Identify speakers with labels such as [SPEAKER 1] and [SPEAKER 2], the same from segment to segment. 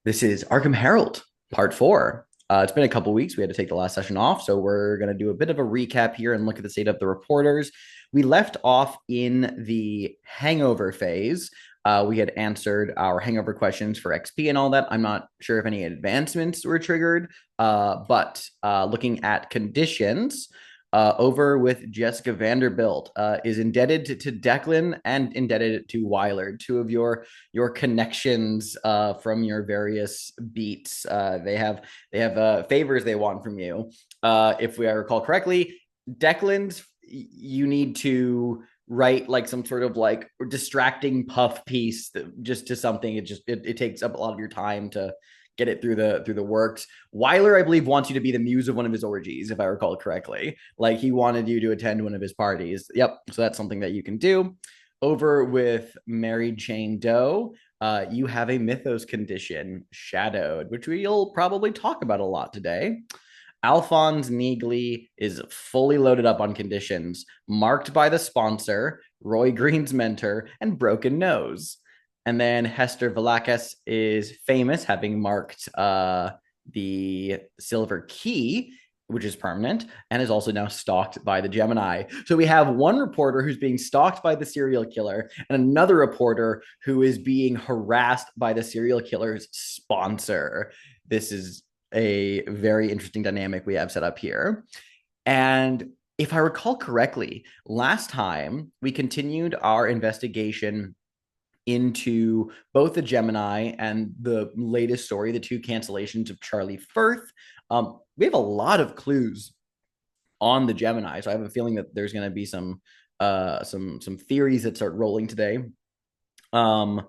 [SPEAKER 1] This is Arkham Herald, part four. It's been a couple weeks. We had to take the last session off, so we're going to do a bit of a recap here and look at the state of the reporters. We left off in the hangover phase. We had answered our hangover questions for XP and all that. I'm not sure if any advancements were triggered, but looking at conditions, over with Jessica Vanderbilt, is indebted to Declan and indebted to Weiler, two of your connections from your various beats. They have favors they want from you. If I recall correctly, Declan's you need to write like some sort of like distracting puff piece just to something. It takes up a lot of your time to get it through the works. Weiler, I believe, wants you to be the muse of one of his orgies, if I recall correctly. Like he wanted you to attend one of his parties. Yep. So that's something that you can do. Over with Mary Jane Doe, you have a mythos condition, shadowed, which we'll probably talk about a lot today. Alphonse Neagley is fully loaded up on conditions, marked by the sponsor, Roy Green's mentor, and broken nose. And then Hester Velakis is famous, having marked the silver key, which is permanent, and is also now stalked by the Gemini. So we have one reporter who's being stalked by the serial killer, and another reporter who is being harassed by the serial killer's sponsor. This is a very interesting dynamic we have set up here. And if I recall correctly, last time we continued our investigation into both the Gemini and the latest story, the two cancellations of Charlie Firth. We have a lot of clues on the Gemini, so I have a feeling that there's going to be some theories that start rolling today. Um,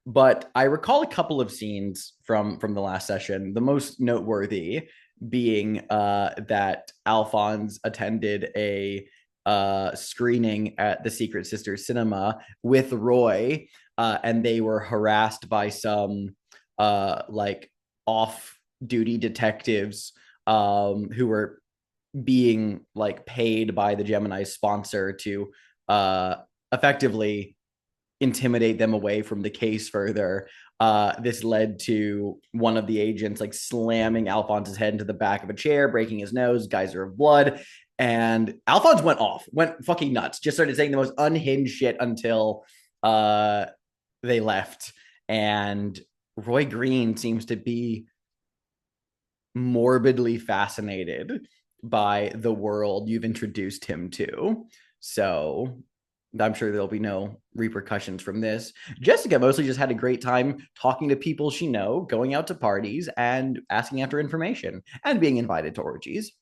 [SPEAKER 1] but I recall a couple of scenes from the last session. The most noteworthy being that Alphonse attended a screening at the Secret Sisters Cinema with Roy, and they were harassed by some like off-duty detectives who were being like paid by the Gemini sponsor to effectively intimidate them away from the case further. This led to one of the agents like slamming Alphonse's head into the back of a chair, breaking his nose, geyser of blood. And Alphonse went fucking nuts, just started saying the most unhinged shit until they left. And Roy Green seems to be morbidly fascinated by the world you've introduced him to. So I'm sure there'll be no repercussions from this. Jessica mostly just had a great time talking to people she know, going out to parties and asking after information and being invited to orgies.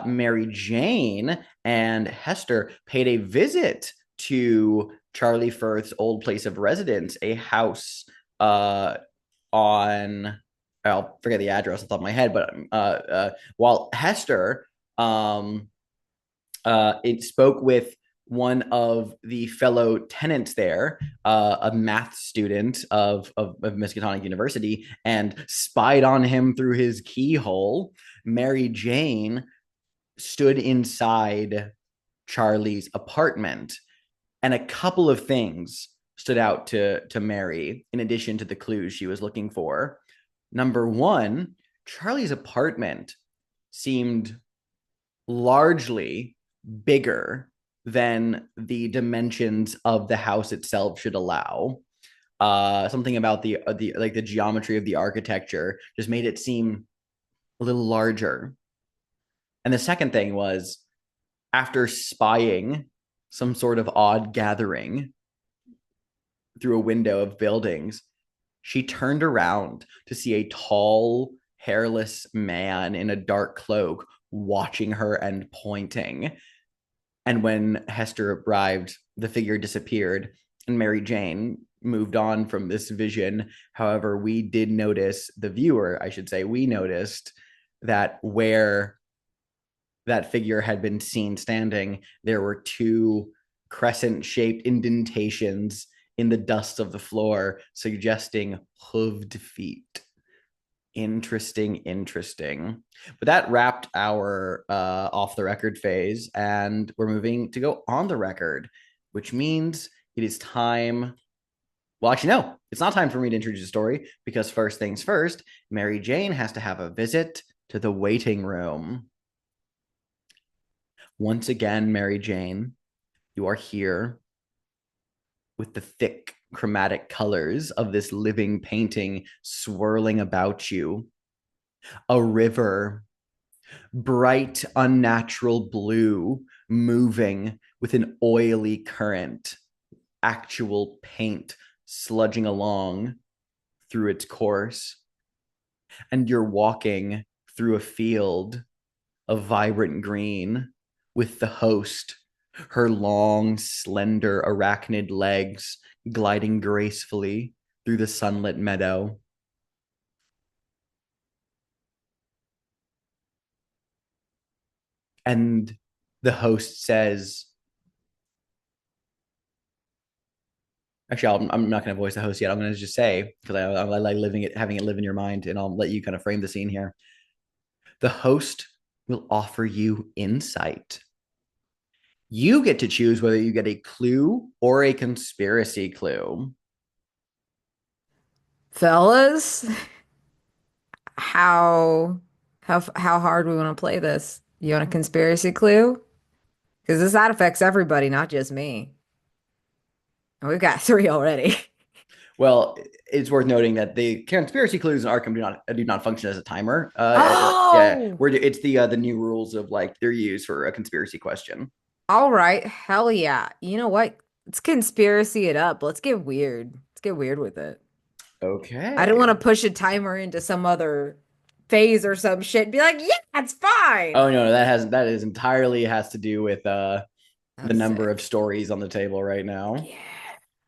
[SPEAKER 1] Mary Jane and Hester paid a visit to Charlie Firth's old place of residence, a house on, I'll forget the address off the top of my head, but while Hester it spoke with one of the fellow tenants there, a math student of Miskatonic University, and spied on him through his keyhole. Mary Jane stood inside Charlie's apartment, and a couple of things stood out to Mary in addition to the clues she was looking for. Number one, Charlie's apartment seemed largely bigger than the dimensions of the house itself should allow. Something about the geometry of the architecture just made it seem a little larger. And the second thing was, after spying some sort of odd gathering through a window of buildings, she turned around to see a tall, hairless man in a dark cloak watching her and pointing. And when Hester arrived, the figure disappeared, and Mary Jane moved on from this vision. However, we did notice, the viewer, I should say, we noticed that where that figure had been seen standing, there were two crescent shaped indentations in the dust of the floor, suggesting hooved feet. Interesting, interesting. But that wrapped our off the record phase, and we're moving to go on the record, which means it is time Well, actually, no, it's not time for me to introduce the story because first things first, Mary Jane has to have a visit to the waiting room. Once again, Mary Jane, you are here with the thick chromatic colors of this living painting swirling about you. A river, bright, unnatural blue, moving with an oily current, actual paint sludging along through its course. And you're walking through a field of vibrant green with the host, her long, slender arachnid legs gliding gracefully through the sunlit meadow. And the host says, actually, I'm not going to voice the host yet. I'm going to just say, because I like living it, having it live in your mind, and I'll let you kind of frame the scene here. The host will offer you insight. You get to choose whether you get a clue or a conspiracy clue.
[SPEAKER 2] Fellas, how how hard we want to play this? You want a conspiracy clue? Because this that affects everybody, not just me. And we've got three already.
[SPEAKER 1] Well, it's worth noting that the conspiracy clues in Arkham do not function as a timer. Yeah,
[SPEAKER 2] Oh,
[SPEAKER 1] where it's the new rules of like they're used for a conspiracy question.
[SPEAKER 2] all right. Hell yeah. You know what? Let's conspiracy it up. Let's get weird. Let's get weird with it. I didn't want
[SPEAKER 1] Okay.
[SPEAKER 2] to push a timer into some other phase or some shit and be like, yeah, it's
[SPEAKER 1] Oh
[SPEAKER 2] fine.
[SPEAKER 1] no, that is entirely has to do with the
[SPEAKER 2] That's
[SPEAKER 1] number of
[SPEAKER 2] sick.
[SPEAKER 1] stories on the table right now.
[SPEAKER 2] Yeah.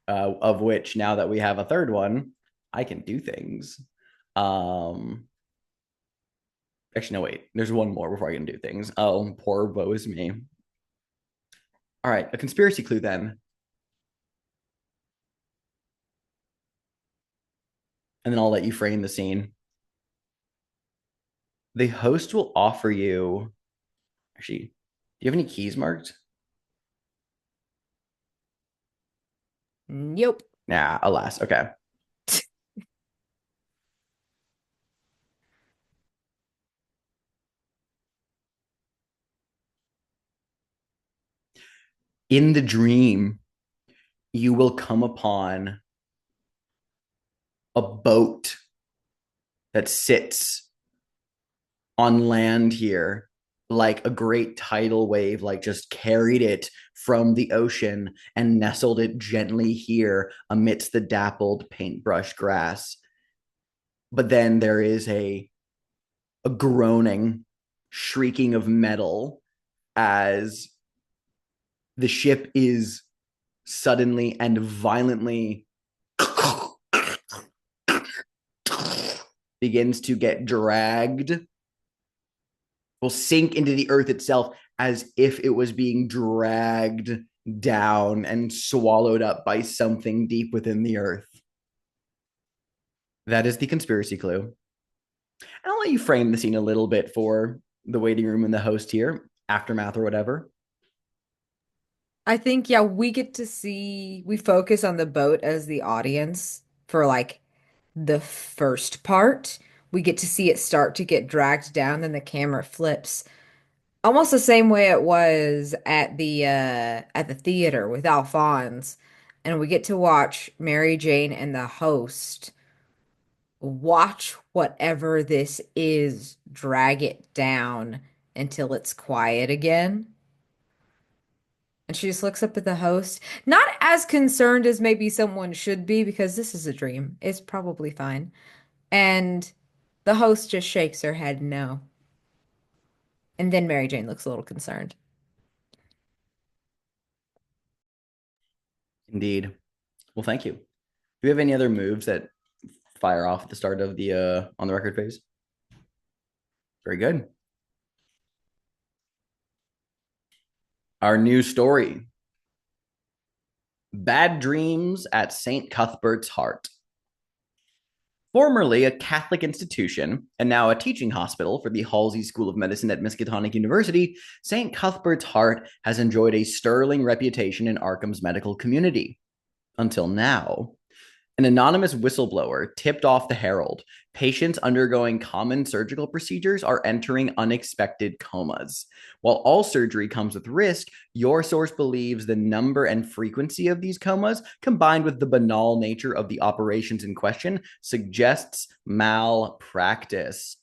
[SPEAKER 1] Of which now that we have a third one, I can do things. Um, Actually, no, wait. There's one more before I can do things. Oh, poor woe is me. All right, a conspiracy clue then, and then I'll let you frame the scene. The host will offer you. Actually, do you have any keys marked?
[SPEAKER 2] Nope.
[SPEAKER 1] Nah, alas. Okay. In the dream, you will come upon a boat that sits on land here like a great tidal wave, like just carried it from the ocean and nestled it gently here amidst the dappled paintbrush grass. But then there is a groaning, shrieking of metal as the ship is suddenly and violently begins to get dragged, will sink into the earth itself as if it was being dragged down and swallowed up by something deep within the earth. That is the conspiracy clue. And I'll let you frame the scene a little bit for the waiting room and the host here, aftermath or whatever.
[SPEAKER 2] I think, yeah, we get to see, we focus on the boat as the audience for like the first part. We get to see it start to get dragged down, then the camera flips. Almost the same way it was at the theater with Alphonse. And we get to watch Mary Jane and the host watch whatever this is drag it down until it's quiet again. And she just looks up at the host, not as concerned as maybe someone should be, because this is a dream. It's probably fine. And the host just shakes her head no. And then Mary Jane looks a little concerned.
[SPEAKER 1] Indeed. Well, thank you. Do you have any other moves that fire off at the start of the on the record phase? Very good. Our new story: Bad Dreams at St. Cuthbert's Heart. Formerly a Catholic institution and now a teaching hospital for the Halsey School of Medicine at Miskatonic University, St. Cuthbert's Heart has enjoyed a sterling reputation in Arkham's medical community. Until now. An anonymous whistleblower tipped off the Herald. Patients undergoing common surgical procedures are entering unexpected comas. While all surgery comes with risk, your source believes the number and frequency of these comas, combined with the banal nature of the operations in question, suggests malpractice.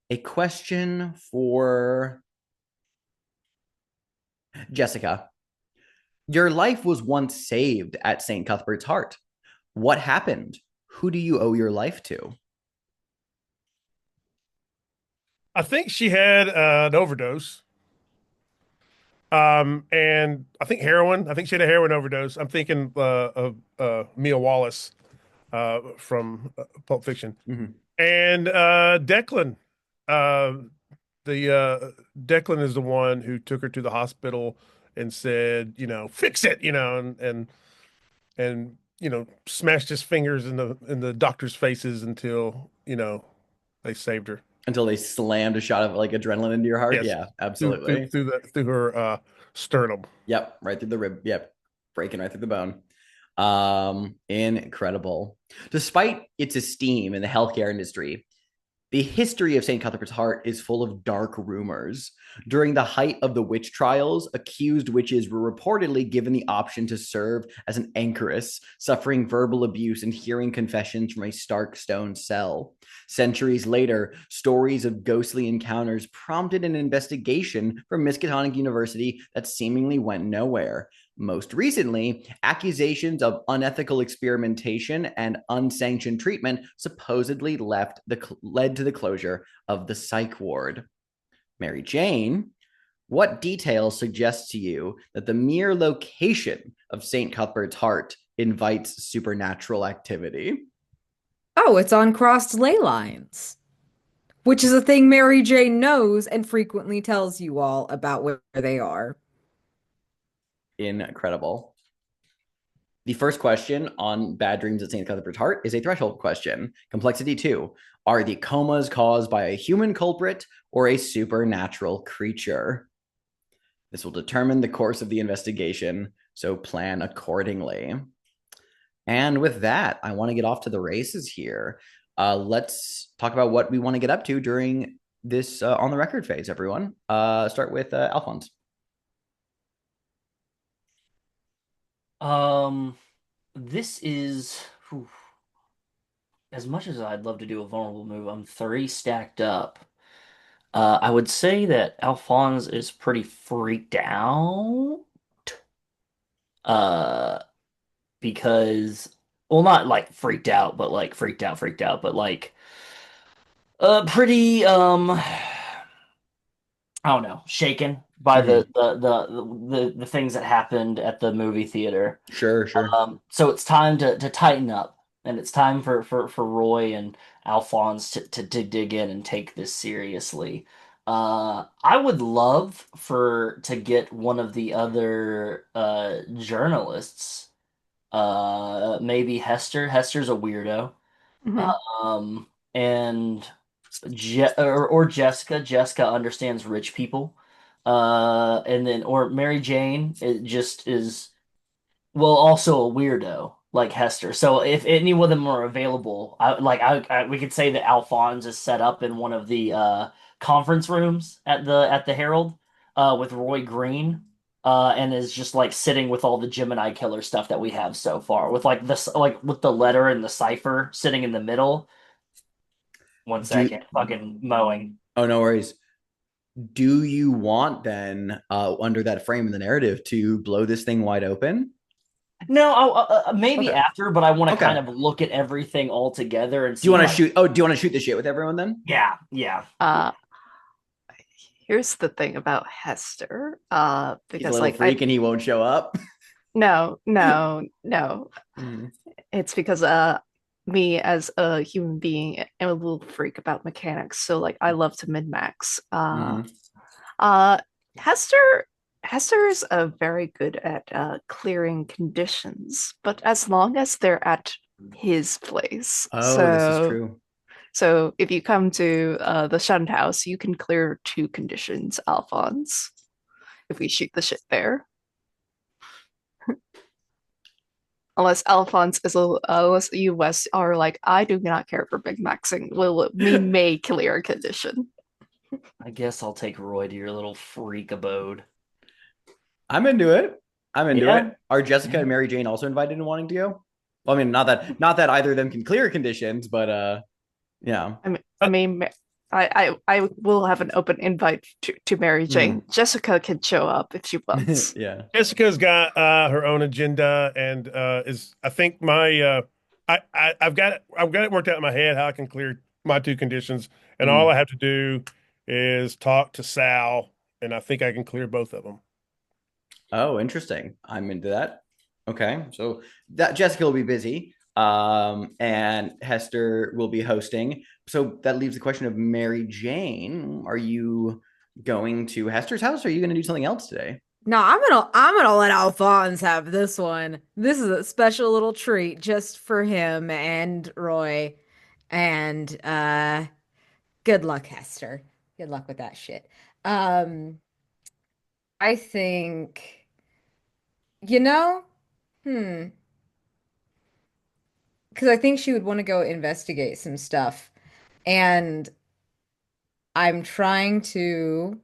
[SPEAKER 1] A question for Jessica. Your life was once saved at St. Cuthbert's Heart. What happened? Who do you owe your life to?
[SPEAKER 3] I think she had an overdose. And I think heroin. I think she had a heroin overdose. I'm thinking of Mia Wallace from Pulp Fiction.
[SPEAKER 1] Mm-hmm.
[SPEAKER 3] And Declan. Uh, the Declan is the one who took her to the hospital and said, fix it, and smashed his fingers in the doctor's faces until, they saved her.
[SPEAKER 1] Until they slammed a shot of like adrenaline into your heart.
[SPEAKER 3] Yes.
[SPEAKER 1] Yeah,
[SPEAKER 3] Through through
[SPEAKER 1] absolutely.
[SPEAKER 3] through the through her sternum.
[SPEAKER 1] Yep, right through the rib. Yep, breaking right through the bone. Incredible. Despite its esteem in the healthcare industry, the history of St. Cuthbert's Heart is full of dark rumors. During the height of the witch trials, accused witches were reportedly given the option to serve as an anchoress, suffering verbal abuse and hearing confessions from a stark stone cell. Centuries later, stories of ghostly encounters prompted an investigation from Miskatonic University that seemingly went nowhere. Most recently, accusations of unethical experimentation and unsanctioned treatment supposedly led to the closure of the psych ward. Mary Jane, what details suggest to you that the mere location of St. Cuthbert's Heart invites supernatural activity?
[SPEAKER 2] Oh, it's on crossed ley lines, which is a thing Mary Jane knows and frequently tells you all about where they are.
[SPEAKER 1] Incredible. The first question on Bad Dreams at St. Cuthbert's Heart is a threshold question. Complexity 2. Are the comas caused by a human culprit or a supernatural creature? This will determine the course of the investigation, so plan accordingly. And with that, I want to get off to the races here. Let's talk about what we want to get up to during this on the record phase, everyone. Start with Alphonse.
[SPEAKER 4] Um, this is whew, as much as I'd love to do a vulnerable move, I'm three stacked up. I would say that Alphonse is pretty freaked out. Uh, because well, not like freaked out, but like freaked out, but like pretty I don't know, shaken by
[SPEAKER 1] Mm-hmm.
[SPEAKER 4] the things that happened at the movie theater.
[SPEAKER 1] Sure, sure.
[SPEAKER 4] So it's time to tighten up, and it's time for Roy and Alphonse to dig in and take this seriously. I would love for to get one of the other journalists, maybe Hester. Hester's a weirdo.
[SPEAKER 2] Mhm.
[SPEAKER 4] And or Jessica. Jessica understands rich people. And then or Mary Jane, it just is well, also a weirdo like Hester. So if any of them are available, we could say that Alphonse is set up in one of the conference rooms at the Herald with Roy Green. And is just like sitting with all the Gemini killer stuff that we have so far, with like this, like with the letter and the cipher sitting in the middle. One
[SPEAKER 1] Do
[SPEAKER 4] second, fucking mowing.
[SPEAKER 1] Oh, no worries. Do you want then, under that frame in the narrative, to blow this thing wide open?
[SPEAKER 4] No, maybe
[SPEAKER 1] Okay.
[SPEAKER 4] after, but I want to kind
[SPEAKER 1] Okay.
[SPEAKER 4] of look at everything all together and
[SPEAKER 1] Do you
[SPEAKER 4] see
[SPEAKER 1] want to
[SPEAKER 4] like,
[SPEAKER 1] shoot? Oh, do you want to shoot the shit with everyone then?
[SPEAKER 4] yeah, yeah.
[SPEAKER 5] Uh, Here's the thing about Hester.
[SPEAKER 1] He's a
[SPEAKER 5] Because
[SPEAKER 1] little
[SPEAKER 5] like
[SPEAKER 1] freak and he won't show up.
[SPEAKER 5] no.
[SPEAKER 1] Mm-hmm.
[SPEAKER 5] It's because me as a human being am a little freak about mechanics. So like I love to min-max.
[SPEAKER 1] Mm-hmm.
[SPEAKER 5] Uh Hester Hester is very good at clearing conditions, but as long as they're at his place.
[SPEAKER 1] Oh, this is
[SPEAKER 5] So
[SPEAKER 1] true.
[SPEAKER 5] so if you come to the shunned house, you can clear two conditions, Alphonse, if we shoot the shit there. Unless Alphonse is unless US are like, I do not care for Big Maxing. We may clear a condition.
[SPEAKER 4] I guess I'll take Roy to your little freak abode.
[SPEAKER 1] I'm into it. I'm into
[SPEAKER 4] Yeah.
[SPEAKER 1] it. Are Jessica and Mary Jane also invited and wanting to go? Well, I mean, not that either of them can clear conditions, but yeah.
[SPEAKER 5] I will have an open invite to Mary Jane. Jessica can show up if she wants.
[SPEAKER 1] Yeah.
[SPEAKER 3] Jessica's got her own agenda and is I think I've got it worked out in my head how I can clear my two conditions, and all I have to do is talk to Sal, and I think I can clear both of them.
[SPEAKER 1] Oh, interesting. I'm into that. Okay. So that Jessica will be busy. And Hester will be hosting. So that leaves the question of Mary Jane. Are you going to Hester's house or are you going to do something else today?
[SPEAKER 2] No, I'm gonna let Alphonse have this one. This is a special little treat just for him and Roy. And good luck, Hester. Good luck with that shit. Um, I think, you know, hmm, because I think she would want to go investigate some stuff. And I'm trying to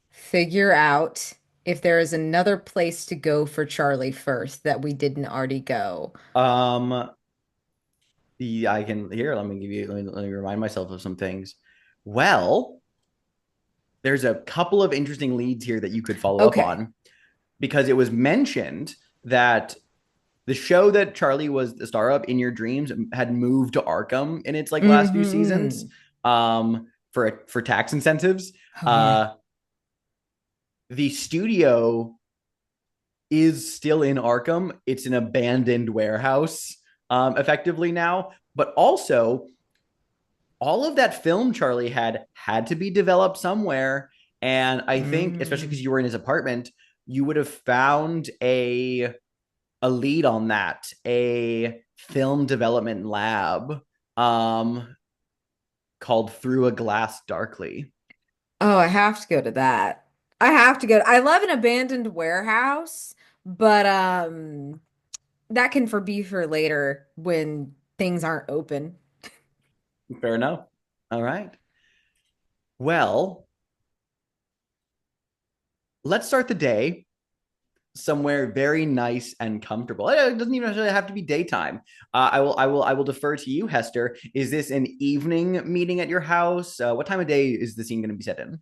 [SPEAKER 2] figure out if there is another place to go for Charlie first that we didn't already go.
[SPEAKER 1] Um, yeah, I can here. Let me remind myself of some things. Well, there's a couple of interesting leads here that you could follow up
[SPEAKER 2] Okay.
[SPEAKER 1] on because it was mentioned that the show that Charlie was the star of in your dreams had moved to Arkham in its like last few seasons
[SPEAKER 2] Hmm.
[SPEAKER 1] for tax incentives.
[SPEAKER 2] Oh yeah.
[SPEAKER 1] The studio is still in Arkham. It's an abandoned warehouse effectively now, but also all of that film Charlie had to be developed somewhere. And I think, especially because
[SPEAKER 2] Mm.
[SPEAKER 1] you were in his apartment, you would have found a lead on that, a film development lab called Through a Glass Darkly.
[SPEAKER 2] Oh, I have to go to that. I have to go. I love an abandoned warehouse, but that can be for later when things aren't open.
[SPEAKER 1] Fair enough. All right. Well, let's start the day somewhere very nice and comfortable. It doesn't even necessarily have to be daytime. I will defer to you, Hester. Is this an evening meeting at your house? What time of day is the scene going to be set in?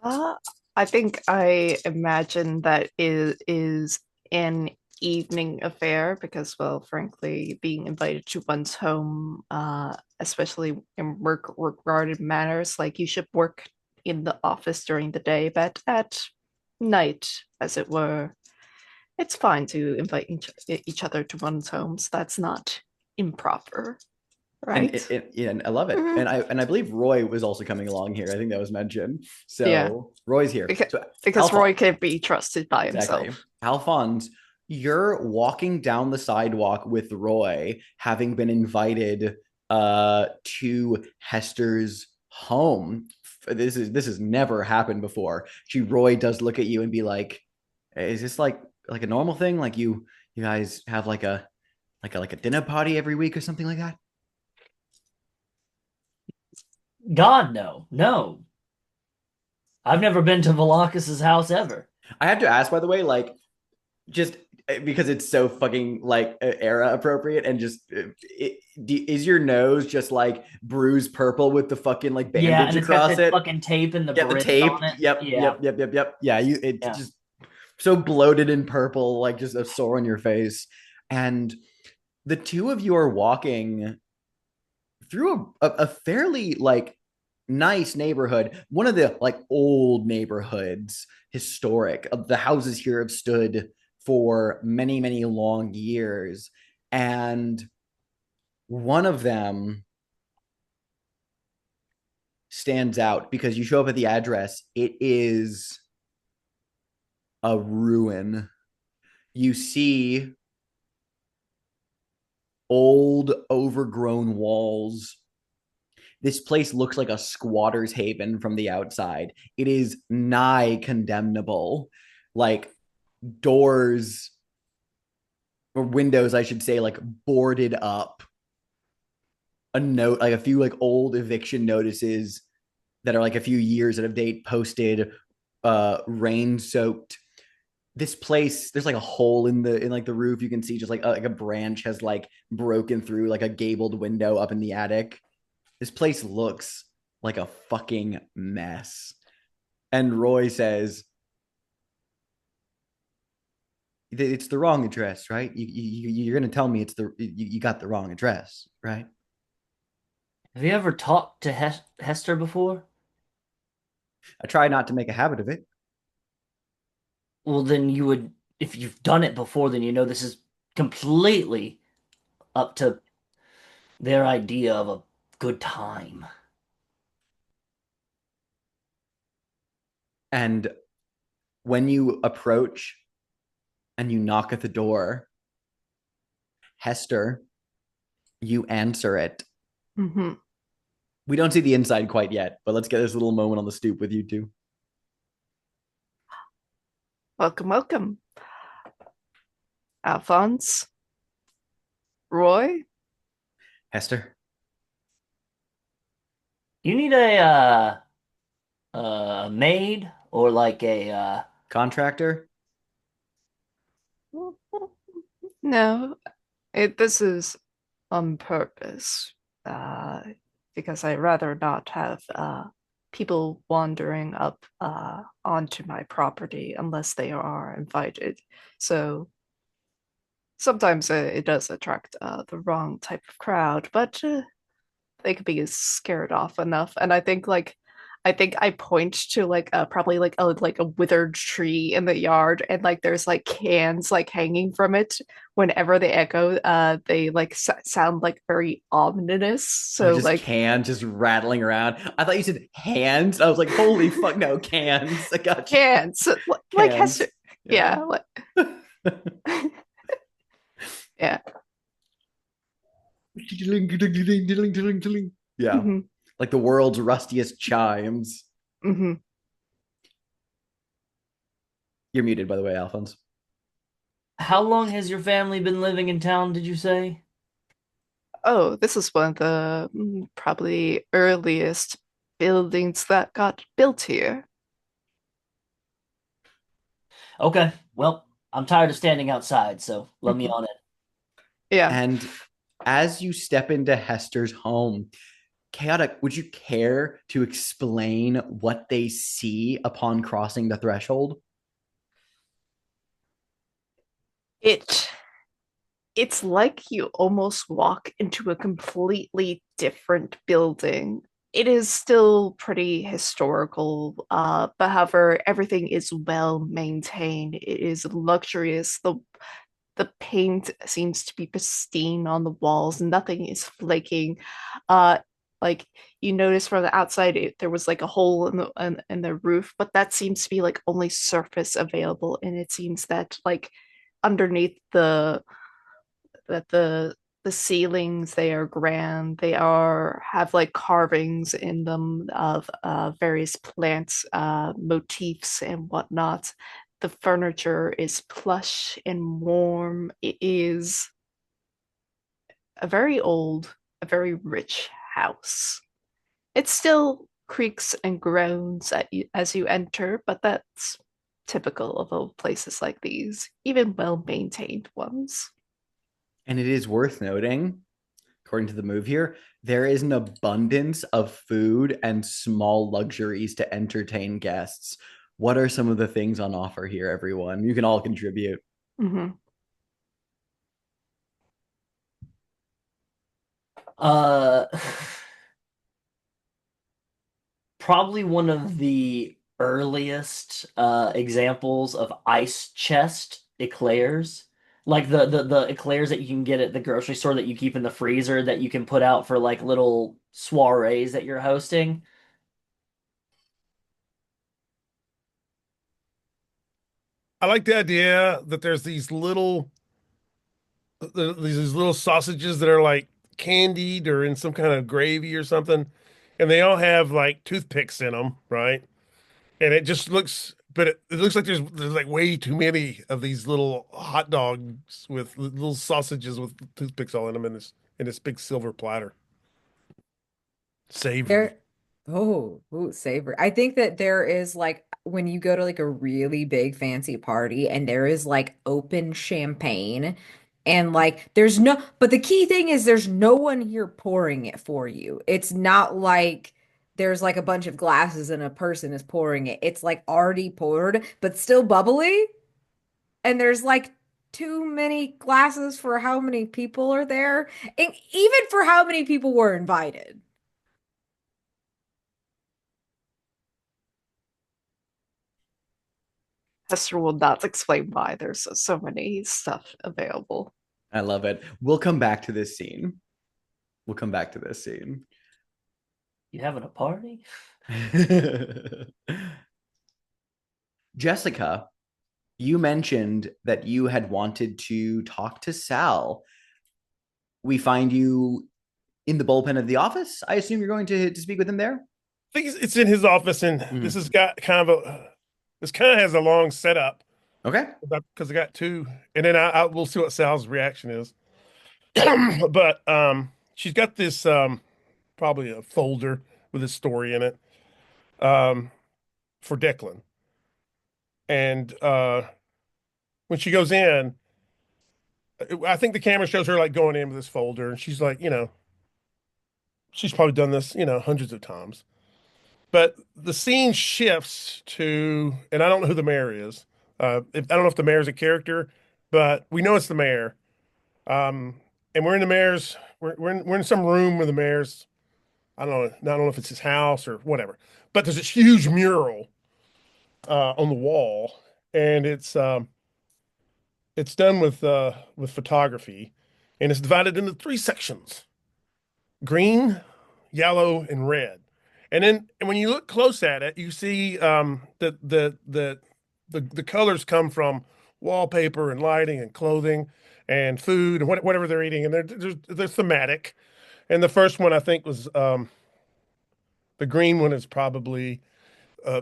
[SPEAKER 5] Uh, I think I imagine that is an evening affair because, well, frankly, being invited to one's home, especially in work regarded matters, like you should work in the office during the day, but at night, as it were, it's fine to invite each other to one's homes. That's not improper,
[SPEAKER 1] And
[SPEAKER 5] right?
[SPEAKER 1] and I love it.
[SPEAKER 5] Mhm.
[SPEAKER 1] And I believe Roy was also coming along here. I think that was mentioned.
[SPEAKER 5] Yeah,
[SPEAKER 1] So Roy's here.
[SPEAKER 5] because,
[SPEAKER 1] So
[SPEAKER 5] because
[SPEAKER 1] Alpha,
[SPEAKER 5] Roy can't be trusted by
[SPEAKER 1] exactly.
[SPEAKER 5] himself.
[SPEAKER 1] Alphonse, you're walking down the sidewalk with Roy, having been invited to Hester's home. This has never happened before. Roy does look at you and be like, "Is this like a normal thing? Like you guys have like a dinner party every week or something like that?"
[SPEAKER 4] God, no. No. I've never been to Velakis's house ever.
[SPEAKER 1] I have to ask, by the way, like just because it's so fucking like era appropriate and just is your nose just like bruised purple with the fucking like
[SPEAKER 4] Yeah,
[SPEAKER 1] bandage
[SPEAKER 4] and it's got
[SPEAKER 1] across
[SPEAKER 4] the
[SPEAKER 1] it?
[SPEAKER 4] fucking tape and the
[SPEAKER 1] Yeah, the
[SPEAKER 4] Brits
[SPEAKER 1] tape.
[SPEAKER 4] on it.
[SPEAKER 1] Yep,
[SPEAKER 4] Yeah.
[SPEAKER 1] yep, yep, yep, yep. Yeah, it's
[SPEAKER 4] Yeah.
[SPEAKER 1] just so bloated and purple, like just a sore on your face. And the two of you are walking through a fairly like nice neighborhood, one of the like old neighborhoods, historic. The houses here have stood for many, many long years. And one of them stands out because you show up at the address. It is a ruin. You see old, overgrown walls. This place looks like a squatter's haven from the outside. It is nigh condemnable. Like doors or windows, I should say, like boarded up. A note, like a few like old eviction notices that are like a few years out of date, posted, rain soaked. This place, there's like a hole in like the roof. You can see just like a branch has like broken through like a gabled window up in the attic. This place looks like a fucking mess. And Roy says, it's the wrong address, right? You're going to tell me you got the wrong address, right?
[SPEAKER 4] Have you ever talked to Hester before?
[SPEAKER 1] I try not to make a habit of it.
[SPEAKER 4] Well, then you would, if you've done it before, then you know this is completely up to their idea of a good time.
[SPEAKER 1] And when you approach and you knock at the door, Hester, you answer it.
[SPEAKER 5] Mm-hmm.
[SPEAKER 1] We don't see the inside quite yet, but let's get this little moment on the stoop with you two.
[SPEAKER 5] Welcome, welcome. Alphonse, Roy.
[SPEAKER 1] Hester,
[SPEAKER 4] You need a maid or like a
[SPEAKER 1] contractor.
[SPEAKER 5] No, this is on purpose. Uh, because I'd rather not have people wandering up onto my property unless they are invited. So sometimes it does attract the wrong type of crowd, but they could be scared off enough. And I think I point to like probably like a withered tree in the yard, and like there's like cans like hanging from it. Whenever they echo, they like sound like very ominous.
[SPEAKER 1] Oh,
[SPEAKER 5] So
[SPEAKER 1] just
[SPEAKER 5] like
[SPEAKER 1] cans just rattling around. I thought you said hands. I was like, holy fuck, no, cans. I got you.
[SPEAKER 5] cans, like Hester.
[SPEAKER 1] Cans. Yeah.
[SPEAKER 5] Yeah, like yeah.
[SPEAKER 1] Yeah.
[SPEAKER 5] Hmm.
[SPEAKER 1] Like the world's rustiest chimes.
[SPEAKER 5] Hmm.
[SPEAKER 1] You're muted, by the way, Alphonse.
[SPEAKER 4] how long has your family been living in town, did you say?
[SPEAKER 5] Oh, this is one of the probably earliest buildings that got built here.
[SPEAKER 4] Okay, well, I'm tired of standing outside, so let me
[SPEAKER 5] Mhm.
[SPEAKER 4] on
[SPEAKER 5] Yeah.
[SPEAKER 1] And as you step into Hester's home, Chaotic, would you care to explain what they see upon crossing the threshold?
[SPEAKER 5] It it's like you almost walk into a completely different building. It is still pretty historical, but however, everything is well maintained. It is luxurious. The paint seems to be pristine on the walls. Nothing is flaking. Uh, like you notice from the outside, there was like a hole in the roof, but that seems to be like only surface available, and it seems that like underneath that the ceilings they are grand. They are have like carvings in them of various plants, motifs and whatnot. The furniture is plush and warm. It is a very old, a very rich house. It still creaks and groans as you enter, but that's typical of old places like these, even well maintained ones.
[SPEAKER 1] And it is worth noting, according to the move here, there is an abundance of food and small luxuries to entertain guests. What are some of the things on offer here, everyone? You can all contribute.
[SPEAKER 5] Mm-hmm.
[SPEAKER 4] Uh, probably one of the earliest examples of ice chest eclairs. Like the eclairs that you can get at the grocery store that you keep in the freezer that you can put out for like little soirees that you're hosting.
[SPEAKER 3] I like the idea that there's these little sausages that are like candied or in some kind of gravy or something, and they all have like toothpicks in them, right? And it just looks but it looks like there's like way too many of these little hot dogs with little sausages with toothpicks all in them in this big silver platter. Savory.
[SPEAKER 2] There, savory. I think that there is like when you go to like a really big fancy party and there is like open champagne and like but the key thing is there's no one here pouring it for you. It's not like there's like a bunch of glasses and a person is pouring it. It's like already poured, but still bubbly. And there's like too many glasses for how many people are there, and even for how many people were invited.
[SPEAKER 5] Hester will not explain why there's so many stuff available.
[SPEAKER 1] I love it. We'll come back to this scene. We'll come back to this scene.
[SPEAKER 4] You having a party?
[SPEAKER 1] Jessica, you mentioned that you had wanted to talk to Sal. We find you in the bullpen of the office. I assume you're going to speak with him there.
[SPEAKER 3] I think it's in his office, and this has got kind of this kind of has a long setup.
[SPEAKER 1] Okay.
[SPEAKER 3] Because I got two, and then we'll see what Sal's reaction is. But she's got this probably a folder with a story in it for Declan, and when she goes in, I think the camera shows her like going in with this folder, and she's like, she's probably done this, hundreds of times. But the scene shifts to, and I don't know who the mayor is. I don't know if the mayor is a character, but we know it's the mayor. Um, and we're in the mayor's, we're in some room with the mayor's. I don't know if it's his house or whatever. But there's this huge mural on the wall, and it's done with photography, and it's divided into three sections: green, yellow, and red. And when you look close at it, you see that the colors come from wallpaper and lighting and clothing and food and whatever they're eating, and they're thematic. And the first one I think was the green one is probably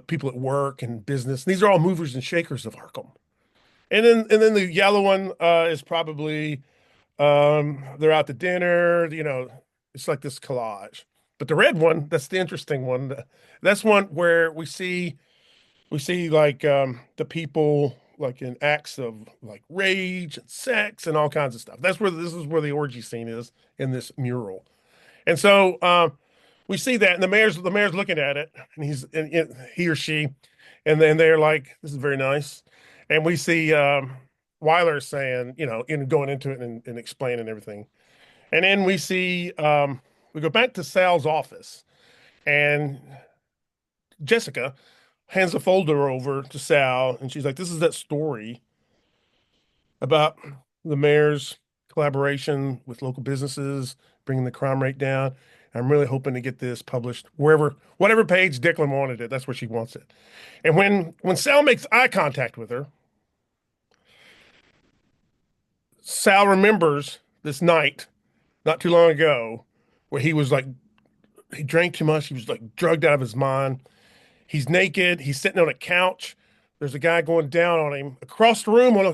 [SPEAKER 3] people at work and business. These are all movers and shakers of Arkham. And then the yellow one is probably they're out to dinner. It's like this collage. But the red one, that's the interesting one. That's one where we see like the people like in acts of like rage and sex and all kinds of stuff. This is where the orgy scene is in this mural. And so we see that, and the mayor's looking at it, and he or she, and then they're like, "This is very nice." And we see Weiler saying, going into it and explaining everything. And then we go back to Sal's office, and Jessica hands a folder over to Sal, and she's like, "This is that story about the mayor's collaboration with local businesses, bringing the crime rate down. I'm really hoping to get this published whatever page Declan wanted it. That's where she wants it." And when Sal makes eye contact with her, Sal remembers this night not too long ago where he drank too much. He was like drugged out of his mind. He's naked. He's sitting on a couch. There's a guy going down on him across the room on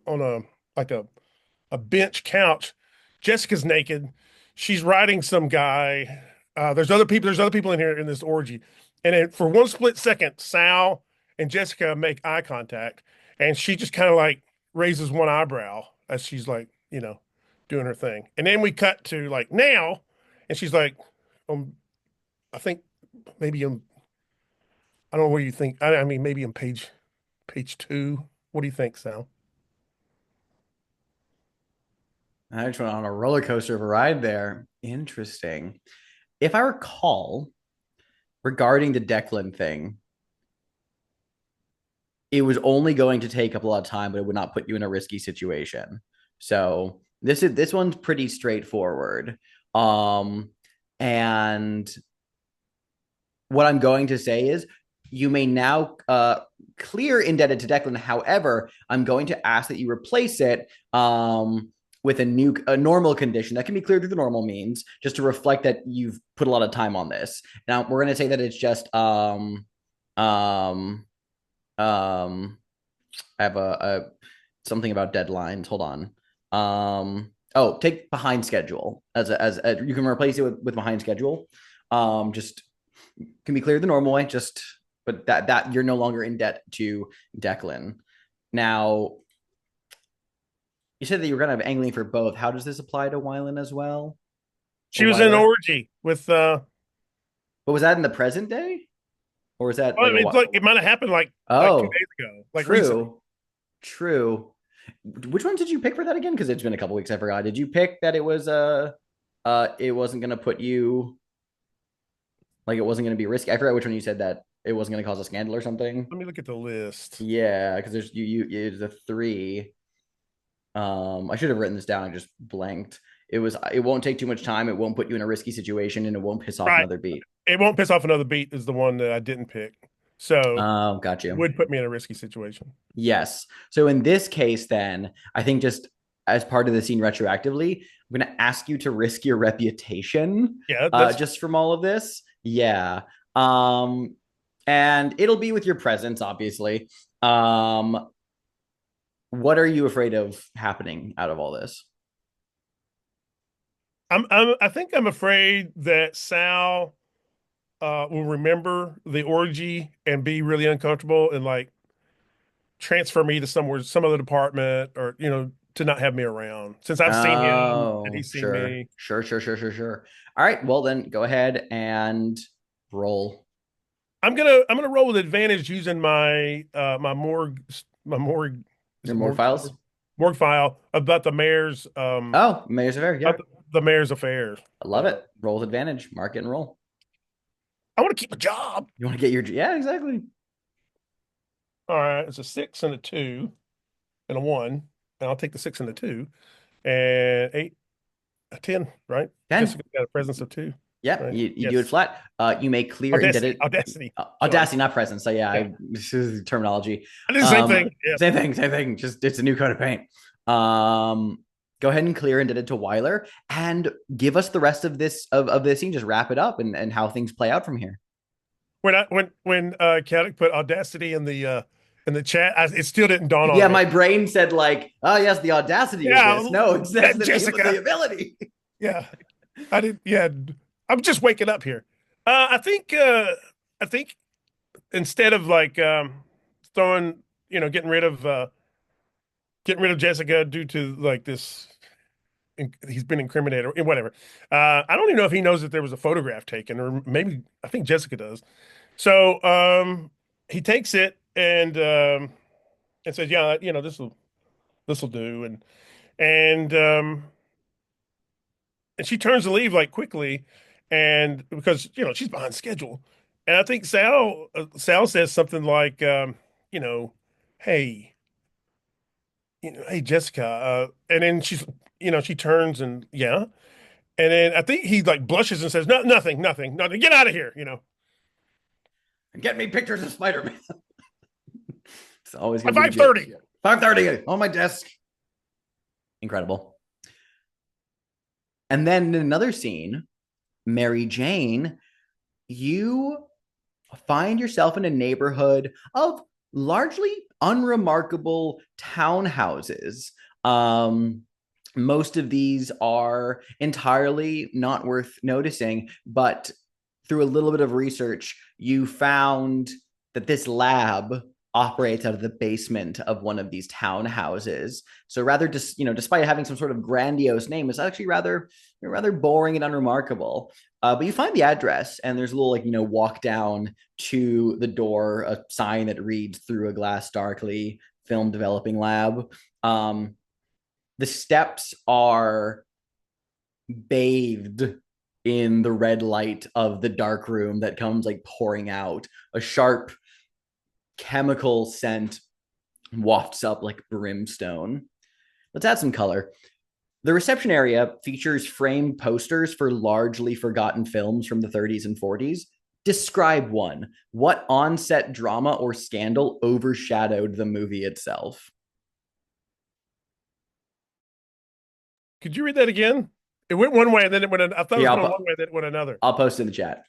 [SPEAKER 3] a like a bench couch. Jessica's naked. She's riding some guy. There's other people. There's other people in here in this orgy. And then for one split second, Sal and Jessica make eye contact, and she just kind of like raises one eyebrow as she's like, doing her thing. And then we cut to like now, and she's like, I think maybe I don't know what you think. I mean, maybe on page two. What do you think, Sal?
[SPEAKER 1] I just went on a roller coaster of a ride there. Interesting. If I recall, regarding the Declan thing, it was only going to take up a lot of time, but it would not put you in a risky situation. So this one's pretty straightforward. And what I'm going to say is you may now clear indebted to Declan. However, I'm going to ask that you replace it with a normal condition that can be cleared through the normal means, just to reflect that you've put a lot of time on this. Now we're going to say that it's just I have a something about deadlines. Hold on. Oh, take behind schedule as you can replace it with behind schedule. Just can be cleared the normal way. Just but that you're no longer in debt to Declan. Now, you said that you were gonna have angling for both. How does this apply to Wylan as well?
[SPEAKER 3] She
[SPEAKER 1] Or
[SPEAKER 3] was in an
[SPEAKER 1] Wyler?
[SPEAKER 3] orgy with
[SPEAKER 1] But was that in the present day? Or was that
[SPEAKER 3] well, I
[SPEAKER 1] like a
[SPEAKER 3] mean, it's
[SPEAKER 1] what?
[SPEAKER 3] like it might have happened like 2 days
[SPEAKER 1] Oh,
[SPEAKER 3] ago, like recently.
[SPEAKER 1] true. True. Which ones did you pick for that again? Because it's been a couple weeks. I forgot. Did you pick that it wasn't gonna put you like it wasn't gonna be risky? I forgot which one you said that it wasn't gonna cause a scandal or something.
[SPEAKER 3] Let me look at the list.
[SPEAKER 1] Yeah, because there's it's a three. I should have written this down. I just blanked. It won't take too much time. It won't put you in a risky situation, and it won't piss off
[SPEAKER 3] Right.
[SPEAKER 1] another beat.
[SPEAKER 3] It won't piss off another beat is the one that I didn't pick. So
[SPEAKER 1] Oh, got you.
[SPEAKER 3] would put me in a risky situation.
[SPEAKER 1] Yes. So in this case, then I think just as part of the scene retroactively, I'm going to ask you to risk your reputation,
[SPEAKER 3] Yeah, that's
[SPEAKER 1] just from all of this. Yeah. Um, and it'll be with your presence, obviously. What are you afraid of happening out of all this?
[SPEAKER 3] I think I'm afraid that Sal will remember the orgy and be really uncomfortable and like transfer me to somewhere, some other department, or to not have me around since I've seen him and
[SPEAKER 1] Oh,
[SPEAKER 3] he's seen
[SPEAKER 1] sure.
[SPEAKER 3] me.
[SPEAKER 1] Sure. All right. Well, then go ahead and roll.
[SPEAKER 3] I'm gonna roll with advantage using my morgue is
[SPEAKER 1] Your
[SPEAKER 3] it
[SPEAKER 1] more
[SPEAKER 3] morgue
[SPEAKER 1] files.
[SPEAKER 3] morgue file about the mayor's
[SPEAKER 1] Oh, Mayor's Affair. Yeah.
[SPEAKER 3] about the mayor's affairs.
[SPEAKER 1] I love it. Roll with advantage. Mark it and roll.
[SPEAKER 3] I want to keep a job.
[SPEAKER 1] You want to get your yeah, exactly.
[SPEAKER 3] All right, it's a 6 and a 2 and a 1, and I'll take the 6 and the 2 and 8, a 10, right?
[SPEAKER 1] 10.
[SPEAKER 3] Jessica got a presence of 2,
[SPEAKER 1] Yeah,
[SPEAKER 3] right?
[SPEAKER 1] you do it
[SPEAKER 3] Yes.
[SPEAKER 1] flat. You may clear
[SPEAKER 3] Audacity,
[SPEAKER 1] indebted
[SPEAKER 3] audacity. Sorry.
[SPEAKER 1] audacity, not presence. So yeah,
[SPEAKER 3] Yeah,
[SPEAKER 1] this is terminology.
[SPEAKER 3] I did the same thing. Yeah.
[SPEAKER 1] Same thing. Just it's a new coat of paint. Go ahead and clear indebted to Weiler and give us the rest of this scene. Just wrap it up and how things play out from here.
[SPEAKER 3] When Caddick put audacity in the chat, it still didn't dawn on
[SPEAKER 1] Yeah,
[SPEAKER 3] me.
[SPEAKER 1] my brain said like, oh yes, the audacity of
[SPEAKER 3] Yeah,
[SPEAKER 1] this. No, it's that's the name of
[SPEAKER 3] Jessica.
[SPEAKER 1] the ability.
[SPEAKER 3] Yeah, I did. Yeah, I'm just waking up here. I think instead of like throwing, getting rid of Jessica due to like this, he's been incriminated or whatever. I don't even know if he knows that there was a photograph taken, or maybe I think Jessica does. So he takes it and says, "Yeah, this will do," and um, and she turns to leave like quickly, and because she's behind schedule, and I think Sal says something like, you know, "Hey, hey Jessica," and then she turns and yeah, and then I think he like blushes and says, "No, nothing, get out of here."
[SPEAKER 1] Get me pictures of Spider-Man. It's always
[SPEAKER 3] By
[SPEAKER 1] gonna be the
[SPEAKER 3] 5:30.
[SPEAKER 1] 5:30 on my desk. Incredible. And then in another scene, Mary Jane, you find yourself in a neighborhood of largely unremarkable townhouses. Um, most of these are entirely not worth noticing, but through a little bit of research, you found that this lab operates out of the basement of one of these townhouses. So rather just, despite having some sort of grandiose name, it's actually rather boring and unremarkable. But you find the address, and there's a little walk down to the door, a sign that reads "Through a Glass Darkly, Film Developing Lab." The steps are bathed in the red light of the dark room that comes like pouring out. A sharp chemical scent wafts up like brimstone. Let's add some color. The reception area features framed posters for largely forgotten films from the 30s and 40s. Describe one. What on-set drama or scandal overshadowed the movie itself?
[SPEAKER 3] Could you read that again? It went one way and then it went. I thought it was
[SPEAKER 1] Yeah,
[SPEAKER 3] going one way, then it went another.
[SPEAKER 1] I'll post in the chat.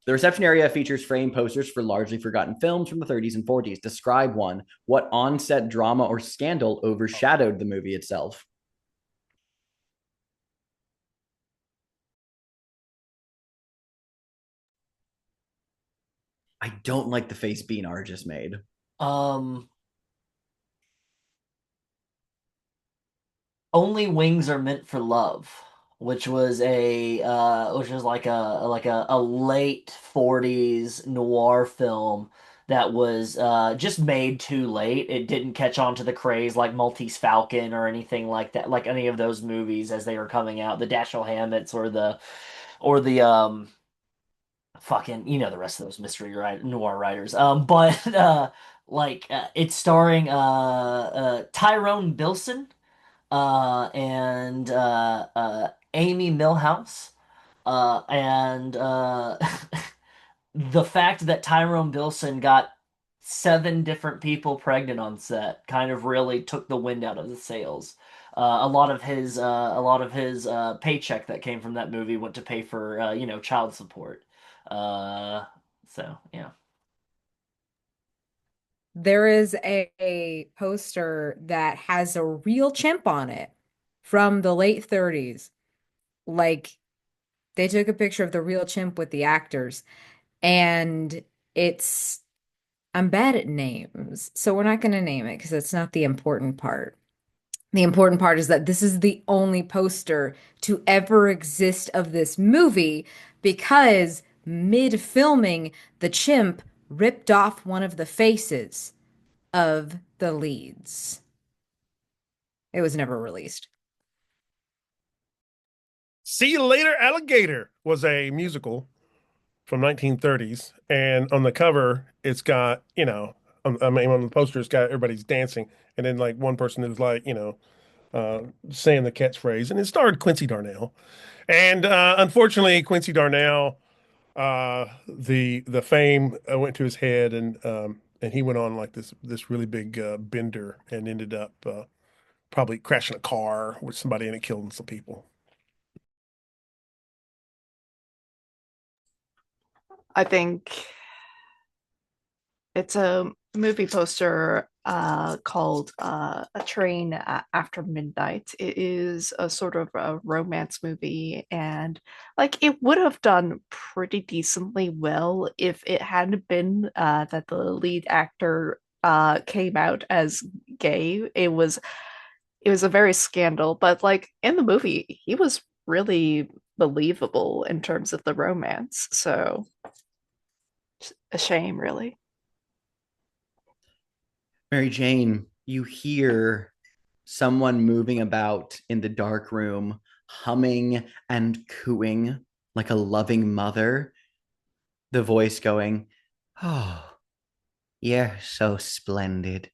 [SPEAKER 1] The reception area features framed posters for largely forgotten films from the 30s and 40s. Describe one. What on-set drama or scandal overshadowed the movie itself? I don't like the face Beanar just made.
[SPEAKER 4] Um, Only Wings Are Meant for Love, which was like a late 40s noir film that was just made too late. It didn't catch on to the craze like Maltese Falcon or anything like that, like any of those movies as they were coming out, the Dashiell Hammetts or the fucking, you know, the rest of those noir writers. But it's starring Tyrone Bilson and Amy Millhouse. And The fact that Tyrone Bilson got seven different people pregnant on set kind of really took the wind out of the sails. A lot of his paycheck that came from that movie went to pay for child support. Uh, so yeah.
[SPEAKER 2] There is a poster that has a real chimp on it from the late 30s. Like they took a picture of the real chimp with the actors, and it's I'm bad at names, so we're not going to name it because that's not the important part. The important part is that this is the only poster to ever exist of this movie because mid-filming, the chimp ripped off one of the faces of the leads. It was never released.
[SPEAKER 3] See You Later, Alligator was a musical from 1930s, and on the cover, it's got, I mean, on the poster, it's got everybody's dancing, and then like one person is like, saying the catchphrase, and it starred Quincy Darnell. And unfortunately, Quincy Darnell, the fame went to his head, and he went on like this really big bender, and ended up probably crashing a car with somebody in it, killing some people.
[SPEAKER 5] I think it's a movie poster called A Train After Midnight. It is a sort of a romance movie, and like it would have done pretty decently well if it hadn't been that the lead actor came out as gay. It was a very scandal, but like in the movie, he was really believable in terms of the romance. So a shame, really.
[SPEAKER 1] Mary Jane, you hear someone moving about in the dark room, humming and cooing like a loving mother. The voice going, "Oh, you're so splendid.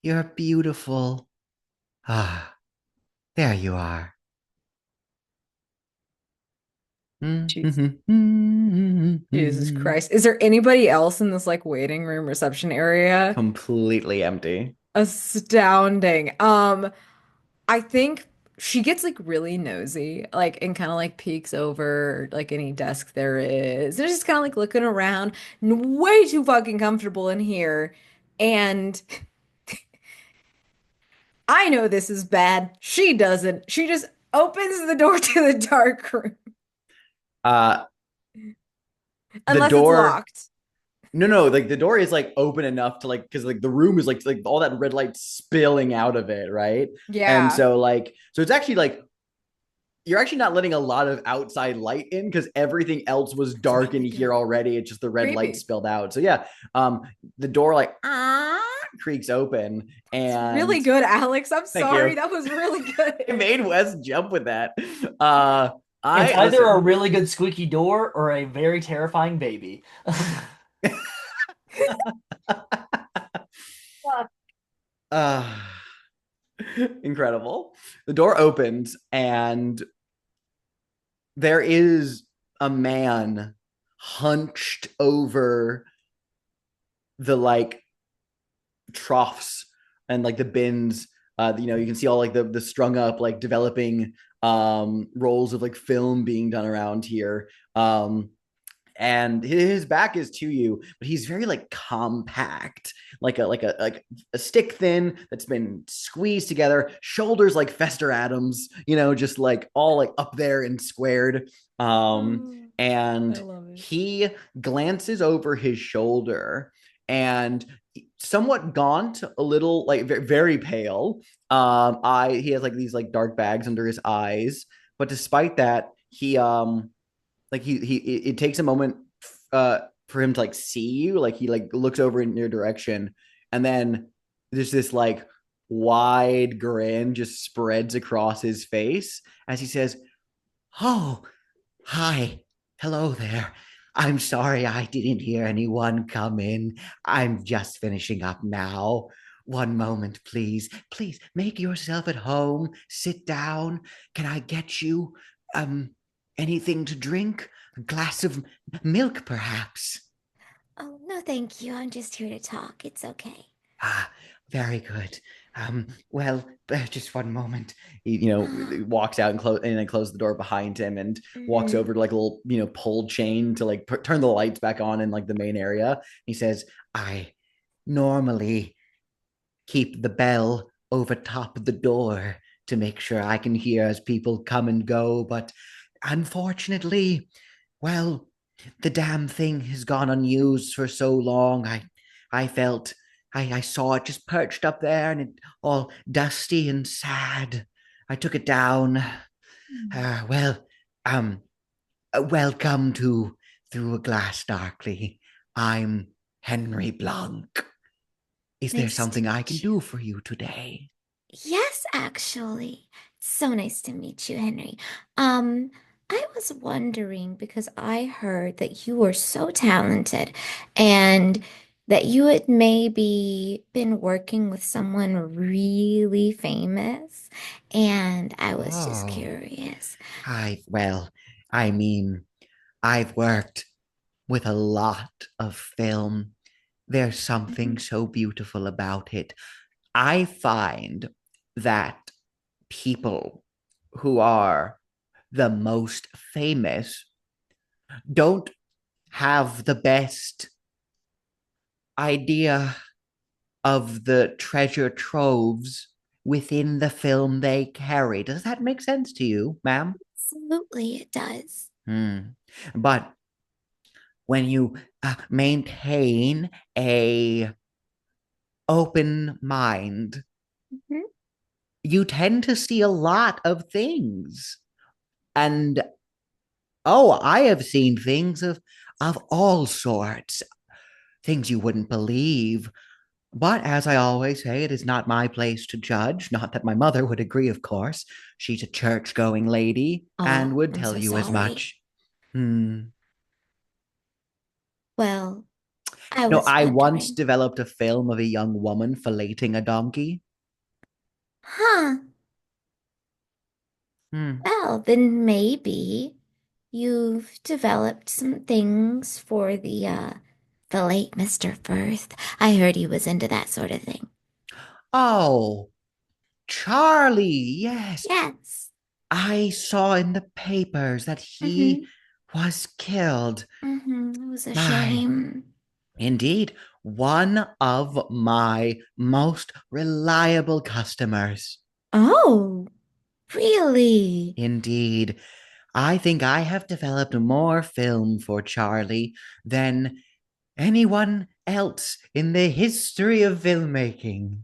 [SPEAKER 1] You're beautiful. Ah, there you are."
[SPEAKER 2] Jesus. Jesus Christ. Is there anybody else in this like waiting room reception area?
[SPEAKER 1] Completely empty.
[SPEAKER 2] Astounding. I think she gets like really nosy, like and kind of like peeks over like any desk there is. They're just kind of like looking around, way too fucking comfortable in here. And I know this is bad. She doesn't. She just opens the door to the dark room,
[SPEAKER 1] Uh, the
[SPEAKER 2] unless it's
[SPEAKER 1] door,
[SPEAKER 2] locked.
[SPEAKER 1] no, like the door is like open enough to like, because like the room is like all that red light spilling out of it, right? And
[SPEAKER 2] Yeah.
[SPEAKER 1] so like, so it's actually like you're actually not letting a lot of outside light in because everything else was
[SPEAKER 2] It's
[SPEAKER 1] dark in
[SPEAKER 2] really
[SPEAKER 1] here
[SPEAKER 2] good.
[SPEAKER 1] already. It's just the red light
[SPEAKER 2] Creepy.
[SPEAKER 1] spilled out. So yeah, the door like creaks open,
[SPEAKER 2] It's really
[SPEAKER 1] and
[SPEAKER 2] good, Alex. I'm
[SPEAKER 1] thank
[SPEAKER 2] sorry.
[SPEAKER 1] you.
[SPEAKER 2] That was really
[SPEAKER 1] I
[SPEAKER 2] good.
[SPEAKER 1] made Wes jump with that. Uh,
[SPEAKER 4] It's
[SPEAKER 1] I
[SPEAKER 4] either a
[SPEAKER 1] listen.
[SPEAKER 4] really good squeaky door or a very terrifying baby.
[SPEAKER 1] Uh, incredible. The door opens, and there is a man hunched over the like troughs and like the bins. You can see all like the strung up, like developing rolls of like film being done around here. and his back is to you, but he's very like compact, like a stick thin that's been squeezed together, shoulders like Fester Adams, just like all like up there and squared.
[SPEAKER 2] Oh, I
[SPEAKER 1] And
[SPEAKER 2] love it.
[SPEAKER 1] he glances over his shoulder and somewhat gaunt, a little like very pale. He has like these like dark bags under his eyes, but despite that, he like he it takes a moment for him to like see you, like he like looks over in your direction, and then there's this like wide grin just spreads across his face as he says, "Oh, hi. Hello there. I'm sorry I didn't hear anyone come in. I'm just finishing up now. One moment, please. Please make yourself at home. Sit down. Can I get you um anything to drink? A glass of milk, perhaps?"
[SPEAKER 6] Oh, no, thank you. I'm just here to talk. It's okay.
[SPEAKER 1] Ah, very good. Well, just one moment. He walks out and then closes the door behind him and walks
[SPEAKER 6] Mm-hmm.
[SPEAKER 1] over to like a little, pull chain to like turn the lights back on in like the main area. He says, "I normally keep the bell over top of the door to make sure I can hear as people come and go, but unfortunately, well, the damn thing has gone unused for so long. I felt I saw it just perched up there and it all dusty and sad. I took it down. Well, um, welcome to Through a Glass Darkly. I'm Henry Blanc. Is there
[SPEAKER 6] Nice to
[SPEAKER 1] something I can
[SPEAKER 6] meet you.
[SPEAKER 1] do for you today?"
[SPEAKER 6] Yes, actually. It's so nice to meet you, Henry. Um, I was wondering because I heard that you were so talented and that you had maybe been working with someone really famous, and I was just
[SPEAKER 1] Oh,
[SPEAKER 6] curious.
[SPEAKER 1] well, I mean, I've worked with a lot of film. There's something
[SPEAKER 6] Mhm.
[SPEAKER 1] so beautiful about it. I find that people who are the most famous don't have the best idea of the treasure troves within the film they carry. Does that make sense to you, ma'am?
[SPEAKER 6] Absolutely, it does.
[SPEAKER 1] Hmm. But when you maintain a open mind,
[SPEAKER 6] Mhm.
[SPEAKER 1] you tend to see a lot of things. And oh, I have seen things of all sorts, things you wouldn't believe. But as I always say, it is not my place to judge. Not that my mother would agree, of course. She's a church going lady and
[SPEAKER 6] Oh,
[SPEAKER 1] would
[SPEAKER 6] I'm
[SPEAKER 1] tell
[SPEAKER 6] so
[SPEAKER 1] you as
[SPEAKER 6] sorry.
[SPEAKER 1] much. Hmm.
[SPEAKER 6] Well, I
[SPEAKER 1] No,
[SPEAKER 6] was
[SPEAKER 1] I once
[SPEAKER 6] wondering.
[SPEAKER 1] developed a film of a young woman filleting a donkey.
[SPEAKER 6] Huh.
[SPEAKER 1] Hmm.
[SPEAKER 6] Well, then maybe you've developed some things for the late Mr. Firth. I heard he was into that sort of thing.
[SPEAKER 1] Oh, Charlie, yes.
[SPEAKER 6] Yes.
[SPEAKER 1] I saw in the papers that he
[SPEAKER 6] Mm-hmm.
[SPEAKER 1] was killed.
[SPEAKER 6] Mm-hmm. It was a
[SPEAKER 1] My,
[SPEAKER 6] shame.
[SPEAKER 1] indeed, one of my most reliable customers.
[SPEAKER 6] Oh, really?
[SPEAKER 1] Indeed, I think I have developed more film for Charlie than anyone else in the history of filmmaking.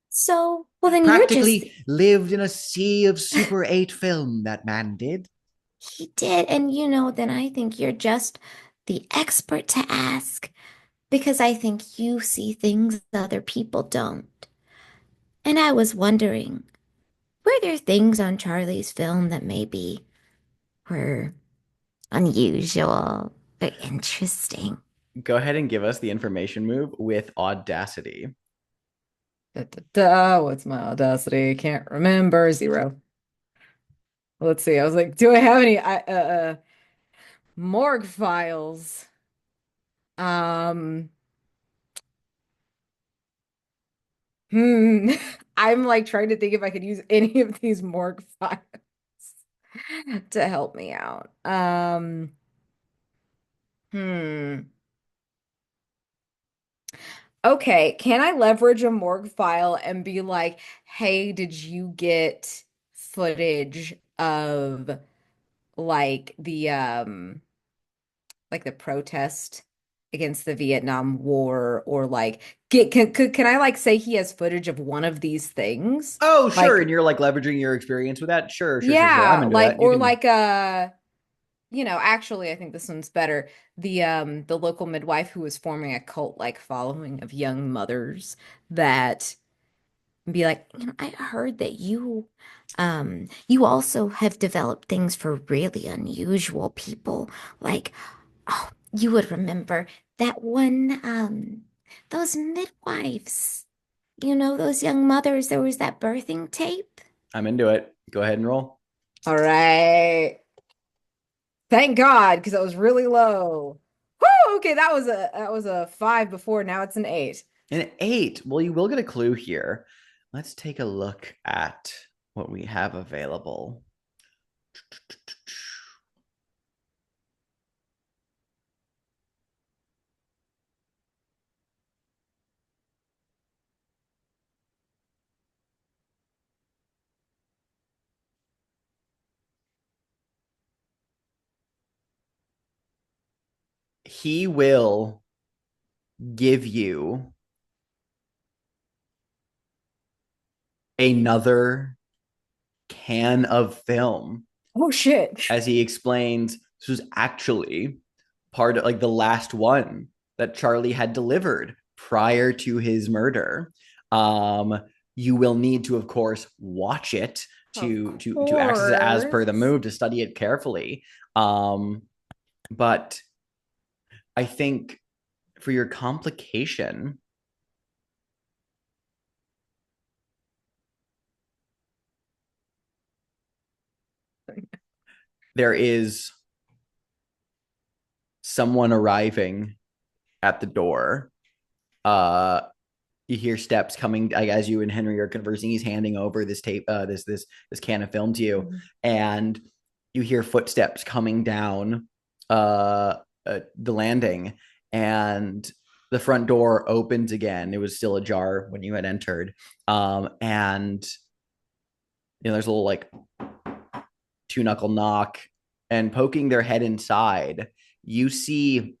[SPEAKER 6] So, well, then you're just,
[SPEAKER 1] Practically lived in a sea of Super 8 film, that man did.
[SPEAKER 6] he did. And then I think you're just the expert to ask because I think you see things other people don't. And I was wondering, were there things on Charlie's film that maybe were unusual or interesting?
[SPEAKER 1] Go ahead and give us the information move with audacity.
[SPEAKER 2] Da, da, da. What's my audacity? Can't remember. Zero. Let's see. I was like, do I have any morgue files? Um, hmm. I'm like trying to think if I could use any of these morgue files. to help me out. Hmm. Okay, can I leverage a morgue file and be like, "Hey, did you get footage of like the protest against the Vietnam War or like get can I like say he has footage of one of these things?
[SPEAKER 1] Oh, sure.
[SPEAKER 2] Like
[SPEAKER 1] And you're like leveraging your experience with that. Sure, sure, sure, sure. I'm
[SPEAKER 2] yeah,
[SPEAKER 1] into
[SPEAKER 2] like
[SPEAKER 1] that. You
[SPEAKER 2] or
[SPEAKER 1] can.
[SPEAKER 2] like actually I think this one's better. The local midwife who was forming a cult like following of young mothers that be like, I heard that you also have developed things for really unusual people. Like, oh, you would remember that one, those midwives, those young mothers, there was that birthing tape.
[SPEAKER 1] I'm into it. Go ahead and roll.
[SPEAKER 2] All right. Thank God, because that was really low. Whoo, okay, that was a 5 before, now it's an 8.
[SPEAKER 1] An 8. Well, you will get a clue here. Let's take a look at what we have available. He will give you another can of film
[SPEAKER 2] Oh shit.
[SPEAKER 1] as he explains this was actually part of like the last one that Charlie had delivered prior to his murder. Um, you will need to, of course, watch it
[SPEAKER 2] Of
[SPEAKER 1] to access it as per the
[SPEAKER 2] course.
[SPEAKER 1] move to study it carefully. But I think for your complication, there is someone arriving at the door. Uh, you hear steps coming like, as you and Henry are conversing. He's handing over this tape, this can of film to you, and you hear footsteps coming down the landing, and the front door opens again. It was still ajar when you had entered, and there's a little like two knuckle knock, and poking their head inside, you see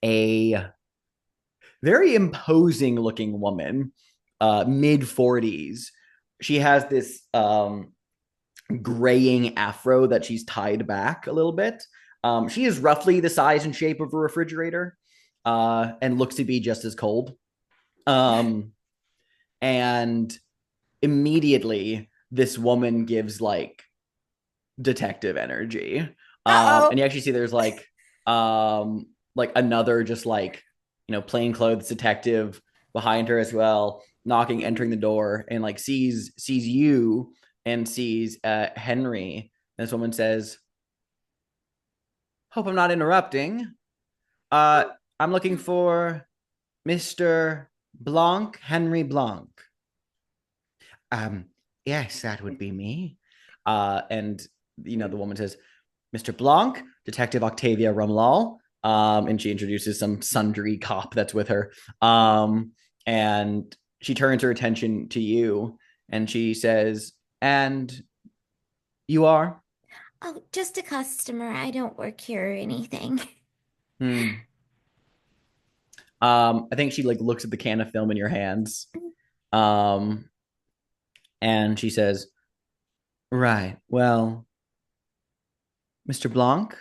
[SPEAKER 1] a very imposing looking woman, mid 40s. She has this graying afro that she's tied back a little bit. She is roughly the size and shape of a refrigerator, and looks to be just as cold. Um, and immediately, this woman gives like detective energy.
[SPEAKER 2] Uh-oh.
[SPEAKER 1] And you actually see there's like another just like plainclothes detective behind her as well, knocking, entering the door, and like sees you and sees Henry. And this woman says, "Hope I'm not interrupting. Uh, I'm looking for Mr. Blanc, Henry Blanc." Um, yes, that would be me. And the woman says, "Mr. Blanc, Detective Octavia Rumlal." And she introduces some sundry cop that's with her. And she turns her attention to you and she says, "And you are?"
[SPEAKER 6] Oh, just a customer. I don't work here or anything.
[SPEAKER 1] Hmm. I think she like looks at the can of film in your hands. Um, and she says, "Right. Well, Mr. Blanc,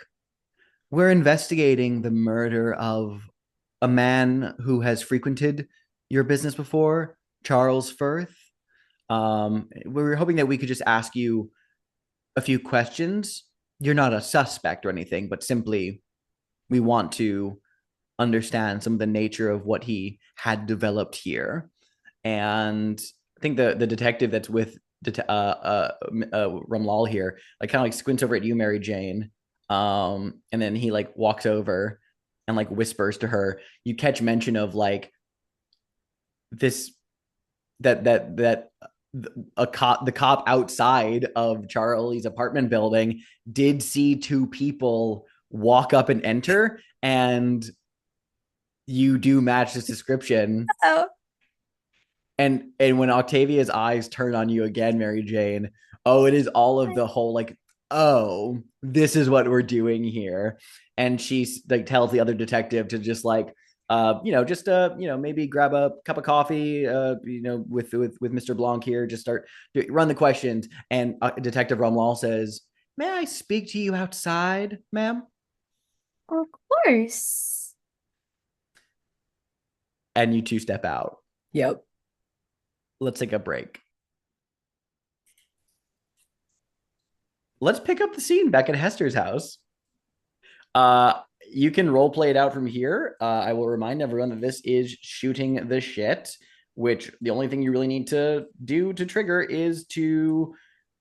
[SPEAKER 1] we're investigating the murder of a man who has frequented your business before, Charles Firth. We were hoping that we could just ask you a few questions. You're not a suspect or anything, but simply we want to understand some of the nature of what he had developed here." And I think the detective that's with Rumlal here, like kind of like squints over at you, Mary Jane, and then he like walks over and like whispers to her. You catch mention of like this that the cop outside of Charlie's apartment building did see two people walk up and enter, and you do match this description.
[SPEAKER 2] Oh,
[SPEAKER 1] And when Octavia's eyes turn on you again, Mary Jane, oh, it is all of the whole like, oh, this is what we're doing here. And she's like tells the other detective to just like just maybe grab a cup of coffee, with Mr. Blanc here, just run the questions. And Detective Rumlall says, "May I speak to you outside, ma'am?"
[SPEAKER 6] Of course.
[SPEAKER 1] And you two step out.
[SPEAKER 2] yep.
[SPEAKER 1] Let's take a break. Let's pick up the scene back at Hester's house. You can role play it out from here. I will remind everyone that this is shooting the shit, which the only thing you really need to do to trigger is to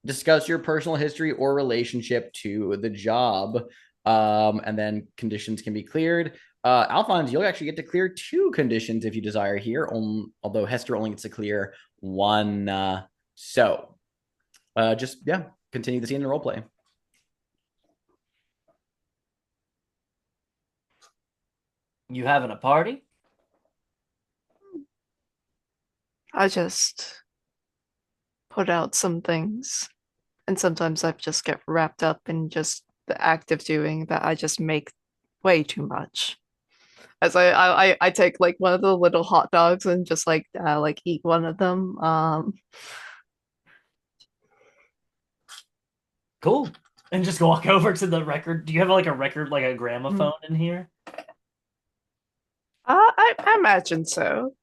[SPEAKER 1] discuss your personal history or relationship to the job. And then conditions can be cleared. Alphonse, you'll actually get to clear 2 conditions if you desire here, although Hester only gets to clear 1. Continue the scene in role play.
[SPEAKER 4] You having a party?
[SPEAKER 5] I just put out some things, and sometimes I just get wrapped up in just the act of doing that. I just make way too much. As I take like one of the little hot dogs and just like eat one of them.
[SPEAKER 4] Cool. And just walk over to the record. Do you have like a record, like a gramophone in here?
[SPEAKER 5] I imagine so.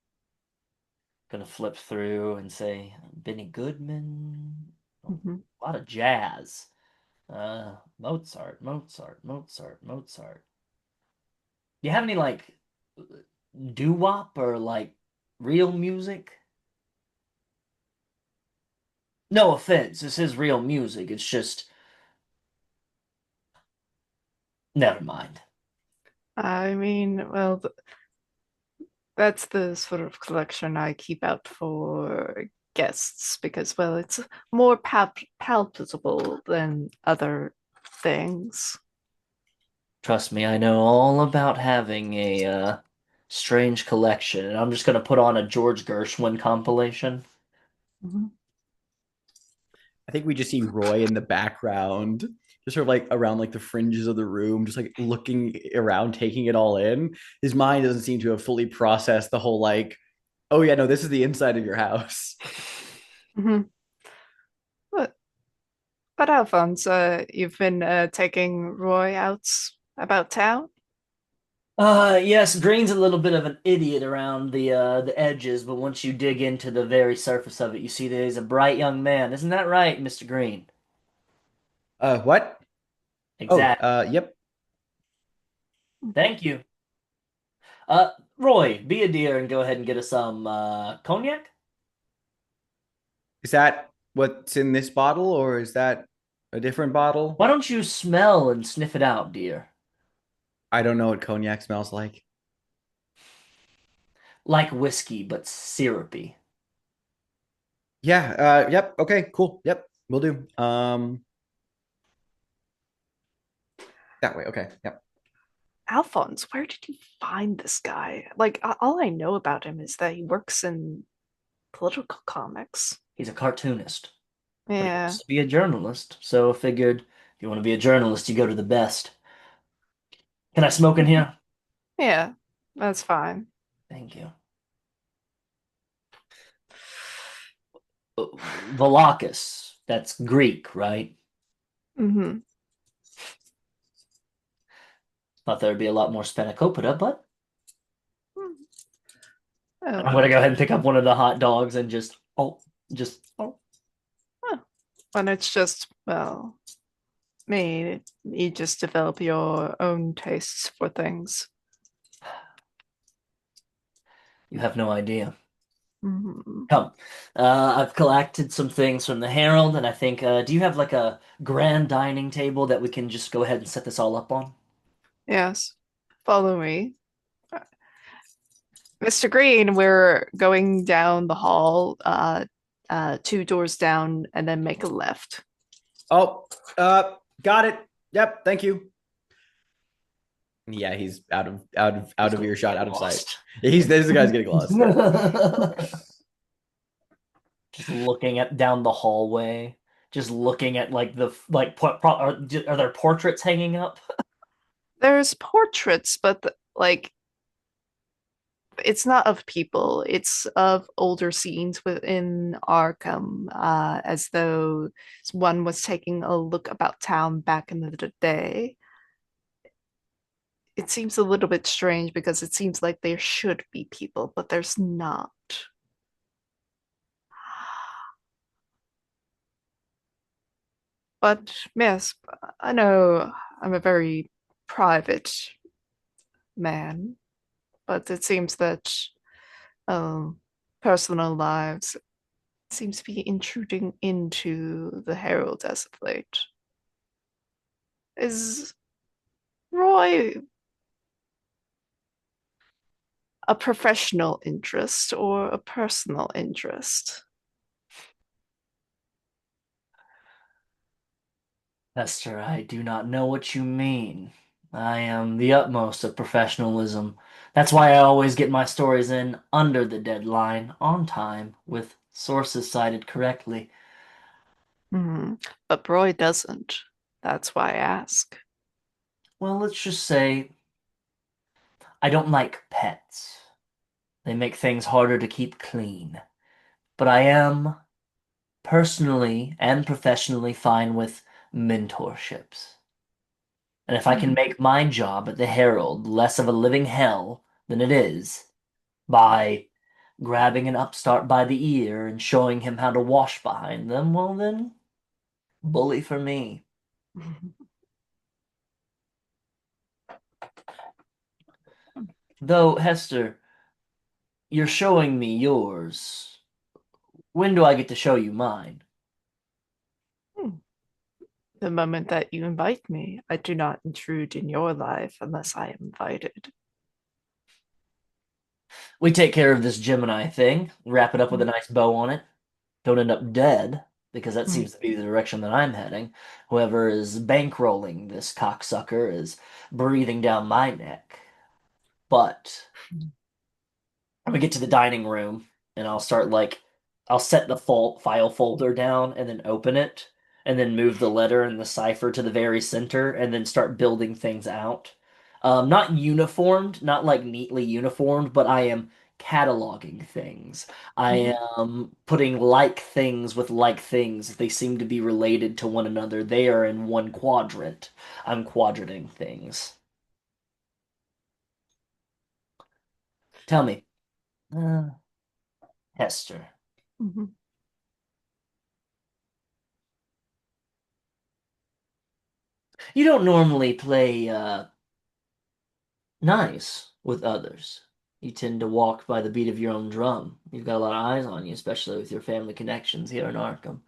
[SPEAKER 4] Gonna flip through and say Benny Goodman.
[SPEAKER 5] Mhm.
[SPEAKER 4] A lot of jazz. Mozart, Mozart, Mozart, Mozart. Do you have any like doo-wop or like real music? No offense, this is real music. It's just never mind.
[SPEAKER 5] I mean, well, that's the sort of collection I keep out for guests because, well, it's more palpable than other things.
[SPEAKER 4] Trust me, I know all about having a strange collection, and I'm just gonna put on a George Gershwin compilation.
[SPEAKER 5] Mhm.
[SPEAKER 1] I think we just see Roy in the background, just sort of like around like the fringes of the room, just like looking around, taking it all in. His mind doesn't seem to have fully processed the whole like, oh yeah, no, this is the inside of your house.
[SPEAKER 5] Mhm. But, but Alphonse, you've been taking Roy out about town?
[SPEAKER 4] Yes, Green's a little bit of an idiot around the edges, but once you dig into the very surface of it, you see that he's a bright young man. Isn't that right, Mr. Green?
[SPEAKER 1] What? Oh,
[SPEAKER 4] Exactly.
[SPEAKER 1] yep.
[SPEAKER 4] Thank you. Roy, be a dear and go ahead and get us some cognac.
[SPEAKER 1] Is that what's in this bottle, or is that a different bottle?
[SPEAKER 4] Why don't you smell and sniff it out, dear?
[SPEAKER 1] I don't know what cognac smells like.
[SPEAKER 4] Like whiskey, but syrupy.
[SPEAKER 1] Yeah, yep, okay, cool. Yep, we'll do. That way, okay. Yep.
[SPEAKER 5] Alphonse, where did you find this guy? Like, all I know about him is that he works in political comics.
[SPEAKER 4] He's a cartoonist, but he
[SPEAKER 5] Yeah.
[SPEAKER 4] wants to be a journalist. So I figured if you want to be a journalist, you go to the best. Can I smoke in here?
[SPEAKER 5] Yeah, that's fine.
[SPEAKER 4] Thank you. Volakis. That's Greek, right?
[SPEAKER 5] Mm-hmm.
[SPEAKER 4] Thought there would be a lot more spanakopita, but I'm
[SPEAKER 5] Oh,
[SPEAKER 4] gonna go ahead and pick up one of the hot dogs and just
[SPEAKER 5] and it's just, well, me. You just develop your own tastes for things.
[SPEAKER 4] you have no idea.
[SPEAKER 5] Mm-hmm.
[SPEAKER 4] Come. I've collected some things from the Herald, and I think, do you have like a grand dining table that we can just go ahead and set this all up on?
[SPEAKER 5] Yes, follow me. Mr. Green, we're going down the hall. 2 doors down and then make a left.
[SPEAKER 1] Oh, got it. Yep, thank you. Yeah, he's out of earshot, out of sight. This guy's getting lost.
[SPEAKER 4] Just looking down the hallway, just looking at like are there portraits hanging up?
[SPEAKER 5] There's portraits, but like it's not of people, it's of older scenes within Arkham, as though one was taking a look about town back in the day. It seems a little bit strange because it seems like there should be people, but there's not. But yes, I know I'm a very private man, but it seems that personal lives seems to be intruding into the Herald as of late. Is Roy a professional interest or a personal interest?
[SPEAKER 4] Hester, I do not know what you mean. I am the utmost of professionalism. That's why I always get my stories in under the deadline, on time, with sources cited correctly.
[SPEAKER 5] But Roy doesn't. That's why I ask.
[SPEAKER 4] Well, let's just say I don't like pets. They make things harder to keep clean. But I am personally and professionally fine with mentorships. And if I can make my job at the Herald less of a living hell than it is by grabbing an upstart by the ear and showing him how to wash behind them, well then, bully for me. Though, Hester, you're showing me yours. When do I get to show you mine?
[SPEAKER 5] The moment that you invite me, I do not intrude in your life unless I am invited.
[SPEAKER 4] We take care of this Gemini thing, wrap it up with a nice bow on it. Don't end up dead, because that seems to be the direction that I'm heading. Whoever is bankrolling this cocksucker is breathing down my neck. But I'm gonna get to the dining room and I'll set the file folder down and then open it and then move the letter and the cipher to the very center and then start building things out. Not uniformed, not like neatly uniformed, but I am cataloging things. I am putting like things with like things. They seem to be related to one another. They are in one quadrant. I'm quadranting things. Tell me, Hester. You don't normally play nice with others. You tend to walk by the beat of your own drum. You've got a lot of eyes on you, especially with your family connections here in Arkham.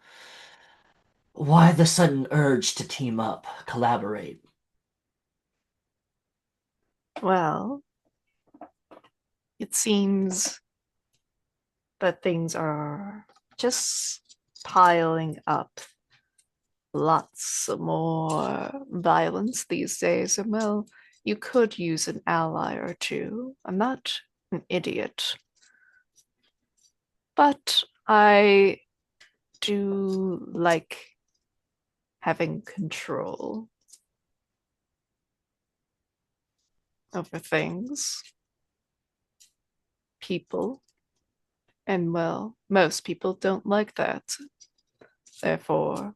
[SPEAKER 4] Why the sudden urge to team up, collaborate?
[SPEAKER 5] Well, it seems that things are just piling up. Lots more violence these days, and well, you could use an ally or two. I'm not an idiot, but I do like having control over things, people, and well, most people don't like that. Therefore,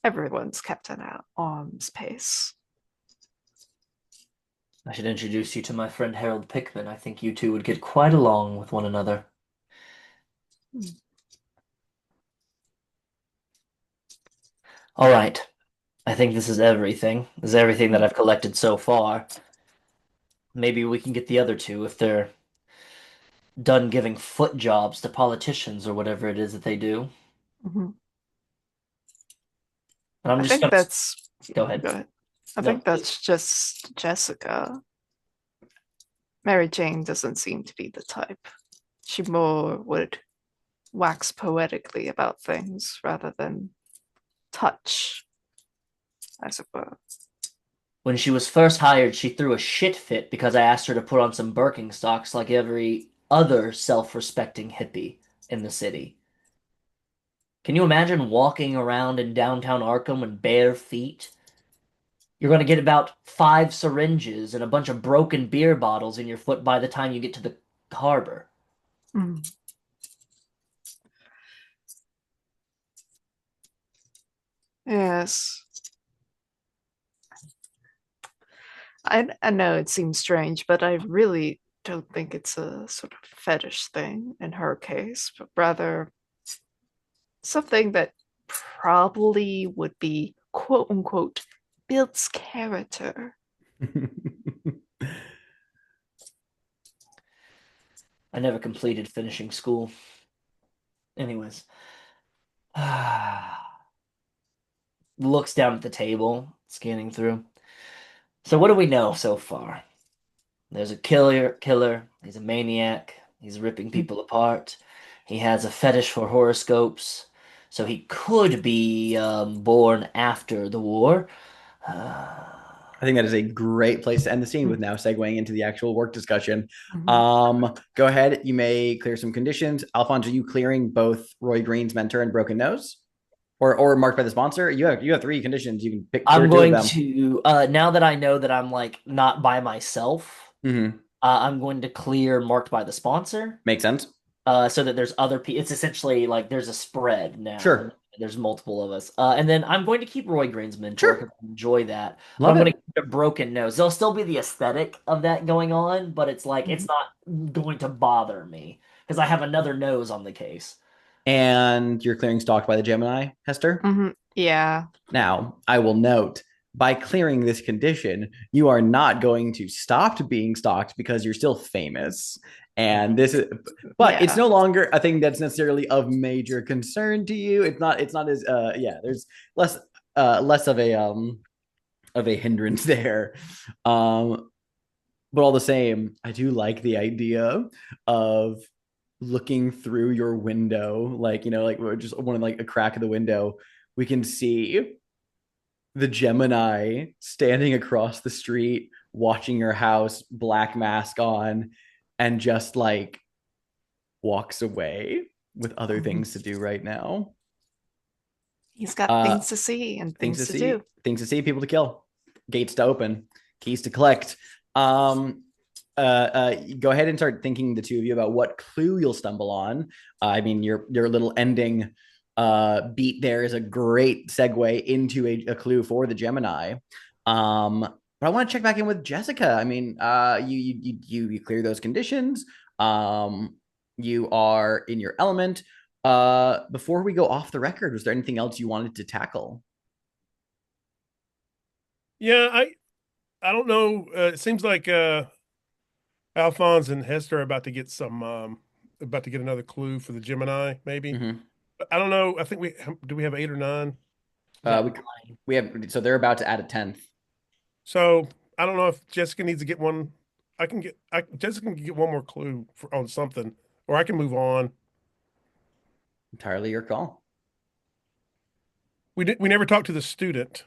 [SPEAKER 5] everyone's kept at arm's pace.
[SPEAKER 4] I should introduce you to my friend Harold Pickman. I think you two would get quite along with one another. All right. I think this is everything. This is everything that I've collected so far. Maybe we can get the other two if they're done giving foot jobs to politicians or whatever it is that they do.
[SPEAKER 5] Mm-hmm.
[SPEAKER 4] And I'm
[SPEAKER 5] I
[SPEAKER 4] just
[SPEAKER 5] think
[SPEAKER 4] gonna
[SPEAKER 5] that's
[SPEAKER 4] go ahead.
[SPEAKER 5] Go ahead. I
[SPEAKER 4] No,
[SPEAKER 5] think that's just Jessica. Mary Jane doesn't seem to be the type. She more would wax poetically about things rather than touch, I suppose.
[SPEAKER 4] When she was first hired, she threw a shit fit because I asked her to put on some Birkenstocks like every other self-respecting hippie in the city. Can you imagine walking around in downtown Arkham with bare feet? You're going to get about 5 syringes and a bunch of broken beer bottles in your foot by the time you get to the harbor.
[SPEAKER 5] Mm. Yes. I know it seems strange, but I really don't think it's a sort of fetish thing in her case, but rather something that probably would be quote unquote builds character.
[SPEAKER 4] I never completed finishing school. Anyways. Looks down at the table, scanning through. So what do we know so far? There's a killer, he's a maniac, he's ripping people apart. He has a fetish for horoscopes, so he could be born after the war.
[SPEAKER 1] I think that is a great place to end the scene with now segueing into the actual work discussion.
[SPEAKER 5] Mhm.
[SPEAKER 1] Go ahead. You may clear some conditions. Alphonse, are you clearing both Roy Green's mentor and Broken Nose? Or marked by the sponsor? You have 3 conditions. You can pick clear
[SPEAKER 4] I'm
[SPEAKER 1] 2 of
[SPEAKER 4] going
[SPEAKER 1] them.
[SPEAKER 4] to now that I know that I'm like not by myself,
[SPEAKER 1] Mm-hmm.
[SPEAKER 4] I'm going to clear marked by the sponsor.
[SPEAKER 1] Makes sense.
[SPEAKER 4] So that there's other people. It's essentially like there's a spread now.
[SPEAKER 1] Sure.
[SPEAKER 4] There's multiple of us. And then I'm going to keep Roy Green's mentor
[SPEAKER 1] Sure.
[SPEAKER 4] because I enjoy that. But
[SPEAKER 1] Love
[SPEAKER 4] I'm going
[SPEAKER 1] it.
[SPEAKER 4] to keep a broken nose. There'll still be the aesthetic of that going on, but it's like it's
[SPEAKER 1] Mm-hmm.
[SPEAKER 4] not going to bother me because I have another nose on the case.
[SPEAKER 1] And you're clearing stalked by the Gemini, Hester?
[SPEAKER 5] Yeah.
[SPEAKER 1] Now, I will note by clearing this condition, you are not going to stop being stalked because you're still famous. And this is, but it's
[SPEAKER 5] Yeah.
[SPEAKER 1] no longer a thing that's necessarily of major concern to you. It's not as, yeah, there's less of a hindrance there. But all the same, I do like the idea of looking through your window, like, like we're just one of like a crack of the window, we can see the Gemini standing across the street, watching your house, black mask on, and just like walks away with other things to do right now.
[SPEAKER 5] He's got
[SPEAKER 1] Uh,
[SPEAKER 5] things to see and
[SPEAKER 1] things
[SPEAKER 5] things
[SPEAKER 1] to
[SPEAKER 5] to do.
[SPEAKER 1] see, people to kill, gates to open, keys to collect. Go ahead and start thinking, the 2 of you, about what clue you'll stumble on. I mean, your little ending beat there is a great segue into a clue for the Gemini. But I want to check back in with Jessica. I mean, you clear those conditions. You are in your element. Before we go off the record, was there anything else you wanted to tackle?
[SPEAKER 3] Yeah, I don't know. It seems like Alphonse and Hester are about to get another clue for the Gemini, maybe.
[SPEAKER 1] Mm-hmm.
[SPEAKER 3] I don't know. I think we have 8 or 9?
[SPEAKER 1] We we have, so they're about to add a 10th.
[SPEAKER 3] So I don't know if Jessica needs to get one. Jessica can get one more clue on something, or I can move on.
[SPEAKER 1] Entirely your call.
[SPEAKER 3] We never talked to the student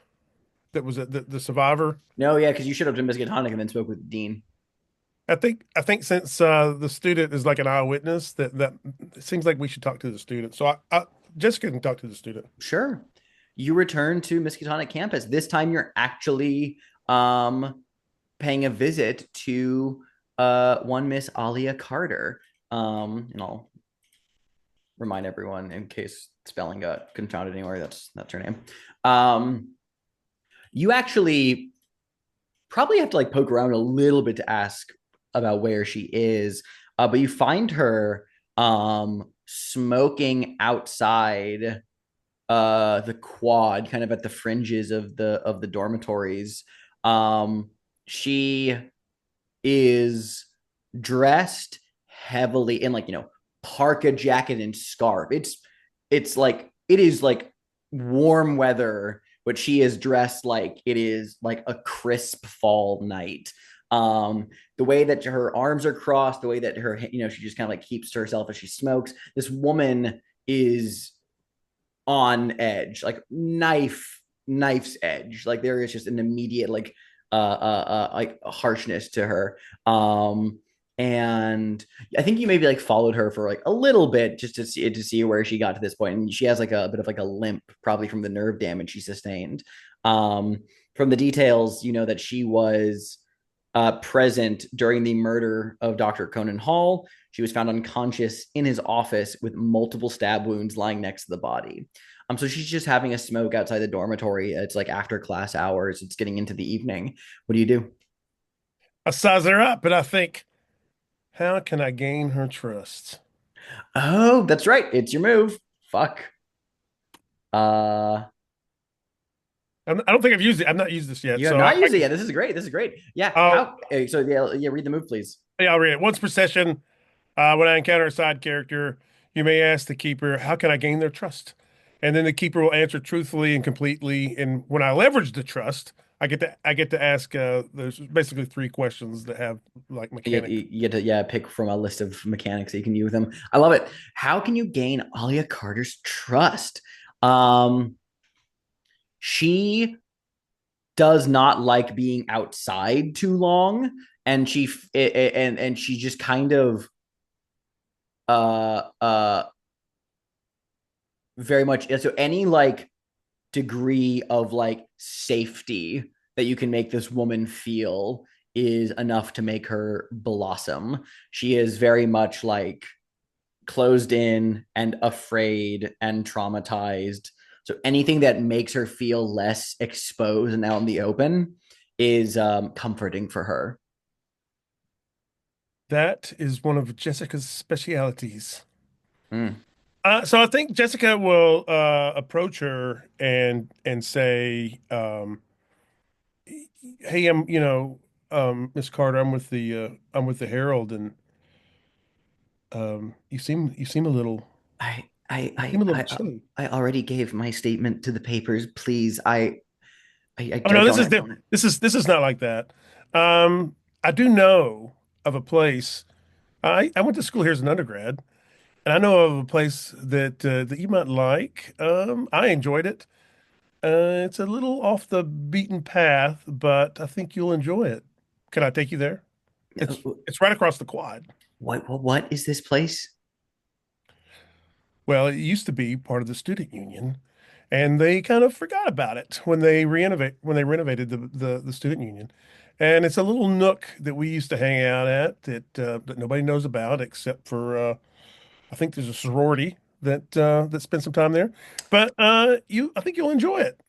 [SPEAKER 3] that was the survivor.
[SPEAKER 1] No, yeah, because you showed up to Miskatonic and then spoke with Dean.
[SPEAKER 3] I think since the student is like an eyewitness, that it seems like we should talk to the student. So Jessica can talk to the student.
[SPEAKER 1] Sure. You return to Miskatonic campus. This time you're actually paying a visit to one Miss Alia Carter. And I'll remind everyone, in case spelling got confounded anywhere, that's her name. You actually probably have to like poke around a little bit to ask about where she is, but you find her smoking outside the quad, kind of at the fringes of the dormitories. She is dressed heavily in, like, parka jacket and scarf. It's like, it is like warm weather, but she is dressed like it is like a crisp fall night. The way that her arms are crossed, the way that her, she just kind of like keeps to herself as she smokes. This woman is on edge, like knife's edge. Like there is just an immediate like harshness to her. And I think you maybe like followed her for like a little bit just to see where she got to this point. And she has like a bit of like a limp, probably from the nerve damage she sustained. From the details, you know that she was present during the murder of Dr. Conan Hall. She was found unconscious in his office with multiple stab wounds lying next to the body. So she's just having a smoke outside the dormitory. It's like after class hours. It's getting into the evening. What do you do?
[SPEAKER 3] I size her up and I think, how can I gain her trust?
[SPEAKER 1] Oh, that's right. It's your move. Fuck. Uh,
[SPEAKER 3] I don't think I've used it. I've not used this yet.
[SPEAKER 1] you have
[SPEAKER 3] So
[SPEAKER 1] not used it yet. This is great. This is great. Yeah.
[SPEAKER 3] I'll,
[SPEAKER 1] How? So yeah. Read the move, please.
[SPEAKER 3] yeah, I'll read it. Once per session, when I encounter a side character, you may ask the keeper, how can I gain their trust? And then the keeper will answer truthfully and completely. And when I leverage the trust, I get to ask there's basically three questions that have like mechanics.
[SPEAKER 1] You get to pick from a list of mechanics that you can use them. I love it. How can you gain Alia Carter's trust? She does not like being outside too long, and she just kind of uh uh very much, so any like degree of like safety that you can make this woman feel is enough to make her blossom. She is very much like closed in and afraid and traumatized. So anything that makes her feel less exposed and out in the open is comforting for her.
[SPEAKER 3] That is one of Jessica's specialities.
[SPEAKER 1] Mm.
[SPEAKER 3] So I think Jessica will approach her and say, "Hey, Miss Carter, I'm with the Herald, and you seem a little
[SPEAKER 1] I I
[SPEAKER 3] seem
[SPEAKER 1] I
[SPEAKER 3] a little
[SPEAKER 1] I
[SPEAKER 3] chilly."
[SPEAKER 1] I already gave my statement to the papers. Please,
[SPEAKER 3] Oh
[SPEAKER 1] I
[SPEAKER 3] no, this
[SPEAKER 1] don't
[SPEAKER 3] is
[SPEAKER 1] I don't.
[SPEAKER 3] this is not like that. I do know of a place. I went to school here as an undergrad, and I know of a place that you might like. I enjoyed it. It's a little off the beaten path, but I think you'll enjoy it. Can I take you there? It's right across the quad.
[SPEAKER 1] What is this place?
[SPEAKER 3] Well, it used to be part of the student union, and they kind of forgot about it when they renovated the student union. And it's a little nook that we used to hang out at that nobody knows about except for I think there's a sorority that spends some time there. But I think you'll enjoy it.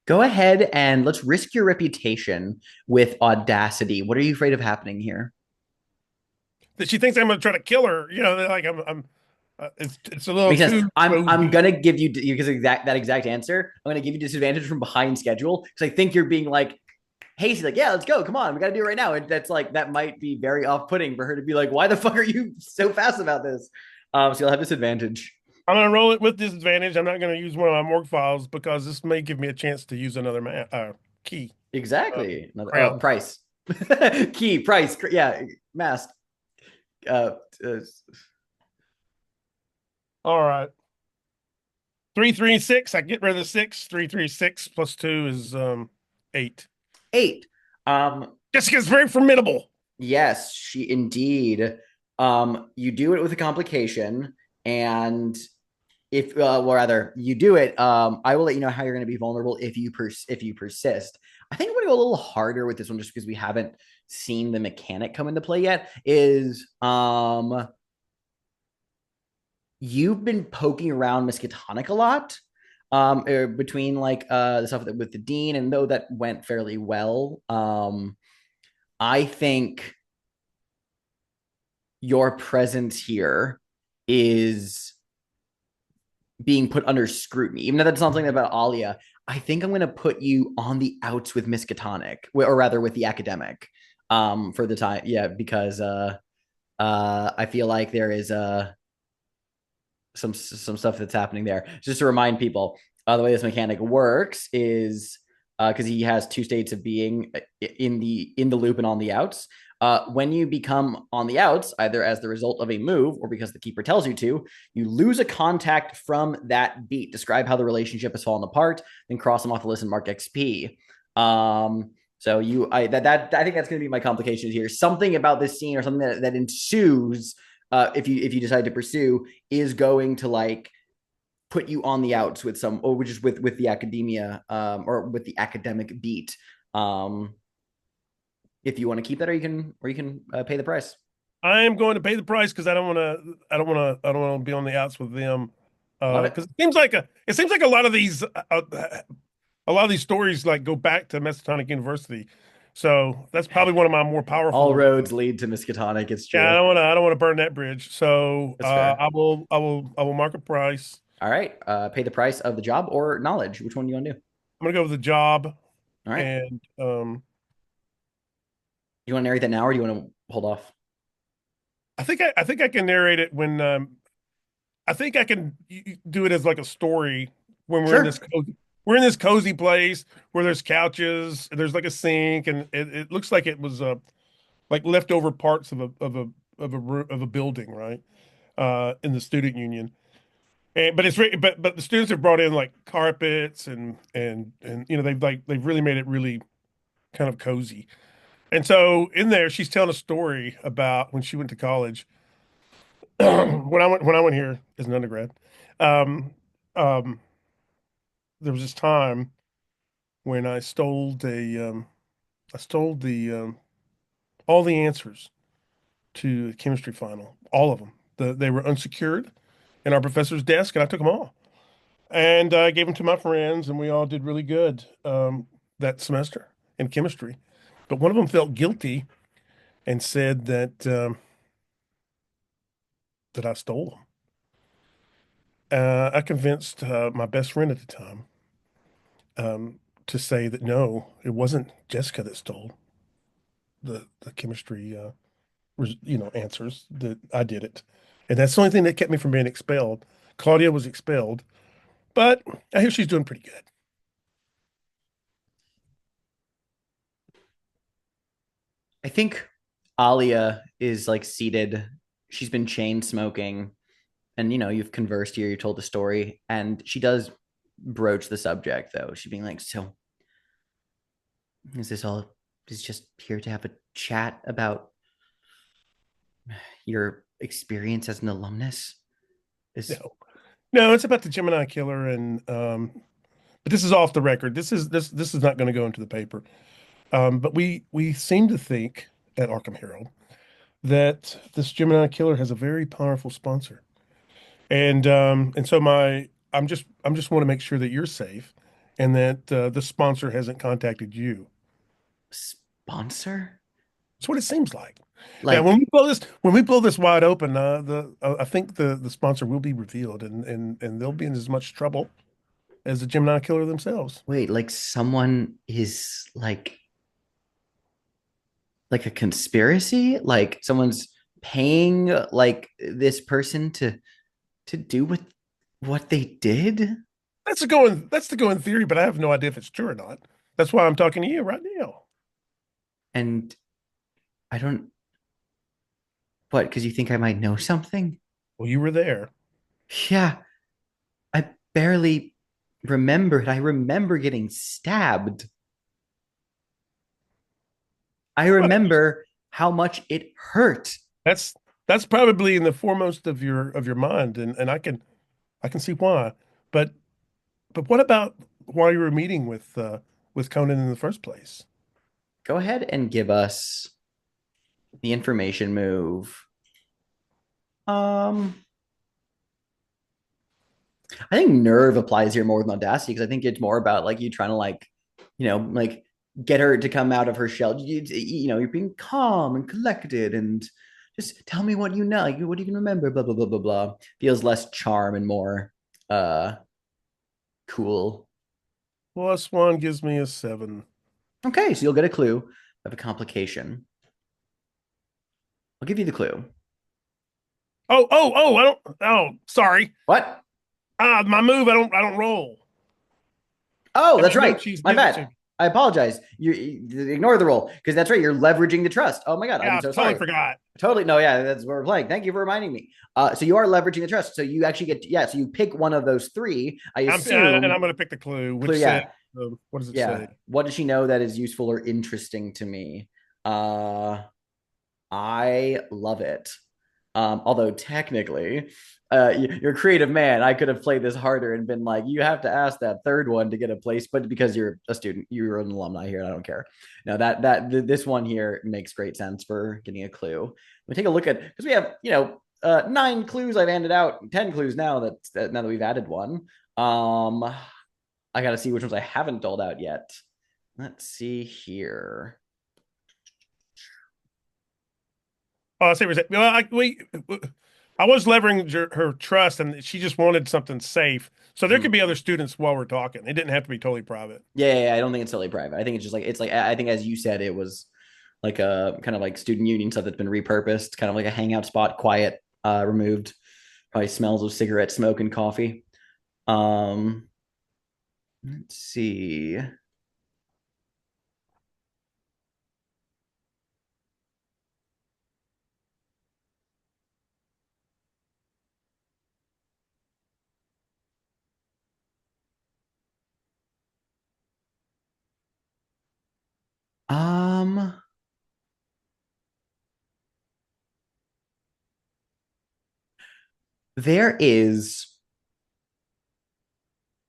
[SPEAKER 1] Go ahead and let's risk your reputation with audacity. What are you afraid of happening here?
[SPEAKER 3] That she thinks I'm gonna try to kill her. Like I'm it's a little
[SPEAKER 1] Makes sense.
[SPEAKER 3] too
[SPEAKER 1] I'm
[SPEAKER 3] cozy.
[SPEAKER 1] gonna give you, because that exact answer. I'm gonna give you disadvantage from behind schedule because I think you're being like hasty, like, yeah, let's go, come on, we gotta do it right now. And that's like, that might be very off-putting for her to be like, why the fuck are you so fast about this? So you'll have disadvantage.
[SPEAKER 3] I'm gonna roll it with disadvantage. I'm not gonna use one of my morgue files because this may give me a chance to use another key. Uh,
[SPEAKER 1] Exactly. Another
[SPEAKER 3] crown.
[SPEAKER 1] price. Key price. Yeah, mask. Uh, uh,
[SPEAKER 3] All right. 3, 3, 6. I get rid of the 6. 3, 3, 6 plus 2 is 8.
[SPEAKER 1] 8. Um,
[SPEAKER 3] Jessica's very formidable.
[SPEAKER 1] yes, she indeed. You do it with a complication, and if well, rather you do it, I will let you know how you're going to be vulnerable if you persist. I think I'm going to go a little harder with this one just because we haven't seen the mechanic come into play yet. Is you've been poking around Miskatonic a lot, between like the stuff with the dean, and though that went fairly well, I think your presence here is being put under scrutiny. Even though that's not something about Alia, I think I'm going to put you on the outs with Miskatonic, or rather with the academic, for the time. Yeah, because I feel like there is some stuff that's happening there. Just to remind people, the way this mechanic works is because he has two states of being in the loop and on the outs. When you become on the outs, either as the result of a move or because the keeper tells you to, you lose a contact from that beat. Describe how the relationship has fallen apart, then cross them off the list and mark XP. So I think that's going to be my complications here. Something about this scene or something that ensues, if you decide to pursue, is going to like put you on the outs with some, or just with the academia, or with the academic beat. If you want to keep that, or you can pay the price.
[SPEAKER 3] I am going to pay the price because I don't want to be on the outs with them.
[SPEAKER 1] Love it.
[SPEAKER 3] Because it seems like a lot of these stories like go back to Miskatonic University. So that's probably one of my more
[SPEAKER 1] All
[SPEAKER 3] powerful.
[SPEAKER 1] roads lead to Miskatonic. It's
[SPEAKER 3] Yeah,
[SPEAKER 1] true.
[SPEAKER 3] I don't want to burn that bridge. So
[SPEAKER 1] That's fair.
[SPEAKER 3] I will mark a price.
[SPEAKER 1] All right. Pay the price of the job or knowledge. Which one do you want to do?
[SPEAKER 3] I'm gonna go with the job,
[SPEAKER 1] All right.
[SPEAKER 3] and
[SPEAKER 1] You want to narrate that now, or do you want to hold off?
[SPEAKER 3] I think I can narrate it when I think I can do it as like a story when
[SPEAKER 1] Sure.
[SPEAKER 3] we're in this cozy place where there's couches, there's like a sink, and it looks like it was like leftover parts of of a building, right? In the student union. And, but but the students have brought in like carpets and you know they've really made it really kind of cozy. And so in there, she's telling a story about when she went to college. When I went here as an undergrad, um, um, there was this time when I stole all the answers to the chemistry final, all of them. They were unsecured in our professor's desk, and I took them all. And I gave them to my friends, and we all did really good that semester in chemistry. But one of them felt guilty and said that I stole them. I convinced my best friend at the time to say that no, it wasn't Jessica that stole the chemistry answers, that I did it. And that's the only thing that kept me from being expelled. Claudia was expelled, but I hear she's doing pretty good.
[SPEAKER 1] I think Alia is like seated. She's been chain smoking, and you've conversed here. You told the story, and she does broach the subject though. She being like, "So, is this all? Is just here to have a chat about your experience as an alumnus?" Is
[SPEAKER 3] No, no, it's about the Gemini killer, and but this is off the record. This is not going to go into the paper. But we seem to think at Arkham Herald that this Gemini killer has a very powerful sponsor, and so I'm just want to make sure that you're safe, and that the sponsor hasn't contacted you.
[SPEAKER 1] sponsor?
[SPEAKER 3] That's what it seems like. Now,
[SPEAKER 1] Like,
[SPEAKER 3] when we blow this wide open, I think the sponsor will be revealed, and they'll be in as much trouble as the Gemini killer themselves.
[SPEAKER 1] wait, like someone is like a conspiracy? Like someone's paying like this person to do what they did?
[SPEAKER 3] That's the going theory, but I have no idea if it's true or not. That's why I'm talking to you right now.
[SPEAKER 1] And I don't what, because you think I might know something?
[SPEAKER 3] Well, you were there.
[SPEAKER 1] Yeah, I barely remember it. I remember getting stabbed. I
[SPEAKER 3] Well,
[SPEAKER 1] remember how much it hurt.
[SPEAKER 3] that's that's probably in the foremost of your mind, and I can see why. But what about why you were meeting with Conan in the first place?
[SPEAKER 1] Go ahead and give us the information move. Um, I think nerve applies here more than audacity because I think it's more about like you trying to like get her to come out of her shell. You're being calm and collected and just tell me what you know, like what you can remember, blah blah blah blah blah. Feels less charm and more uh cool.
[SPEAKER 3] Plus one gives me a 7.
[SPEAKER 1] Okay, so you'll get a clue of a complication. I'll give you the clue.
[SPEAKER 3] I don't. Oh, sorry.
[SPEAKER 1] What?
[SPEAKER 3] My move. I don't roll.
[SPEAKER 1] Oh,
[SPEAKER 3] And
[SPEAKER 1] that's
[SPEAKER 3] I know
[SPEAKER 1] right.
[SPEAKER 3] she's
[SPEAKER 1] My
[SPEAKER 3] given it to
[SPEAKER 1] bad.
[SPEAKER 3] me.
[SPEAKER 1] I apologize. You ignore the roll because that's right. You're leveraging the trust. Oh my god,
[SPEAKER 3] Yeah,
[SPEAKER 1] I'm
[SPEAKER 3] I
[SPEAKER 1] so
[SPEAKER 3] totally
[SPEAKER 1] sorry.
[SPEAKER 3] forgot.
[SPEAKER 1] Totally. No, yeah, that's what we're playing. Thank you for reminding me. So you are leveraging the trust. So you actually get, yeah. So you pick one of those three. I
[SPEAKER 3] And I'm
[SPEAKER 1] assume.
[SPEAKER 3] going to pick the clue, which
[SPEAKER 1] Clear.
[SPEAKER 3] says,
[SPEAKER 1] Yeah,
[SPEAKER 3] what does it
[SPEAKER 1] yeah.
[SPEAKER 3] say?
[SPEAKER 1] What does she know that is useful or interesting to me? Uh, I love it. Although technically, you're a creative man. I could have played this harder and been like, you have to ask that third one to get a place, but because you're a student, you're an alumni here, and I don't care. Now this one here makes great sense for getting a clue. We take a look at because we have 9 clues I've handed out, 10 clues now now that we've added one. I got to see which ones I haven't doled out yet. Let's see here.
[SPEAKER 3] Oh, I see what you're saying. Well, I was leveraging her trust, and she just wanted something safe. So there could
[SPEAKER 1] Hmm.
[SPEAKER 3] be other students while we're talking. It didn't have to be totally private.
[SPEAKER 1] Yeah, I don't think it's totally private. I think it's just like I think as you said, it was like a kind of like student union stuff that's been repurposed, kind of like a hangout spot, quiet, removed, probably smells of cigarette smoke and coffee. Um, let's see. Um, there is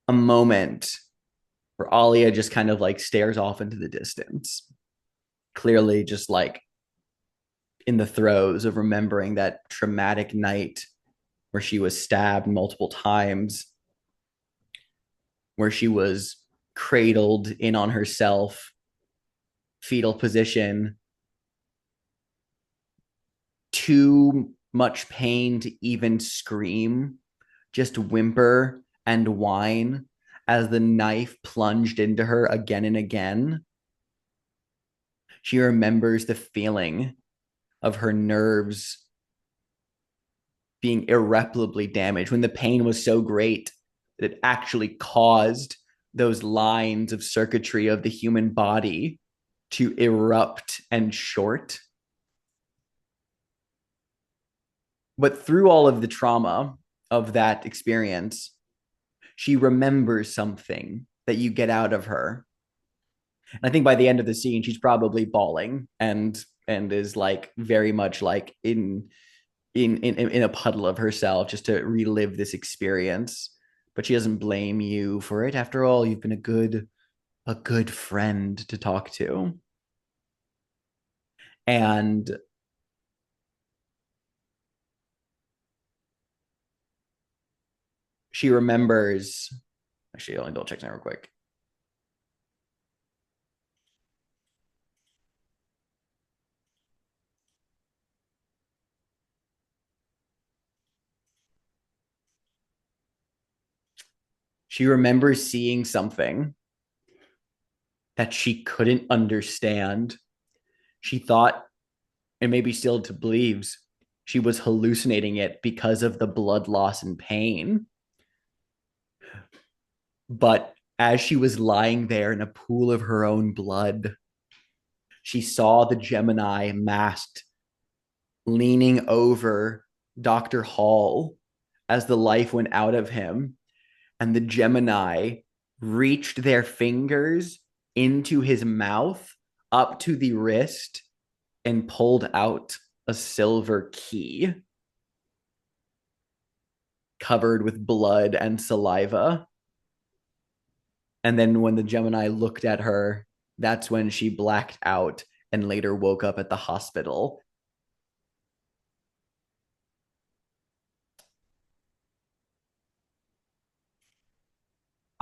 [SPEAKER 1] a moment where Alia just kind of like stares off into the distance, clearly just like in the throes of remembering that traumatic night where she was stabbed multiple times, where she was cradled in on herself, fetal position, too much pain to even scream, just whimper and whine as the knife plunged into her again and again. She remembers the feeling of her nerves being irreparably damaged when the pain was so great that it actually caused those lines of circuitry of the human body to erupt and short. But through all of the trauma of that experience, she remembers something that you get out of her. And I think by the end of the scene, she's probably bawling and is like very much like in a puddle of herself just to relive this experience. But she doesn't blame you for it. After all, you've been a good friend to talk to. And she remembers, actually, let me double check that real quick. She remembers seeing something that she couldn't understand. She thought, and maybe still to believes, she was hallucinating it because of the blood loss and pain. But as she was lying there in a pool of her own blood, she saw the Gemini masked leaning over Dr. Hall as the life went out of him. And the Gemini reached their fingers into his mouth up to the wrist and pulled out a silver key covered with blood and saliva. And then when the Gemini looked at her, that's when she blacked out and later woke up at the hospital.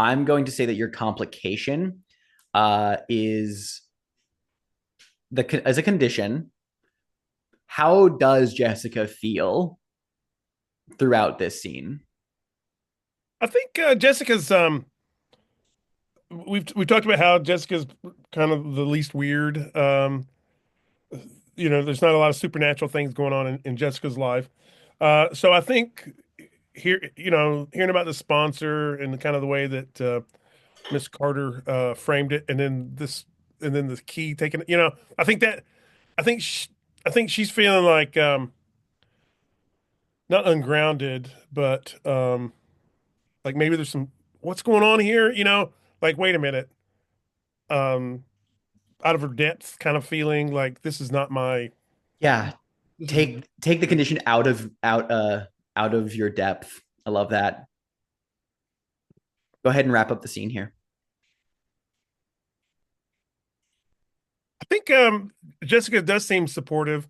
[SPEAKER 1] I'm going to say that your complication is as a condition. How does Jessica feel throughout this scene?
[SPEAKER 3] I think Jessica's we've talked about how Jessica's kind of the least weird. There's not a lot of supernatural things going on in Jessica's life. So I think hearing about the sponsor and the kind of the way that Miss Carter framed it, and then the key taken. I think that I think sh I think she's feeling like not ungrounded, but like maybe there's some what's going on here. Like wait a minute, um, out of her depth, kind of feeling like this is not my.
[SPEAKER 1] Yeah,
[SPEAKER 3] This is
[SPEAKER 1] take the condition out of your depth. I love that. Go ahead and wrap up the scene here.
[SPEAKER 3] I think Jessica does seem supportive,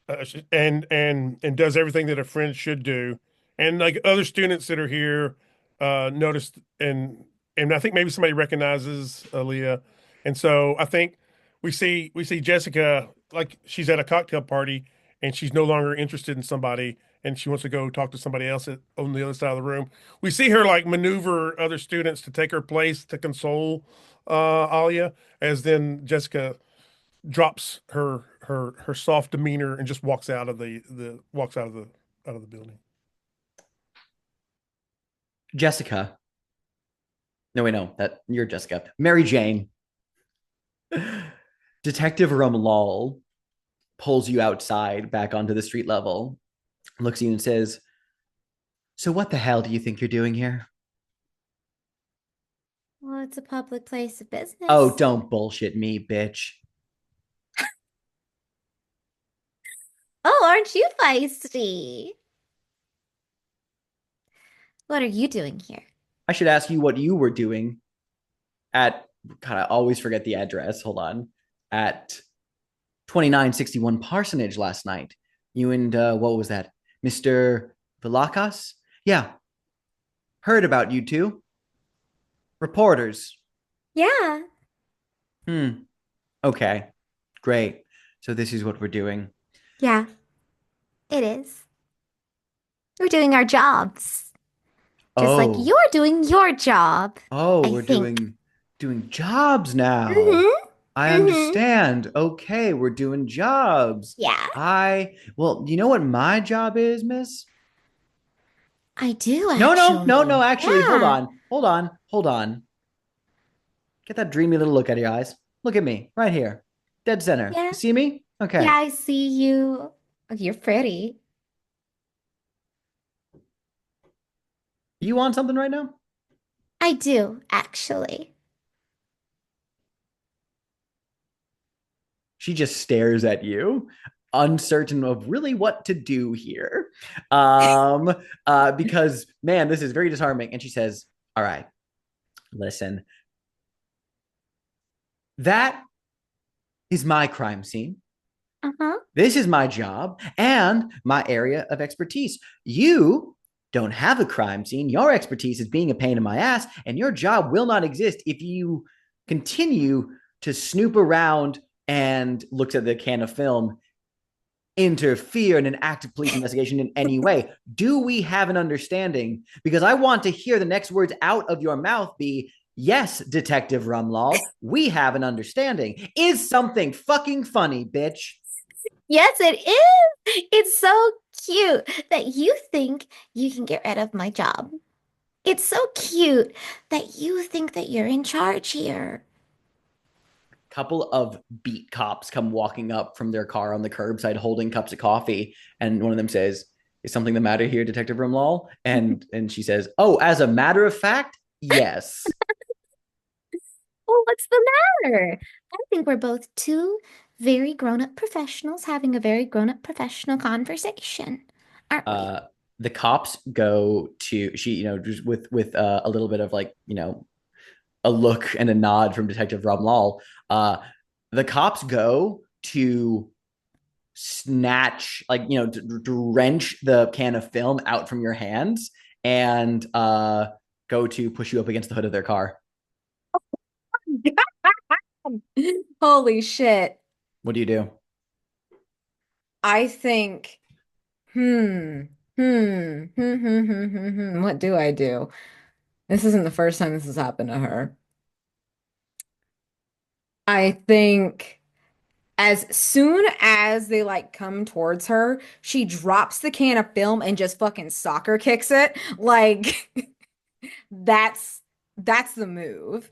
[SPEAKER 3] and does everything that a friend should do. And like other students that are here noticed, and I think maybe somebody recognizes Aaliyah. And so I think we see Jessica like she's at a cocktail party and she's no longer interested in somebody and she wants to go talk to somebody else on the other side of the room. We see her like maneuver other students to take her place to console Alia, as then Jessica drops her soft demeanor and just walks out of the walks out of the building.
[SPEAKER 1] Jessica. No, wait, no, that you're Jessica. Mary Jane. Detective Rumlal pulls you outside back onto the street level, looks at you and says, "So what the hell do you think you're doing here?"
[SPEAKER 6] Well, it's a public place of
[SPEAKER 1] Oh,
[SPEAKER 6] business.
[SPEAKER 1] don't bullshit me, bitch.
[SPEAKER 6] Oh, aren't you feisty? What are you doing here?
[SPEAKER 1] I should ask you what you were doing at, God, I always forget the address. Hold on. At 2961 Parsonage last night. You and, what was that? Mr. Villakas? Yeah, heard about you two. Reporters.
[SPEAKER 6] Yeah,
[SPEAKER 1] Hmm. Okay. Great. So this is what we're doing.
[SPEAKER 6] yeah, it is. We're doing our jobs, just like
[SPEAKER 1] Oh.
[SPEAKER 6] you're doing your job,
[SPEAKER 1] Oh,
[SPEAKER 6] I
[SPEAKER 1] we're
[SPEAKER 6] think.
[SPEAKER 1] doing jobs now.
[SPEAKER 6] Mm-hmm.
[SPEAKER 1] I
[SPEAKER 6] Mm-hmm.
[SPEAKER 1] understand. Okay, we're doing jobs.
[SPEAKER 6] Yeah,
[SPEAKER 1] Well, you know what my job is, miss?
[SPEAKER 6] I do
[SPEAKER 1] No,
[SPEAKER 6] actually.
[SPEAKER 1] actually,
[SPEAKER 6] Yeah,
[SPEAKER 1] hold on. Get that dreamy little look out of your eyes. Look at me, right here. Dead center.
[SPEAKER 6] yeah,
[SPEAKER 1] You see me?
[SPEAKER 6] yeah,
[SPEAKER 1] Okay.
[SPEAKER 6] I see you. Oh, you're pretty.
[SPEAKER 1] You want something right now?
[SPEAKER 6] I do, actually.
[SPEAKER 1] She just stares at you, uncertain of really what to do here. Because man, this is very disarming. And she says, "All right, listen, that is my crime scene.
[SPEAKER 6] Uh-huh.
[SPEAKER 1] This is my job and my area of expertise. You don't have a crime scene. Your expertise is being a pain in my ass, and your job will not exist if you continue to snoop around and looks at the can of film, interfere in an active police investigation in any way. Do we have an understanding? Because I want to hear the next words out of your mouth be, yes, Detective Rumlal, we have an understanding. Is something fucking funny, bitch."
[SPEAKER 6] Yes, it is. It's so cute that you think you can get rid of my job. It's so cute that you think that you're in charge here.
[SPEAKER 1] Couple of beat cops come walking up from their car on the curbside holding cups of coffee, and one of them says, "Is something the matter here, Detective Rumlal?" And she says, "Oh, as a matter of fact, yes."
[SPEAKER 6] Well, what's the matter? I think we're both two very grown-up professionals having a very grown-up professional conversation, aren't we?
[SPEAKER 1] uh the cops go to, she, just with a little bit of like, a look and a nod from Detective Rumlal. The cops go to snatch, like, to wrench the can of film out from your hands, and go to push you up against the hood of their car.
[SPEAKER 2] Holy shit.
[SPEAKER 1] What do you do?
[SPEAKER 2] I think, hmm, what do I do? This isn't the first time this has happened to her. I think as soon as they like come towards her, she drops the can of film and just fucking soccer kicks it. Like that's That's the move.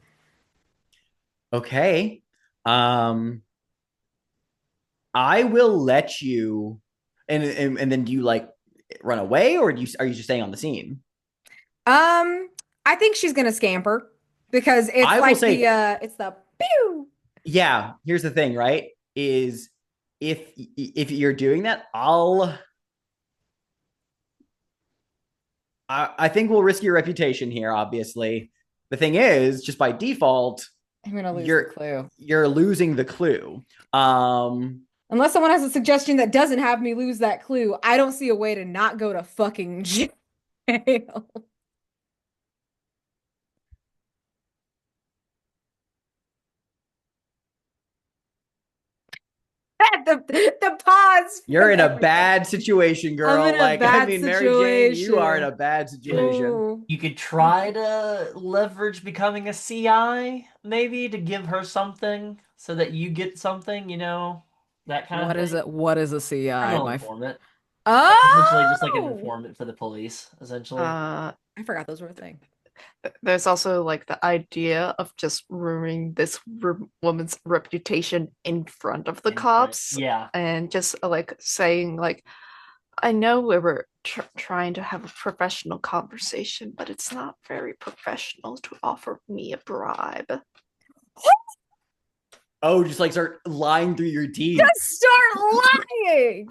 [SPEAKER 1] Okay. Um, I will let you, and then do you like run away, or are you just staying on the scene?
[SPEAKER 2] I think she's gonna scamper because it's
[SPEAKER 1] I will
[SPEAKER 2] like
[SPEAKER 1] say,
[SPEAKER 2] it's the pew.
[SPEAKER 1] yeah. Here's the thing, right? Is if you're doing that, I think we'll risk your reputation here. Obviously, the thing is, just by default,
[SPEAKER 2] I'm gonna lose the
[SPEAKER 1] you're
[SPEAKER 2] clue.
[SPEAKER 1] you're losing the clue.
[SPEAKER 2] Unless someone has a suggestion that doesn't have me lose that clue, I don't see a way to not go to fucking jail. The pause
[SPEAKER 1] You're
[SPEAKER 2] from
[SPEAKER 1] in a
[SPEAKER 2] everything.
[SPEAKER 1] bad situation,
[SPEAKER 2] I'm
[SPEAKER 1] girl.
[SPEAKER 2] in a
[SPEAKER 1] Like, I
[SPEAKER 2] bad
[SPEAKER 1] mean, Mary Jane, you are in
[SPEAKER 2] situation.
[SPEAKER 1] a bad situation.
[SPEAKER 2] Ooh.
[SPEAKER 4] You could try to leverage becoming a CI, maybe to give her something so that you get something, that kind of
[SPEAKER 2] What is
[SPEAKER 4] thing.
[SPEAKER 2] it? What is a CI?
[SPEAKER 4] Criminal
[SPEAKER 2] My
[SPEAKER 4] informant. Essentially just like an
[SPEAKER 2] Oh,
[SPEAKER 4] informant for the police, essentially.
[SPEAKER 5] Uh,
[SPEAKER 2] I forgot those were a thing.
[SPEAKER 5] there's also like the idea of just ruining this woman's reputation in front of the
[SPEAKER 4] In print.
[SPEAKER 5] cops
[SPEAKER 4] Yeah.
[SPEAKER 5] and just like saying like, I know we were trying to have a professional conversation, but it's not very professional to offer me a bribe.
[SPEAKER 1] Oh, just like start lying through your teeth.
[SPEAKER 2] Just start lying.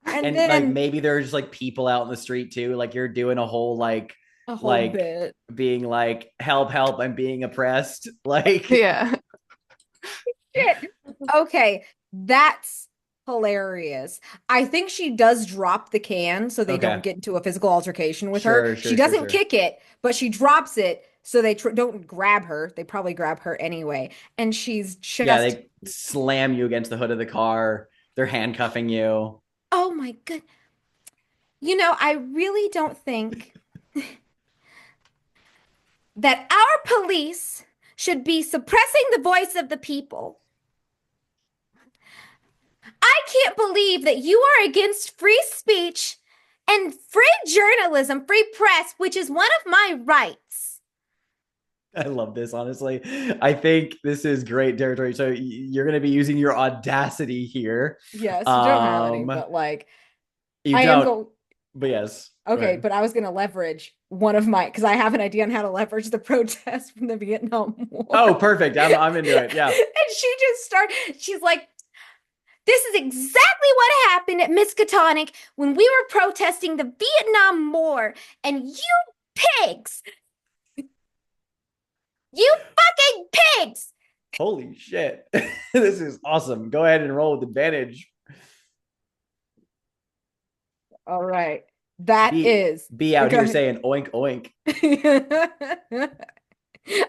[SPEAKER 2] And
[SPEAKER 1] And like
[SPEAKER 2] then
[SPEAKER 1] maybe there's just like people out in the street too. Like you're doing a whole
[SPEAKER 2] a whole
[SPEAKER 1] like
[SPEAKER 2] bit.
[SPEAKER 1] being like, help, help, I'm being oppressed. Like,
[SPEAKER 5] Yeah.
[SPEAKER 2] Shit. Okay, that's hilarious. I think she does drop the can so they don't
[SPEAKER 1] okay.
[SPEAKER 2] get into a physical altercation with her.
[SPEAKER 1] Sure,
[SPEAKER 2] She
[SPEAKER 1] sure, sure,
[SPEAKER 2] doesn't
[SPEAKER 1] sure.
[SPEAKER 2] kick it, but she drops it so they don't grab her. They probably grab her anyway. And she's
[SPEAKER 1] Yeah,
[SPEAKER 2] just,
[SPEAKER 1] they slam you against the hood of the car. They're handcuffing you.
[SPEAKER 2] oh my good. I really don't think that our police should be suppressing the voice of the people. I can't believe that you are against free speech and free journalism, free press, which is one of my rights.
[SPEAKER 1] I love this, honestly. I think this is great territory. So you're going to be using your audacity here.
[SPEAKER 2] Yes, you don't have any,
[SPEAKER 1] Um,
[SPEAKER 2] but like
[SPEAKER 1] you
[SPEAKER 2] I am
[SPEAKER 1] don't,
[SPEAKER 2] going.
[SPEAKER 1] but yes. Go
[SPEAKER 2] Okay,
[SPEAKER 1] ahead.
[SPEAKER 2] but I was going to leverage one of my because I have an idea on how to leverage the protests from the Vietnam War.
[SPEAKER 1] Oh, perfect. I'm into it. Yeah.
[SPEAKER 2] And she just started. She's like, "This is exactly what happened at Miskatonic when we were protesting the Vietnam War, and you pigs, you fucking pigs."
[SPEAKER 1] Holy shit. This is awesome. Go ahead and roll with advantage.
[SPEAKER 2] All right, that
[SPEAKER 1] Be
[SPEAKER 2] is
[SPEAKER 1] be out here saying oink oink.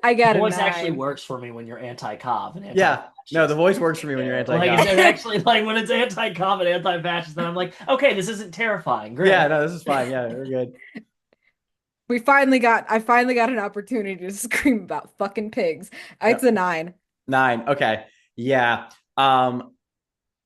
[SPEAKER 2] I
[SPEAKER 4] The
[SPEAKER 2] got a
[SPEAKER 4] voice actually
[SPEAKER 2] 9.
[SPEAKER 4] works for me when you're anti-cop and
[SPEAKER 1] Yeah. No, the
[SPEAKER 4] anti-fascist.
[SPEAKER 1] voice works for me when you're
[SPEAKER 4] Like
[SPEAKER 1] anti-cop.
[SPEAKER 4] it actually like when it's anti-cop and anti-fascist, then I'm like, okay, this isn't terrifying.
[SPEAKER 1] Yeah,
[SPEAKER 4] Great.
[SPEAKER 1] no, this is fine. Yeah, we're good.
[SPEAKER 2] I finally got an opportunity to scream about fucking pigs. It's
[SPEAKER 1] Yep.
[SPEAKER 2] a 9.
[SPEAKER 1] 9. Okay. Yeah. Um,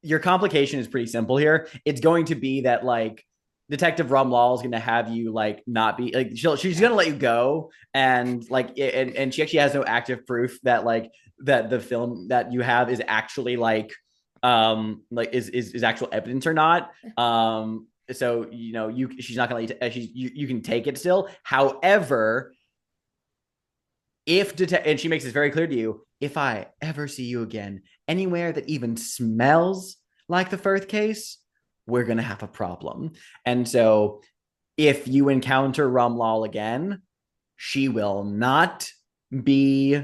[SPEAKER 1] your complication is pretty simple here. It's going to be that like Detective Rumlaw is going to have you like not be like she's going to let you go and like and she actually has no active proof that like that the film that you have is actually like is actual evidence or not. So she's not going to let you can take it still. However, and she makes this very clear to you, if I ever see you again anywhere that even smells like the Firth case, we're gonna have a problem. And so if you encounter Rumlal again, she will not be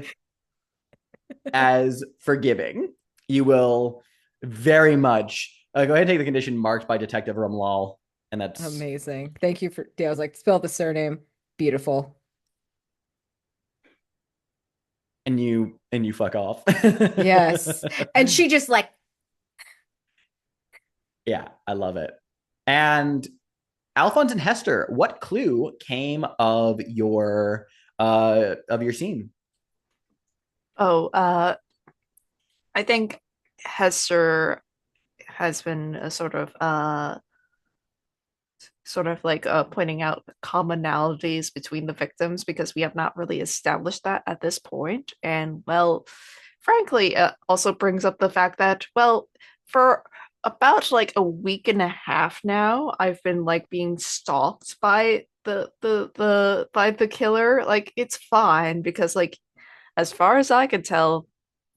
[SPEAKER 1] as forgiving. You will very much go ahead and take the condition marked by Detective Rumlal, and that's
[SPEAKER 2] Amazing. Thank you for I was like, spell the surname. Beautiful.
[SPEAKER 1] and you fuck off.
[SPEAKER 2] Yes. And she just like,
[SPEAKER 1] Yeah, I love it. And Alphonse and Hester, what clue came of your scene?
[SPEAKER 5] Oh, I think Hester has been sort of sort of like pointing out commonalities between the victims because we have not really established that at this point. And well, frankly, also brings up the fact that, well, for about like a week and a half now, I've been like being stalked by the killer. Like it's fine because like as far as I can tell,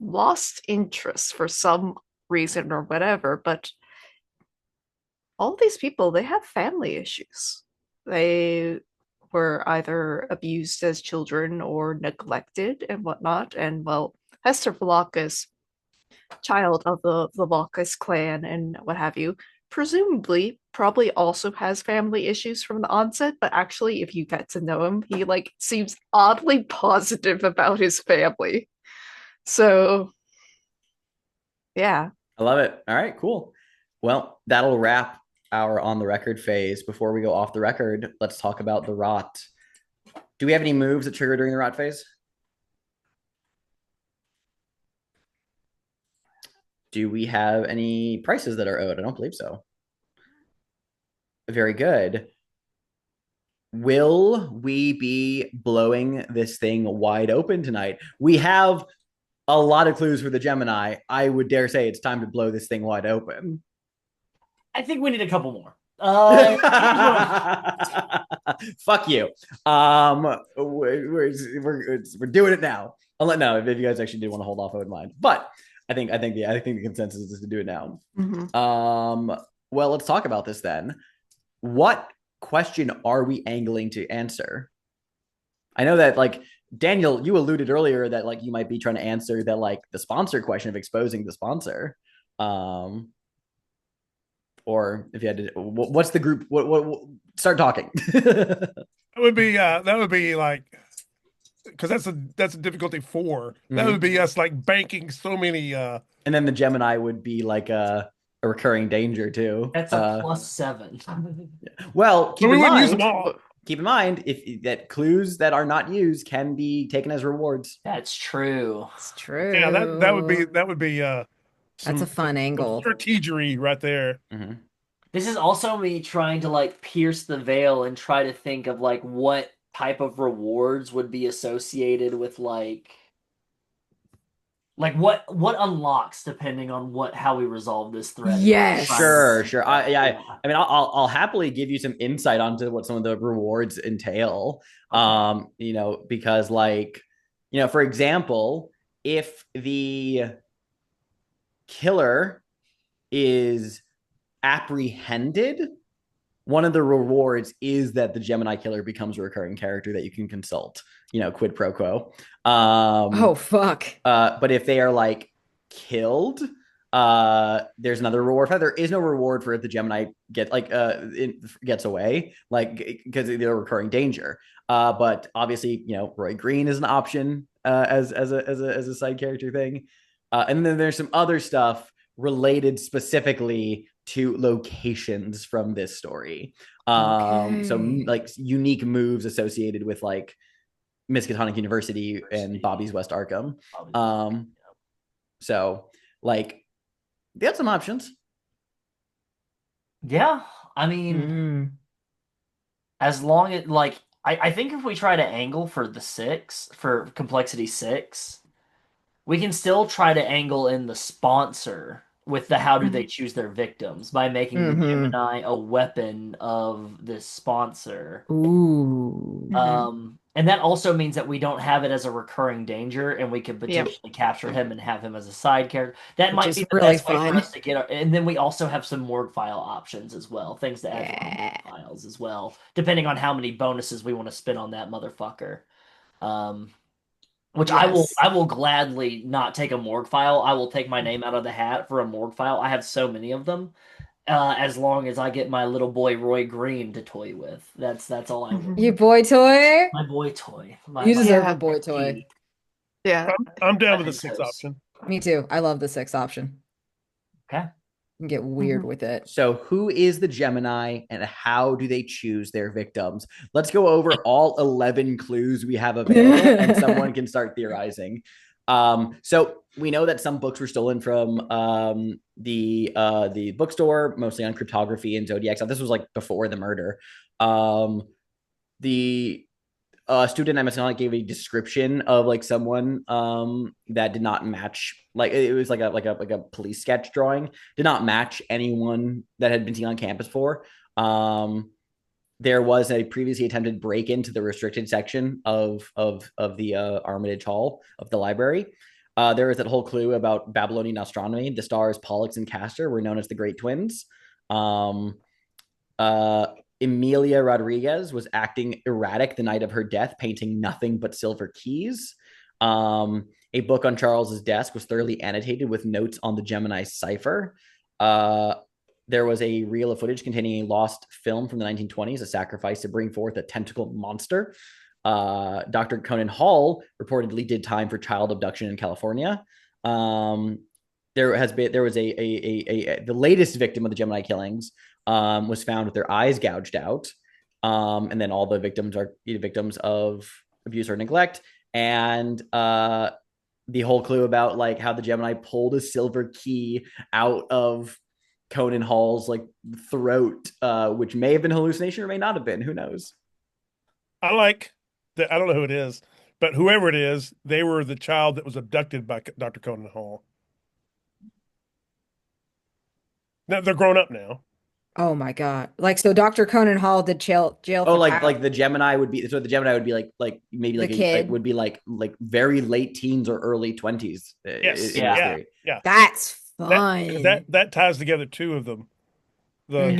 [SPEAKER 5] lost interest for some reason or whatever, but all these people, they have family issues. They were either abused as children or neglected and whatnot. And well, Hester Velakis, child of the Velakis clan and what have you, presumably probably also has family issues from the onset, but actually if you get to know him, he like seems oddly positive about his family. So yeah.
[SPEAKER 1] I love it. All right, cool. Well, that'll wrap our on the record phase. Before we go off the record, let's talk about the rot. Do we have any moves that trigger during the rot phase? Do we have any prices that are owed? I don't believe so. Very good. Will we be blowing this thing wide open tonight? We have a lot of clues for the Gemini. I would dare say it's time to blow this thing wide open.
[SPEAKER 4] I think we need a couple more.
[SPEAKER 1] Fuck you. We're doing it now. I'll let know if you guys actually did want to hold off, I would mind. But I think the consensus is to do it now.
[SPEAKER 5] Mm-hmm.
[SPEAKER 1] Well, let's talk about this then. What question are we angling to answer? I know that like Daniel, you alluded earlier that like you might be trying to answer that like the sponsor question of exposing the sponsor. Or if you had to, what's the group? What start talking.
[SPEAKER 3] That would be like, because that's a difficulty 4. That would be us like banking so many.
[SPEAKER 1] And then the Gemini would be like a recurring danger too.
[SPEAKER 4] That's a +7.
[SPEAKER 1] Well,
[SPEAKER 3] keep
[SPEAKER 1] in mind if that clues that are not used can be taken as rewards.
[SPEAKER 4] That's true.
[SPEAKER 2] It's true.
[SPEAKER 3] Yeah, that would be
[SPEAKER 2] that's a fun angle.
[SPEAKER 3] Strategery right there.
[SPEAKER 1] Mm-hmm.
[SPEAKER 4] This is also me trying to like pierce the veil and try to think of like what type of rewards would be associated with like what unlocks depending on how we resolve this threat.
[SPEAKER 2] Yes.
[SPEAKER 1] Sure. I mean, I'll happily give you some insight onto what some of the rewards entail. Okay. Because like, for example, if the killer is apprehended, one of the rewards is that the Gemini killer becomes a recurring character that you can consult, quid pro quo.
[SPEAKER 2] Oh, fuck.
[SPEAKER 1] But if they are like killed, there's another reward. There is no reward for if the Gemini gets away, like because they're a recurring danger. But obviously, Roy Green is an option as a side character thing. And then there's some other stuff related specifically to locations from this story. So like unique moves associated with like Miskatonic University and Bobby's West Arkham. So like they have some options.
[SPEAKER 4] Yeah, I mean, as long as like I think if we try to angle for the 6 for complexity 6, we can still try to angle in the sponsor with the how do they choose their victims by making the Gemini a weapon of this sponsor.
[SPEAKER 2] Ooh.
[SPEAKER 4] And that also means that we don't have it as a recurring danger, and we could potentially capture him and have him as a side character. That might be the
[SPEAKER 2] really
[SPEAKER 4] best way for us to get. And then we also have some morgue file options as well, things to add to morgue files as well, depending on how many bonuses we want to spin on that motherfucker. Which I will gladly not take a morgue file. I will take my name out of the hat for a morgue file. I have so many of them. As long as I get my little boy Roy Green to toy with. That's all I want.
[SPEAKER 2] Your boy toy?
[SPEAKER 4] My boy toy.
[SPEAKER 2] You deserve a boy toy.
[SPEAKER 5] Yeah.
[SPEAKER 3] I'm down with the 6 option.
[SPEAKER 2] Me too. I love the 6 option.
[SPEAKER 4] Okay.
[SPEAKER 2] You can get weird with it.
[SPEAKER 1] So who is the Gemini and how do they choose their victims? Let's go over all 11 clues we have available and someone can start theorizing. So we know that some books were stolen from the bookstore, mostly on cryptography and zodiac stuff. This was like before the murder. The student at Masonic gave a description of like someone that did not match, like it was like a police sketch drawing, did not match anyone that had been seen on campus before. There was a previously attempted break into the restricted section of the Armitage Hall of the library. There was that whole clue about Babylonian astronomy. The stars Pollux and Castor were known as the Great Twins. Um, Emilia Rodriguez was acting erratic the night of her death, painting nothing but silver keys. A book on Charles's desk was thoroughly annotated with notes on the Gemini cipher. There was a reel of footage containing a lost film from the 1920s, a sacrifice to bring forth a tentacle monster. Dr. Conan Hall reportedly did time for child abduction in California. There was the latest victim of the Gemini killings was found with their eyes gouged out. And then all the victims are victims of abuse or neglect. And the whole clue about like how the Gemini pulled a silver key out of Conan Hall's like throat, which may have been hallucination or may not have been. Who knows?
[SPEAKER 3] I like that. I don't know who it is, but whoever it is, they were the child that was abducted by Dr. Conan Hall. Now they're grown up now.
[SPEAKER 2] Oh my God. Like, so Dr. Conan Hall did jail
[SPEAKER 1] Oh,
[SPEAKER 2] for
[SPEAKER 1] like the Gemini would be, so the Gemini would be like maybe
[SPEAKER 2] the
[SPEAKER 1] like
[SPEAKER 2] kid.
[SPEAKER 1] would be like very late teens or early 20s.
[SPEAKER 3] Yes,
[SPEAKER 1] In
[SPEAKER 4] Yeah.
[SPEAKER 1] this theory.
[SPEAKER 3] yeah.
[SPEAKER 2] That's fun.
[SPEAKER 3] That ties together two of them. The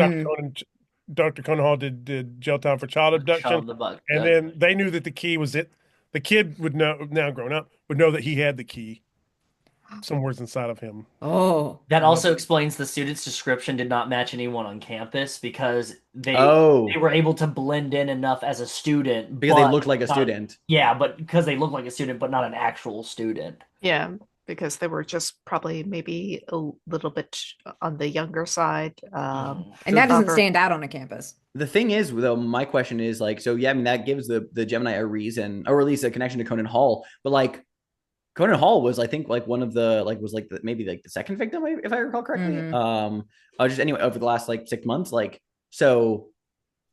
[SPEAKER 3] Dr. Conan Hall did jail time for child abduction, and then they knew that the key was it. The kid would know, now grown up, would know that he had the key somewhere's inside of him.
[SPEAKER 2] Oh.
[SPEAKER 4] That also explains the student's description did not match anyone on campus because they
[SPEAKER 1] Oh,
[SPEAKER 4] were able to blend in enough as a student,
[SPEAKER 1] because they
[SPEAKER 4] but
[SPEAKER 1] looked like a
[SPEAKER 4] not-
[SPEAKER 1] student.
[SPEAKER 4] Yeah, but because they look like a student, but not an actual student.
[SPEAKER 5] Yeah, because they were just probably maybe a little bit on the younger side.
[SPEAKER 2] And that doesn't
[SPEAKER 5] Robert-
[SPEAKER 2] stand out on a campus.
[SPEAKER 1] The thing is, though, my question is like, so yeah, I mean that gives the Gemini a reason, or at least a connection to Conan Hall. But like Conan Hall was, I think, like one of the maybe like the second victim, if I recall correctly. Just anyway over the last like 6 months, like so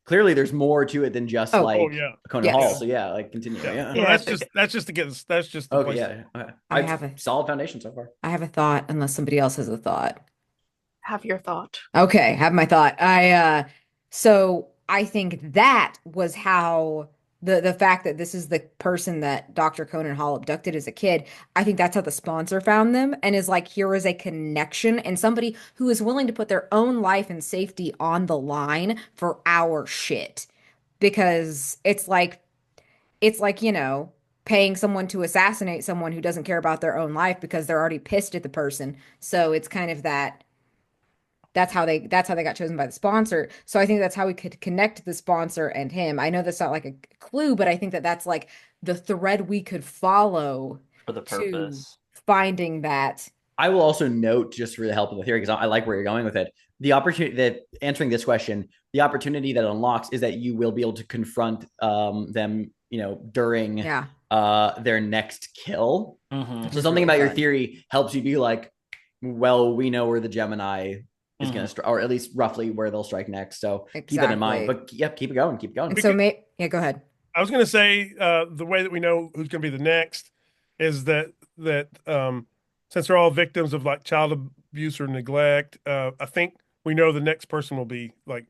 [SPEAKER 1] clearly there's more to it than just Conan
[SPEAKER 2] Yes.
[SPEAKER 1] Hall. So yeah, like continue.
[SPEAKER 2] Yeah.
[SPEAKER 1] Yeah.
[SPEAKER 3] Well, that's just to get us. That's just the
[SPEAKER 1] Okay.
[SPEAKER 3] place.
[SPEAKER 1] Yeah. Okay.
[SPEAKER 2] I have a
[SPEAKER 1] solid foundation so far.
[SPEAKER 2] I have a thought, unless somebody else has a thought.
[SPEAKER 5] Have your thought.
[SPEAKER 2] Okay, have my thought. So I think that was how the fact that this is the person that Dr. Conan Hall abducted as a kid, I think that's how the sponsor found them and is like, here is a connection and somebody who is willing to put their own life and safety on the line for our shit. Because it's like, paying someone to assassinate someone who doesn't care about their own life because they're already pissed at the person. So it's kind of that's how they got chosen by the sponsor. So I think that's how we could connect the sponsor and him. I know that's not like a clue, but I think that that's like the thread we could follow
[SPEAKER 4] For the
[SPEAKER 2] to
[SPEAKER 4] purpose.
[SPEAKER 2] finding that.
[SPEAKER 1] I will also note, just for the help of the theory, because I like where you're going with it, the opportunity that answering this question, the opportunity that it unlocks is that you will be able to confront them, during their next kill. So something about your theory helps you be like, well, we know where the Gemini is going to strike, or at least roughly where they'll strike next. So keep that in mind. But yeah, keep it going. Keep going.
[SPEAKER 2] And so go ahead.
[SPEAKER 3] I was going to say the way that we know who's going to be the next is that since they're all victims of like child abuse or neglect, I think we know the next person will be like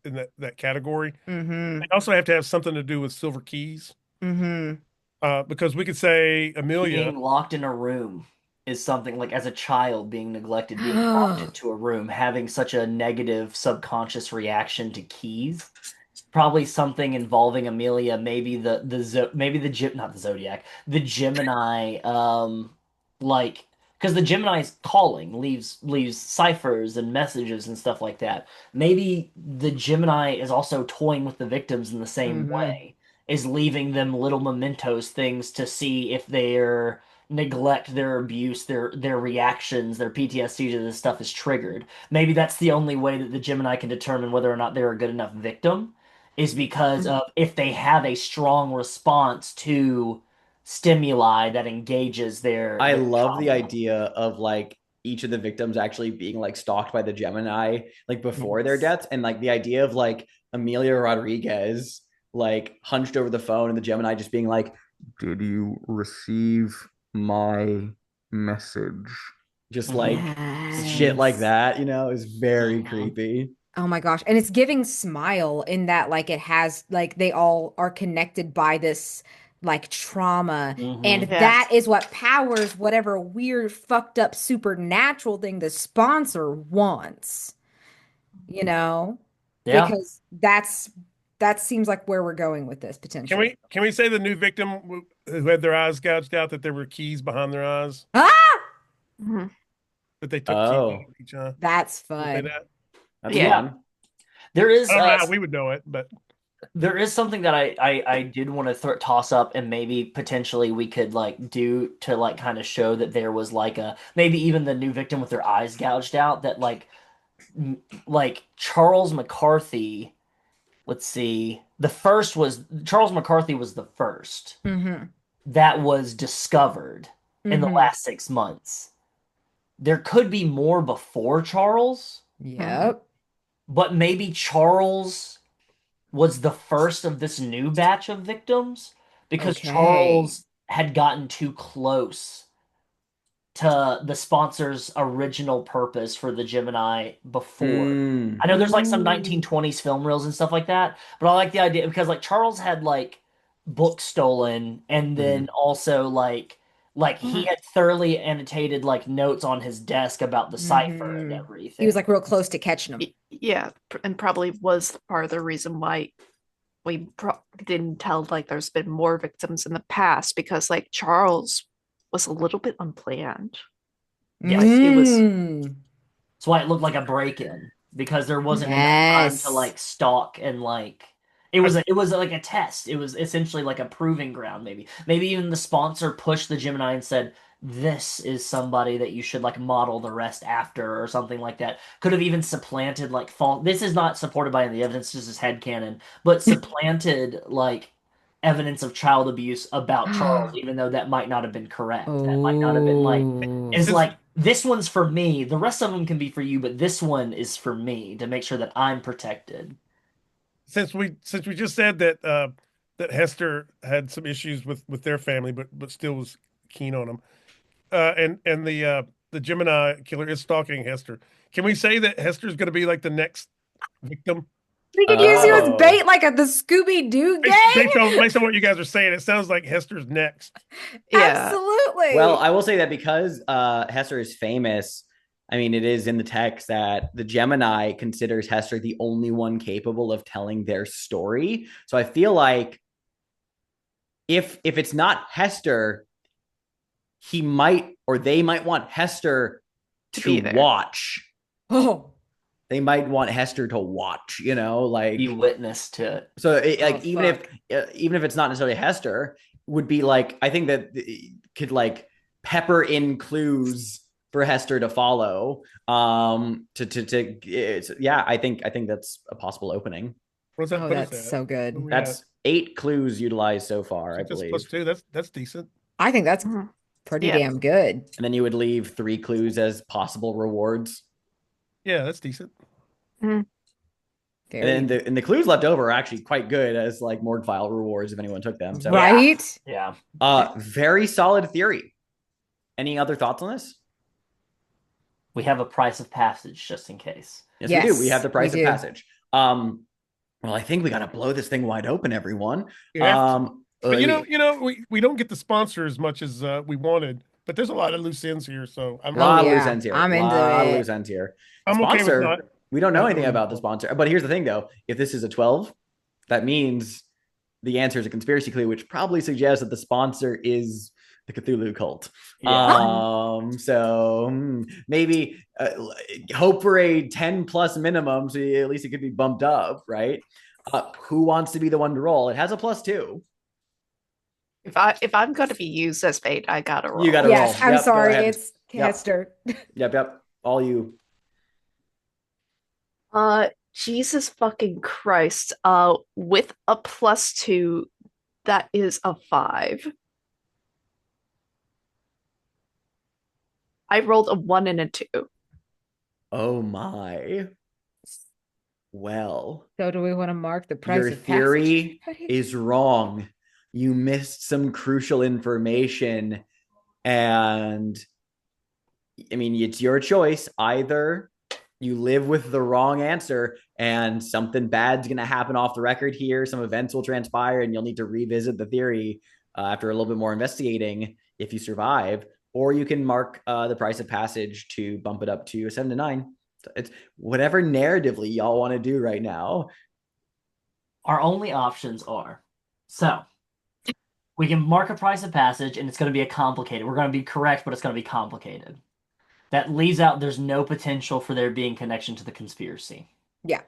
[SPEAKER 3] in that category. They also have to have something to do with silver keys. Because we could say Amelia
[SPEAKER 4] being locked in a room is something like as a child being neglected, being locked into a room, having such a negative subconscious reaction to keys. Probably something involving Amelia, maybe not the Zodiac, the Gemini, like because the Gemini's calling leaves ciphers and messages and stuff like that. Maybe the Gemini is also toying with the victims in the same way, is leaving them little mementos, things to see if their neglect, their abuse, their reactions, their PTSD to this stuff is triggered. Maybe that's the only way that the Gemini can determine whether or not they're a good enough victim, is because of if they have a strong response to stimuli that engages their
[SPEAKER 1] I love the
[SPEAKER 4] trauma.
[SPEAKER 1] idea of like each of the victims actually being like stalked by the Gemini like before their
[SPEAKER 2] Yes.
[SPEAKER 1] deaths, and like the idea of like Amelia Rodriguez like hunched over the phone and the Gemini just being like, "Did you receive my message?" Just like shit like
[SPEAKER 2] Yes.
[SPEAKER 1] that, is very
[SPEAKER 4] Mhm.
[SPEAKER 1] creepy.
[SPEAKER 2] Oh my gosh. And it's giving Smile in that like it has like they all are connected by this like trauma.
[SPEAKER 4] Mhm.
[SPEAKER 2] And
[SPEAKER 5] Yeah.
[SPEAKER 2] that is what powers whatever weird fucked up supernatural thing the sponsor wants, you know?
[SPEAKER 4] Yeah.
[SPEAKER 2] Because that seems like where we're going with this
[SPEAKER 3] Can
[SPEAKER 2] potentially.
[SPEAKER 3] we say the new victim who had their eyes gouged out that there were keys behind their eyes
[SPEAKER 2] Ah!
[SPEAKER 5] Mhm.
[SPEAKER 3] that they took keys out
[SPEAKER 1] Oh,
[SPEAKER 3] of each eye?
[SPEAKER 2] That's
[SPEAKER 3] Can we say
[SPEAKER 2] fun.
[SPEAKER 3] that?
[SPEAKER 1] that's
[SPEAKER 5] Yeah.
[SPEAKER 1] fun.
[SPEAKER 4] There
[SPEAKER 3] I
[SPEAKER 4] is
[SPEAKER 3] don't know how we would know it, but
[SPEAKER 4] something that I did want to toss up, and maybe potentially we could like do to like kind of show that there was like a maybe even the new victim with their eyes gouged out, that like Charles McCarthy. Let's see. The first was Charles McCarthy was the first
[SPEAKER 2] Mm-hmm.
[SPEAKER 4] that was discovered in the
[SPEAKER 2] Mm-hmm.
[SPEAKER 4] last 6 months. There could be more before Charles,
[SPEAKER 5] Mhm.
[SPEAKER 2] Yep.
[SPEAKER 4] but maybe Charles was the first of this new batch of victims because
[SPEAKER 2] Okay.
[SPEAKER 4] Charles had gotten too close to the sponsor's original purpose for the Gemini before. I
[SPEAKER 1] Mm.
[SPEAKER 4] know there's like some
[SPEAKER 2] Ooh.
[SPEAKER 4] 1920s film reels and stuff like that, but I like the idea because like Charles had like books stolen, and then
[SPEAKER 1] Mhm.
[SPEAKER 4] also like he had thoroughly annotated like notes on his desk about the cipher and
[SPEAKER 2] Mm-hmm. He was
[SPEAKER 4] everything.
[SPEAKER 2] like real close to catching him.
[SPEAKER 5] Yeah, and probably was part of the reason why we didn't tell like there's been more victims in the past because like Charles was a little bit unplanned. Like
[SPEAKER 4] Yes.
[SPEAKER 5] it was.
[SPEAKER 2] Mm.
[SPEAKER 4] That's why it looked like a break-in, because there wasn't enough time to
[SPEAKER 2] Yes.
[SPEAKER 4] like stalk and like it was like a test. It was essentially like a proving ground, maybe. Maybe even the sponsor pushed the Gemini and said, "This is somebody that you should like model the rest after," or something like that. Could have even supplanted like false. This is not supported by any evidence, this is headcanon, but supplanted like evidence of child abuse about Charles, even though that might not have been correct. That might not have been like
[SPEAKER 2] Oh.
[SPEAKER 4] is
[SPEAKER 3] since
[SPEAKER 4] like this one's for me. The rest of them can be for you, but this one is for me to make sure that I'm protected.
[SPEAKER 3] since we just said that that Hester had some issues with their family, but still was keen on them, and the Gemini killer is stalking Hester. Can we say that Hester's going to be like the next victim?
[SPEAKER 2] We could use you as
[SPEAKER 1] Oh.
[SPEAKER 2] bait like at the Scooby-Doo
[SPEAKER 3] Based
[SPEAKER 2] gang.
[SPEAKER 3] on based on what you guys are saying, it sounds like Hester's next.
[SPEAKER 5] Yeah.
[SPEAKER 1] Well,
[SPEAKER 2] Absolutely.
[SPEAKER 1] I will say that because Hester is famous, I mean, it is in the text that the Gemini considers Hester the only one capable of telling their story. So I feel like if it's not Hester, he might or they might want Hester
[SPEAKER 5] To
[SPEAKER 1] to
[SPEAKER 5] be there.
[SPEAKER 1] watch.
[SPEAKER 2] Oh.
[SPEAKER 1] They might want Hester to watch,
[SPEAKER 4] Be
[SPEAKER 1] like
[SPEAKER 4] witness to it.
[SPEAKER 1] so
[SPEAKER 2] Oh,
[SPEAKER 1] like
[SPEAKER 2] fuck.
[SPEAKER 1] even if it's not necessarily Hester, would be like I think that it could like pepper in clues for Hester to follow. Yeah, I think that's a possible opening.
[SPEAKER 3] What does that
[SPEAKER 2] Oh,
[SPEAKER 3] put us
[SPEAKER 2] that's
[SPEAKER 3] at?
[SPEAKER 2] so
[SPEAKER 3] Where
[SPEAKER 2] good.
[SPEAKER 3] we at?
[SPEAKER 1] That's 8 clues utilized so
[SPEAKER 3] I
[SPEAKER 1] far, I
[SPEAKER 3] think that's plus
[SPEAKER 1] believe.
[SPEAKER 3] two. That's decent.
[SPEAKER 2] I think that's
[SPEAKER 5] Mhm.
[SPEAKER 2] pretty
[SPEAKER 5] Yeah.
[SPEAKER 2] damn good.
[SPEAKER 1] And then you would leave 3 clues as possible rewards.
[SPEAKER 3] Yeah, that's decent.
[SPEAKER 5] Mhm.
[SPEAKER 1] And then
[SPEAKER 2] Very
[SPEAKER 1] the clues left over are actually quite good as like morgue file rewards if anyone took them. So
[SPEAKER 4] Yeah.
[SPEAKER 2] right.
[SPEAKER 4] Yeah.
[SPEAKER 1] very solid theory. Any other thoughts on this?
[SPEAKER 4] We have a price of passage just in case.
[SPEAKER 1] Yes, we do. We have
[SPEAKER 2] Yes,
[SPEAKER 1] the
[SPEAKER 2] we
[SPEAKER 1] price of
[SPEAKER 2] do.
[SPEAKER 1] passage. Well, I think we got to blow this thing wide open, everyone.
[SPEAKER 3] You have to. But
[SPEAKER 1] We,
[SPEAKER 3] we don't get the sponsor as much as we wanted. But there's a lot of loose ends here, so
[SPEAKER 1] a
[SPEAKER 2] Oh
[SPEAKER 1] lot of loose
[SPEAKER 2] yeah,
[SPEAKER 1] ends here. A
[SPEAKER 2] I'm into
[SPEAKER 1] lot of loose
[SPEAKER 2] it.
[SPEAKER 1] ends here. The
[SPEAKER 3] I'm okay with not
[SPEAKER 1] sponsor, we don't know
[SPEAKER 3] not
[SPEAKER 1] anything
[SPEAKER 3] knowing.
[SPEAKER 1] about the sponsor. But here's the thing, though: if this is a 12, that means the answer is a conspiracy clue, which probably suggests that the sponsor is the Cthulhu cult.
[SPEAKER 4] Yeah.
[SPEAKER 1] Maybe hope for a 10 plus minimum, so at least it could be bumped up, right? Who wants to be the one to roll? It has a +2.
[SPEAKER 5] If I'm gonna be used as bait, I gotta
[SPEAKER 1] You
[SPEAKER 5] roll.
[SPEAKER 1] got to roll.
[SPEAKER 2] Yes, I'm
[SPEAKER 1] Yep, go
[SPEAKER 2] sorry.
[SPEAKER 1] ahead.
[SPEAKER 2] It's
[SPEAKER 1] Yep,
[SPEAKER 2] Hester.
[SPEAKER 1] yep. All you.
[SPEAKER 5] Jesus fucking Christ. With a +2, that is a 5. I rolled a 1 and a 2.
[SPEAKER 1] Oh my. Well,
[SPEAKER 2] So do we want to mark the price
[SPEAKER 1] your
[SPEAKER 2] of passage,
[SPEAKER 1] theory
[SPEAKER 2] everybody?
[SPEAKER 1] is wrong. You missed some crucial information. And I mean, it's your choice. Either you live with the wrong answer and something bad's going to happen off the record here. Some events will transpire and you'll need to revisit the theory after a little bit more investigating if you survive. Or you can mark the price of passage to bump it up to a 7 to 9. It's whatever narratively y'all want to do right now.
[SPEAKER 4] Our only options are so we can mark a price of passage and it's going to be a complicated. We're going to be correct, but it's going to be complicated. That leaves out there's no potential for there being connection to the conspiracy.
[SPEAKER 2] Yeah.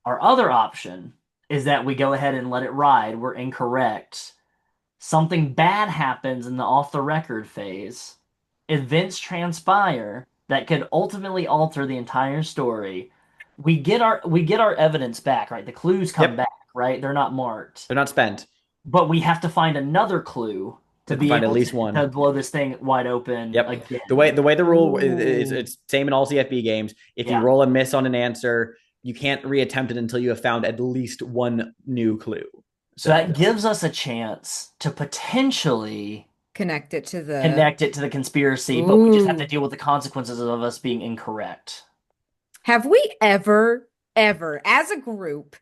[SPEAKER 4] Our other option is that we go ahead and let it ride. We're incorrect. Something bad happens in the off the record phase. Events transpire that could ultimately alter the entire story. We get our evidence back, right? The clues come
[SPEAKER 1] Yep.
[SPEAKER 4] back, right? They're not marked.
[SPEAKER 1] They're not spent.
[SPEAKER 4] But we have to find another clue to
[SPEAKER 1] We have to
[SPEAKER 4] be
[SPEAKER 1] find at
[SPEAKER 4] able
[SPEAKER 1] least
[SPEAKER 4] to
[SPEAKER 1] one.
[SPEAKER 4] blow this thing wide open
[SPEAKER 1] Yep.
[SPEAKER 4] again.
[SPEAKER 1] The way the rule is,
[SPEAKER 2] Ooh.
[SPEAKER 1] it's same in all CFB games. If you
[SPEAKER 4] Yeah.
[SPEAKER 1] roll a miss on an answer, you can't reattempt it until you have found at least one new clue.
[SPEAKER 4] So that gives us a chance to potentially
[SPEAKER 2] Connect it to the
[SPEAKER 4] connect it to the conspiracy, but we just have to
[SPEAKER 2] Ooh.
[SPEAKER 4] deal with the consequences of us being incorrect.
[SPEAKER 2] Have we ever, as a group,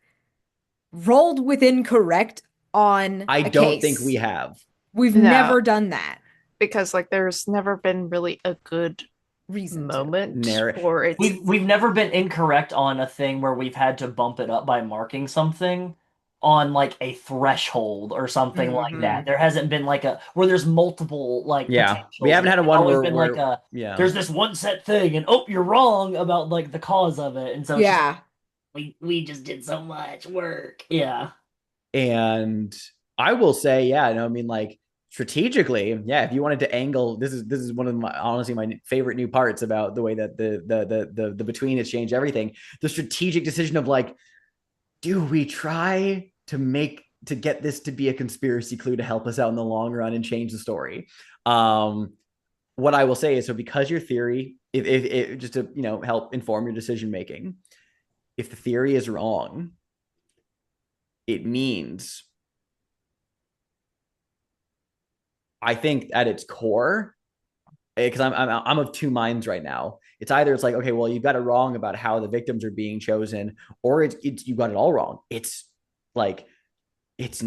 [SPEAKER 2] rolled with incorrect on
[SPEAKER 1] I
[SPEAKER 2] a
[SPEAKER 1] don't
[SPEAKER 2] case?
[SPEAKER 1] think we have.
[SPEAKER 2] We've
[SPEAKER 5] No.
[SPEAKER 2] never done that.
[SPEAKER 5] Because like there's never been really a good
[SPEAKER 2] Reason to.
[SPEAKER 5] moment for it.
[SPEAKER 4] We've never been incorrect on a thing where we've had to bump it up by marking something on like a threshold or something like that. There hasn't been like a where there's multiple like
[SPEAKER 1] Yeah.
[SPEAKER 4] potentials.
[SPEAKER 1] We haven't had a
[SPEAKER 4] It's
[SPEAKER 1] one
[SPEAKER 4] always
[SPEAKER 1] where,
[SPEAKER 4] been like a
[SPEAKER 1] yeah.
[SPEAKER 4] there's this one set thing and oh you're wrong about like the cause of it. And so it's just,
[SPEAKER 2] Yeah.
[SPEAKER 4] we just did so much work. Yeah.
[SPEAKER 1] And I will say, yeah, no, I mean, like strategically, yeah, if you wanted to angle, this is one of my honestly my favorite new parts about the way that the between has changed everything. The strategic decision of like, do we try to get this to be a conspiracy clue to help us out in the long run and change the story? What I will say is, so because your theory, if just to help inform your decision making, if the theory is wrong, it means, I think at its core, because I'm of two minds right now. It's either it's like, okay, well, you got it wrong about how the victims are being chosen, or it's you got it all wrong. It's like it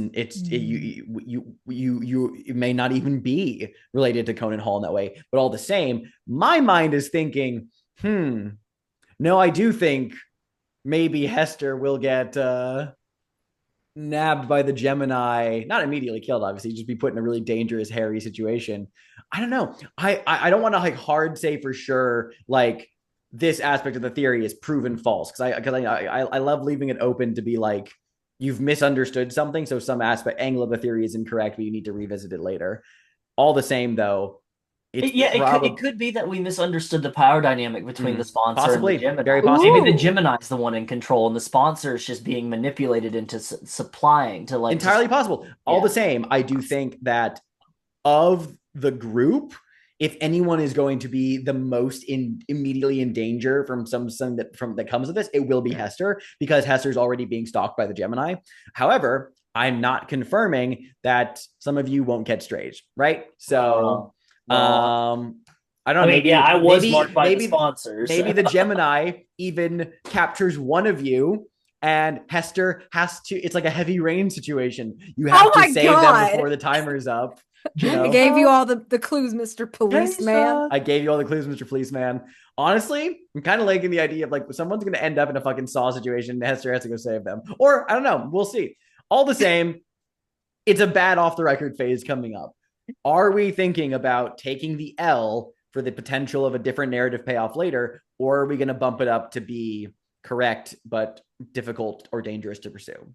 [SPEAKER 1] may not even be related to Conan Hall in that way, but all the same, my mind is thinking, no, I do think maybe Hester will get nabbed by the Gemini, not immediately killed, obviously, just be put in a really dangerous, hairy situation. I don't know. I don't want to like hard say for sure like this aspect of the theory is proven false because I love leaving it open to be like you've misunderstood something, so some angle of the theory is incorrect, but you need to revisit it later. All the same, though,
[SPEAKER 4] It could be that we misunderstood the power dynamic between the sponsor
[SPEAKER 1] possibly,
[SPEAKER 4] and the Gemini.
[SPEAKER 1] very possibly.
[SPEAKER 4] Maybe the Gemini is the one in control, and the sponsor is just being manipulated into supplying to like
[SPEAKER 1] entirely possible. All the same, I do think that of the group, if anyone is going to be the most immediately in danger from something that comes of this, it will be Hester, because Hester's already being stalked by the Gemini. However, I'm not confirming that some of you won't catch strays, right? So, I don't know. Maybe
[SPEAKER 4] I was marked by the sponsors.
[SPEAKER 1] Maybe the Gemini even captures one of you, and Hester has to. It's like a heavy rain situation. You have to save them before the timer's up.
[SPEAKER 2] I gave you all the clues, Mr. Policeman.
[SPEAKER 1] I gave you all the clues, Mr. Policeman. Honestly, I'm kind of liking the idea of like someone's going to end up in a fucking Saw situation and Hester has to go save them. Or I don't know. We'll see. All the same, it's a bad off the record phase coming up. Are we thinking about taking the L for the potential of a different narrative payoff later? Or are we going to bump it up to be correct, but difficult or dangerous to pursue?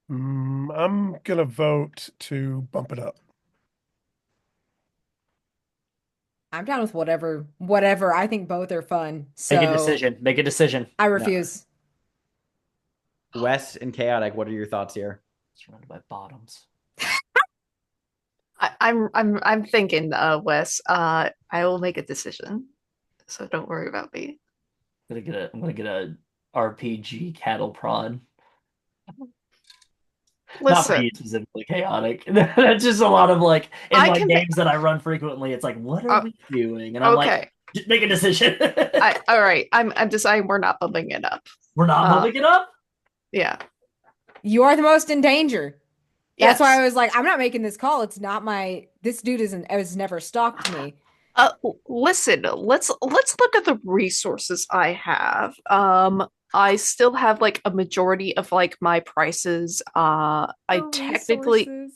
[SPEAKER 3] I'm gonna vote to bump it up.
[SPEAKER 2] I'm down with whatever. I think both are fun. So
[SPEAKER 4] Make a decision.
[SPEAKER 2] I refuse.
[SPEAKER 1] No. Wes and Chaotic, what are your thoughts here?
[SPEAKER 4] Surrounded by bottoms.
[SPEAKER 5] I'm thinking, Wes. I will make a decision, so don't worry about me.
[SPEAKER 4] I'm gonna get a RPG cattle prod. Not for
[SPEAKER 5] Listen,
[SPEAKER 4] you specifically, chaotic. That's just a lot of like in
[SPEAKER 5] I
[SPEAKER 4] my
[SPEAKER 5] can.
[SPEAKER 4] games that I run frequently. It's like, what are
[SPEAKER 5] Uh,
[SPEAKER 4] we doing? And I'm like,
[SPEAKER 5] okay.
[SPEAKER 4] just make a decision.
[SPEAKER 5] All right. I'm deciding we're not bumping it up.
[SPEAKER 4] We're not
[SPEAKER 5] Uh,
[SPEAKER 4] bumping it up.
[SPEAKER 5] yeah.
[SPEAKER 2] You are the most in danger. That's why
[SPEAKER 5] Yes.
[SPEAKER 2] I was like, I'm not making this call. It's not my. This dude isn't. Has never stalked me.
[SPEAKER 5] Listen. Let's look at the resources I have. I still have like a majority of like my prices.
[SPEAKER 2] Resources.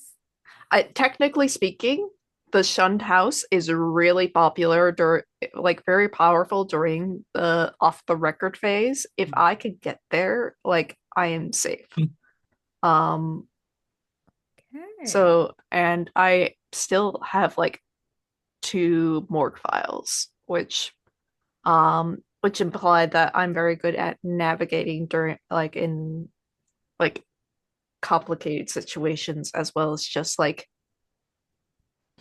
[SPEAKER 5] Technically speaking, the shunned house is really popular during, like, very powerful during the off the record phase. If I could get there, like, I am safe. Um,
[SPEAKER 2] Okay.
[SPEAKER 5] so, and I still have like two morgue files, which imply that I'm very good at navigating during, like, in like complicated situations, as well as just like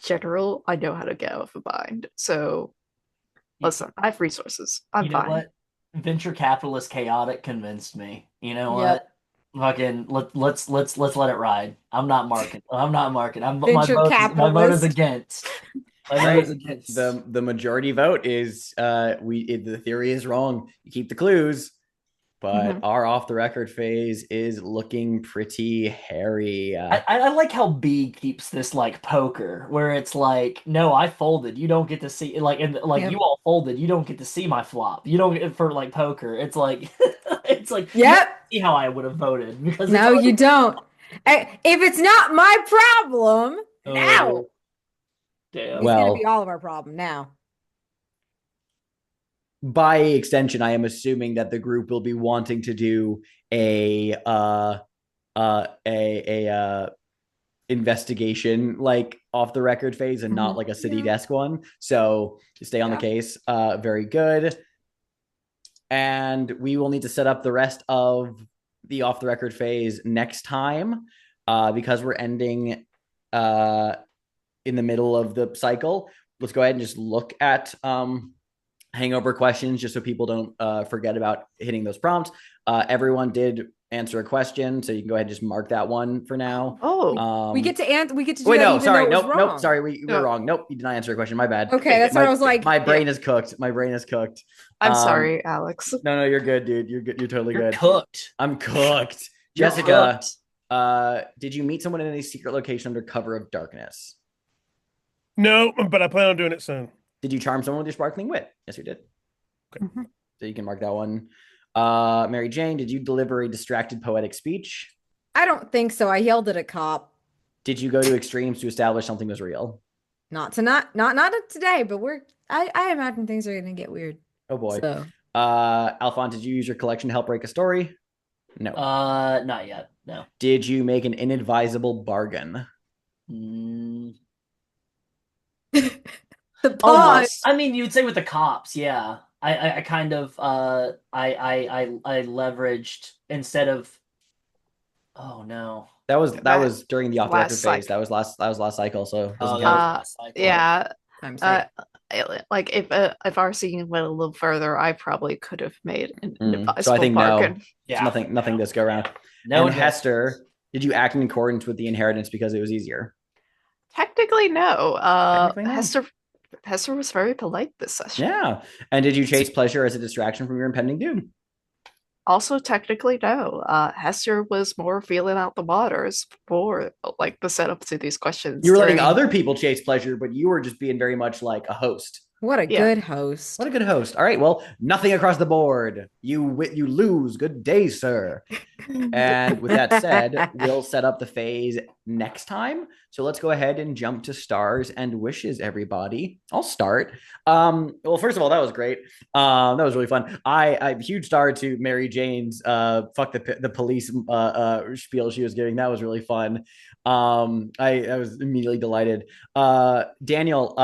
[SPEAKER 5] general, I know how to get off a bind. So listen, I have resources. I'm
[SPEAKER 4] You know
[SPEAKER 5] fine.
[SPEAKER 4] what? Venture capitalist chaotic convinced me. You know
[SPEAKER 2] Yep.
[SPEAKER 4] what? Fucking let's let it ride. I'm not marking. I'm not marking.
[SPEAKER 2] Venture
[SPEAKER 4] My vote is
[SPEAKER 2] capitalist.
[SPEAKER 4] against. My
[SPEAKER 1] All
[SPEAKER 4] vote is
[SPEAKER 1] right.
[SPEAKER 4] against.
[SPEAKER 1] The majority vote is the theory is wrong. You keep the clues, but
[SPEAKER 5] Mhm.
[SPEAKER 1] our off the record phase is looking pretty hairy.
[SPEAKER 4] I like how B keeps this like poker where it's like, no, I folded. You don't get to see like and like
[SPEAKER 2] Yep.
[SPEAKER 4] you all folded. You don't get to see my flop. You don't get for like poker. It's like it's like you don't
[SPEAKER 2] Yep.
[SPEAKER 4] see how I would have voted because it's
[SPEAKER 2] No,
[SPEAKER 4] already
[SPEAKER 2] you don't. If it's not my problem, now
[SPEAKER 4] oh damn.
[SPEAKER 2] it's gonna be
[SPEAKER 1] Well,
[SPEAKER 2] all of our problem now.
[SPEAKER 1] by extension, I am assuming that the group will be wanting to do a investigation like off the record phase and not like a city desk one. So stay on the case. Very good. And we will need to set up the rest of the off the record phase next time because we're ending in the middle of the cycle. Let's go ahead and just look at hangover questions just so people don't forget about hitting those prompts. Everyone did answer a question, so you can go ahead and just mark that one for now.
[SPEAKER 5] Oh,
[SPEAKER 2] We get to we get to do
[SPEAKER 1] Wait,
[SPEAKER 2] that
[SPEAKER 1] no,
[SPEAKER 2] even
[SPEAKER 1] sorry,
[SPEAKER 2] though it was
[SPEAKER 1] nope,
[SPEAKER 2] wrong.
[SPEAKER 1] sorry, we were wrong. Nope, you did not answer a question. My bad.
[SPEAKER 2] Okay, that's what I was like.
[SPEAKER 1] My brain is cooked. My brain is cooked.
[SPEAKER 5] I'm sorry, Alex.
[SPEAKER 1] No, you're good, dude. You're good. You're totally
[SPEAKER 4] You're
[SPEAKER 1] good.
[SPEAKER 4] cooked.
[SPEAKER 1] I'm cooked.
[SPEAKER 4] You're
[SPEAKER 1] Jessica,
[SPEAKER 4] cooked.
[SPEAKER 1] did you meet someone in a secret location under cover of darkness?
[SPEAKER 3] No, but I plan on doing it soon.
[SPEAKER 1] Did you charm someone with your sparkling wit? Yes, you did.
[SPEAKER 3] Okay.
[SPEAKER 5] Mhm.
[SPEAKER 1] So you can mark that one. Mary Jane, did you deliver a distracted poetic speech?
[SPEAKER 2] I don't think so. I yelled at a cop.
[SPEAKER 1] Did you go to extremes to establish something was real?
[SPEAKER 2] Not tonight, not today, but I imagine things are gonna get weird.
[SPEAKER 1] Oh boy.
[SPEAKER 2] So
[SPEAKER 1] Alphonse, did you use your collection to help break a story? No.
[SPEAKER 4] Not yet. No.
[SPEAKER 1] Did you make an inadvisable bargain?
[SPEAKER 4] Mm,
[SPEAKER 2] the pause.
[SPEAKER 4] almost. I mean, you'd say with the cops, yeah. I kind of I leveraged instead of oh no.
[SPEAKER 1] That was during the off the record
[SPEAKER 5] Last
[SPEAKER 1] phase.
[SPEAKER 5] cycle.
[SPEAKER 1] That was last cycle, so it doesn't
[SPEAKER 4] Oh,
[SPEAKER 1] count.
[SPEAKER 4] last cycle.
[SPEAKER 5] Yeah.
[SPEAKER 2] I'm sorry.
[SPEAKER 5] Like, if our scene went a little further, I probably could have made an
[SPEAKER 1] So I
[SPEAKER 5] advisable
[SPEAKER 1] think
[SPEAKER 5] bargain.
[SPEAKER 1] no.
[SPEAKER 4] Yeah.
[SPEAKER 1] Nothing this go around.
[SPEAKER 4] No,
[SPEAKER 1] And Hester, did you act in accordance with the inheritance because it was easier?
[SPEAKER 5] Technically, no.
[SPEAKER 1] Technically, no.
[SPEAKER 5] Hester was very polite this session.
[SPEAKER 1] Yeah. And did you chase pleasure as a distraction from your impending doom?
[SPEAKER 5] Also, technically, no. Hester was more feeling out the waters for like the setup to these questions.
[SPEAKER 1] You were letting other people chase pleasure, but you were just being very much like a host.
[SPEAKER 2] What a good host.
[SPEAKER 1] What a good host. All right. Well, nothing across the board. You lose. Good day, sir. And with that said, we'll set up the phase next time. So let's go ahead and jump to stars and wishes, everybody. I'll start. Well, first of all, that was great. That was really fun. I huge star to Mary Jane's fuck the police spiel she was giving. That was really fun. I was immediately delighted. Daniel,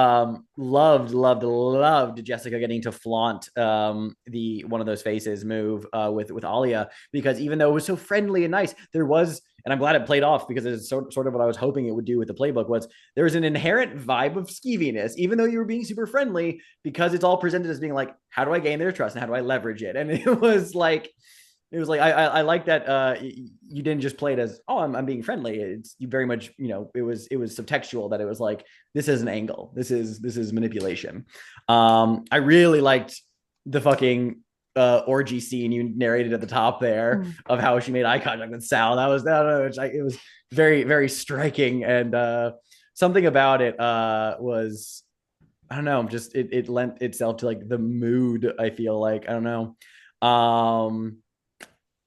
[SPEAKER 1] loved Jessica getting to flaunt the one of those faces move with Alia, because even though it was so friendly and nice, there was and I'm glad it played off because it's sort of what I was hoping it would do with the playbook. Was there was an inherent vibe of skeeviness, even though you were being super friendly, because it's all presented as being like, how do I gain their trust and how do I leverage it? And it was like I like that you didn't just play it as, oh, I'm being friendly. It's you very much, it was subtextual, that it was like, this is an angle, this is manipulation. I really liked the fucking orgy scene you narrated at the top there of how she made eye contact with Sal. That was, I don't know, it was very, very striking. And something about it was, I don't know, just it lent itself to like the mood. I feel like, I don't know.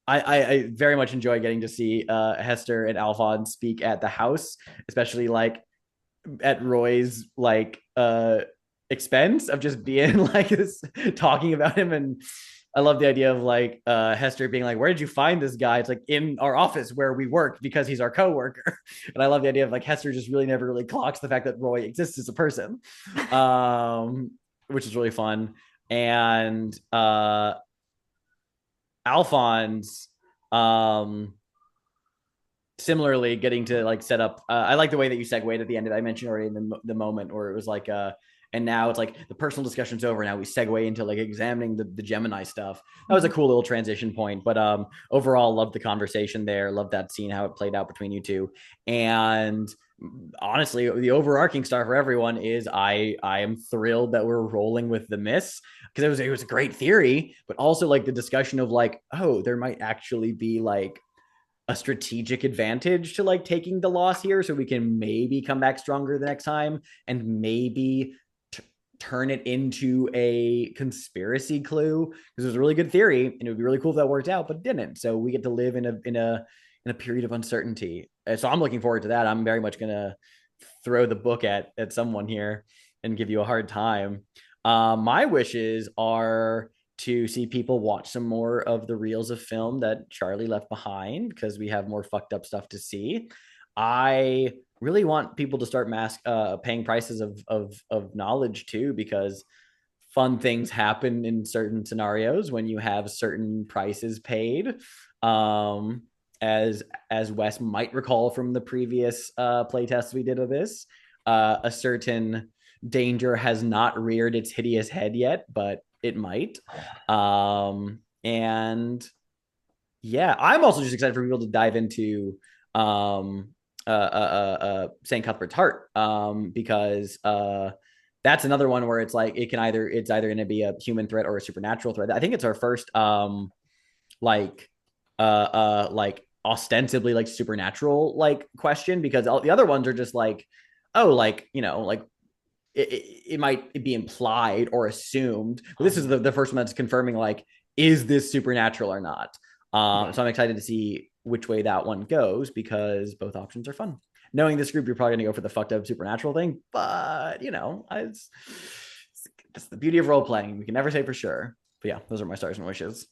[SPEAKER 1] I very much enjoy getting to see Hester and Alphonse speak at the house, especially like at Roy's like expense of just being like this, talking about him. And I love the idea of like Hester being like, where did you find this guy? It's like, in our office where we work, because he's our coworker. And I love the idea of like Hester just really never really clocks the fact that Roy exists as a person, which is really fun. And Alphonse, similarly getting to like set up, I like the way that you segued at the end that I mentioned already in the moment where it was like and now it's like the personal discussion's over, now we segue into like examining the Gemini stuff. That was a cool little transition point. But overall, loved the conversation there, loved that scene, how it played out between you two. And honestly, the overarching star for everyone is I am thrilled that we're rolling with the miss, because it was a great theory, but also like the discussion of like, oh, there might actually be like a strategic advantage to like taking the loss here, so we can maybe come back stronger the next time, and maybe turn it into a conspiracy clue, because it was a really good theory and it would be really cool if that worked out, but it didn't. So we get to live in a period of uncertainty. So I'm looking forward to that. I'm very much gonna throw the book at someone here and give you a hard time. My wishes are to see people watch some more of the reels of film that Charlie left behind, because we have more fucked up stuff to see. I really want people to start paying prices of knowledge too, because fun things happen in certain scenarios when you have certain prices paid. Um, as Wes might recall from the previous playtest we did of this, a certain danger has not reared its hideous head yet, but it might. And yeah, I'm also just excited for people to dive into St. Cuthbert's Heart, because that's another one where it's like it's either going to be a human threat or a supernatural threat. I think it's our first like like ostensibly like supernatural like question, because all the other ones are just like, oh, like, like it might be implied or assumed, but this is the first one that's confirming like, is this supernatural or not? So I'm excited to see which way that one goes, because both options are fun. Knowing this group, you're probably gonna go for the fucked up supernatural thing, but that's the beauty of role playing. We can never say for sure. But yeah, those are my stars and wishes.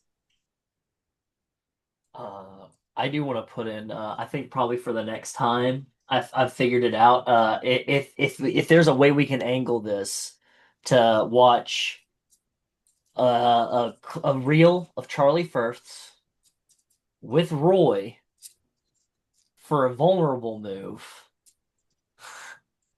[SPEAKER 4] I do want to put in. I think probably for the next time, I've figured it out. If there's a way we can angle this to watch a reel of Charlie Firth's with Roy for a vulnerable move,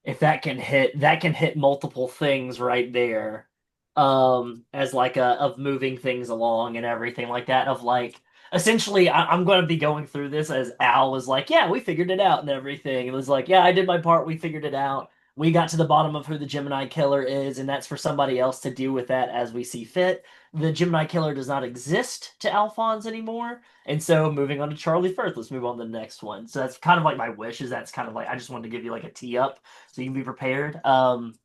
[SPEAKER 4] if that can hit multiple things right there, as like of moving things along and everything like that, of like essentially I'm going to be going through this as Al was like, yeah, we figured it out and everything. It was like, yeah, I did my part, we figured it out, we got to the bottom of who the Gemini killer is, and that's for somebody else to deal with that as we see fit. The Gemini killer does not exist to Alphonse anymore. And so moving on to Charlie Firth, let's move on to the next one. So that's kind of like my wish, is that's kind of like, I just wanted to give you like a tee up so you can be prepared.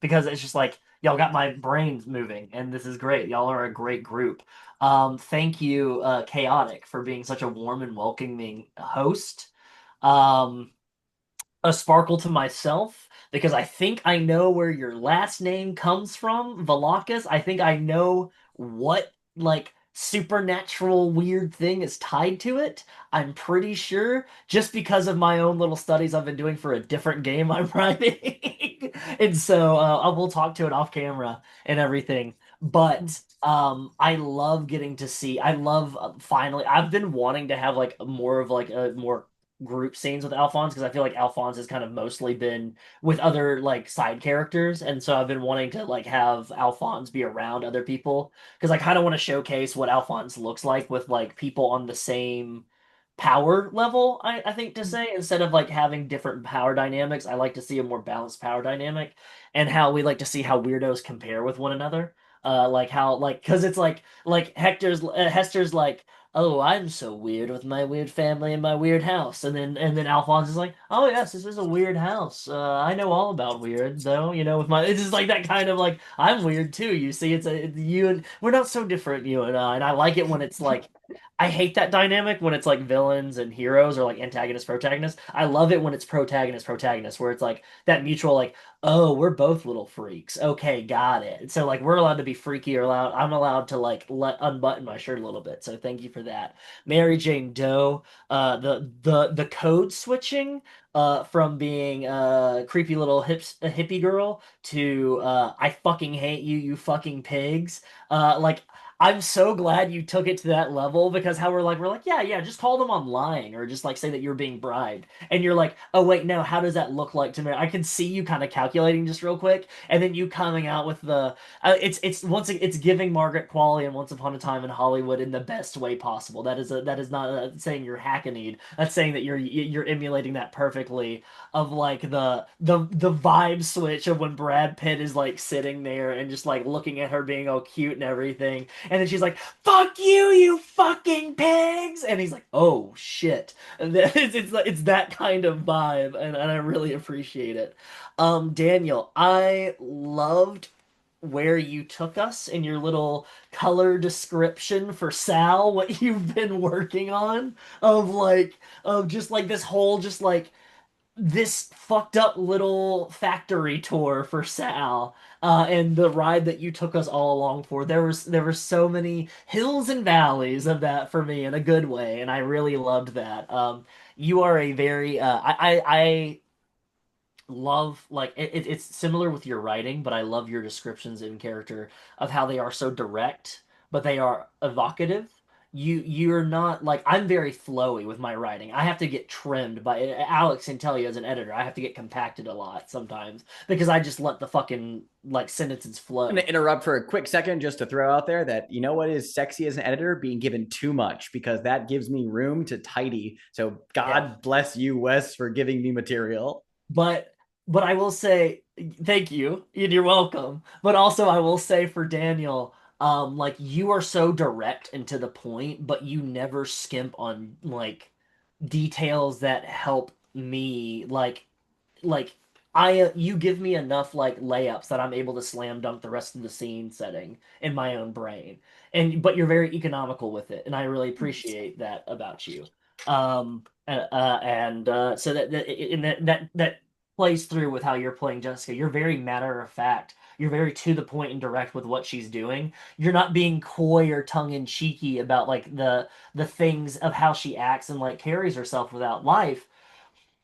[SPEAKER 4] Because it's just like, y'all got my brains moving, and this is great. Y'all are a great group. Thank you, Chaotic, for being such a warm and welcoming host. Um, a sparkle to myself, because I think I know where your last name comes from, Valakis. I think I know what like supernatural weird thing is tied to it. I'm pretty sure, just because of my own little studies I've been doing for a different game I'm writing. And so I will talk to it off camera and everything. But I love getting to see. I love finally. I've been wanting to have like more of like a more group scenes with Alphonse because I feel like Alphonse has kind of mostly been with other like side characters, and so I've been wanting to like have Alphonse be around other people because I kind of want to showcase what Alphonse looks like with like people on the same power level, I think to say, instead of like having different power dynamics. I like to see a more balanced power dynamic and how we like to see how weirdos compare with one another. Like how like because it's like Hester's like, oh, I'm so weird with my weird family and my weird house. And then Alphonse is like, oh yes, this is a weird house. I know all about weird though, with my it's just like that kind of like I'm weird too. You see, it's you and we're not so different, you and I like it when it's like I hate that dynamic when it's like villains and heroes or like antagonist protagonist. I love it when it's protagonist protagonist where it's like that mutual like, oh, we're both little freaks. Okay, got it. So like we're allowed to be freaky or allowed I'm allowed to like let unbutton my shirt a little bit. So thank you for that. Mary Jane Doe, the code switching from being creepy little a hippie girl to I fucking hate you, you fucking pigs. Like I'm so glad you took it to that level because how we're like, yeah, yeah, just call them on lying or just like say that you're being bribed. And you're like, oh wait, no, how does that look like to me? I can see you kind of calculating just real quick, and then you coming out with the it's giving Margaret Qualley and Once Upon a Time in Hollywood in the best way possible. That is not saying you're hackneyed. That's saying that you're emulating that perfectly of like the vibe switch of when Brad Pitt is like sitting there and just like looking at her being all cute and everything, and then she's like, "Fuck you, you fucking pigs!" And he's like, "Oh shit!" And then it's that kind of vibe, and I really appreciate it. Daniel, I loved where you took us in your little color description for Sal, what you've been working on of just like this whole just like this fucked up little factory tour for Sal, and the ride that you took us all along for. There were so many hills and valleys of that for me in a good way, and I really loved that. You are a very I love like it's similar with your writing, but I love your descriptions in character of how they are so direct, but they are evocative. You're not like I'm very flowy with my writing. I have to get trimmed by Alex can tell you as an editor. I have to get compacted a lot sometimes because I just let the fucking like sentences flow.
[SPEAKER 1] I'm going to interrupt for a quick second just to throw out there that you know what is sexy as an editor? Being given too much because that gives me room to tidy. So
[SPEAKER 4] Yeah.
[SPEAKER 1] God bless you, Wes, for giving me material.
[SPEAKER 4] But but I will say thank you, and you're welcome. But also I will say for Daniel, like you are so direct and to the point, but you never skimp on like details that help me like I you give me enough like layups that I'm able to slam dunk the rest of the scene setting in my own brain. And but you're very economical with it, and I really appreciate that about you. So that plays through with how you're playing Jessica. You're very matter of fact. You're very to the point and direct with what she's doing. You're not being coy or tongue in cheeky about like the things of how she acts and like carries herself without life.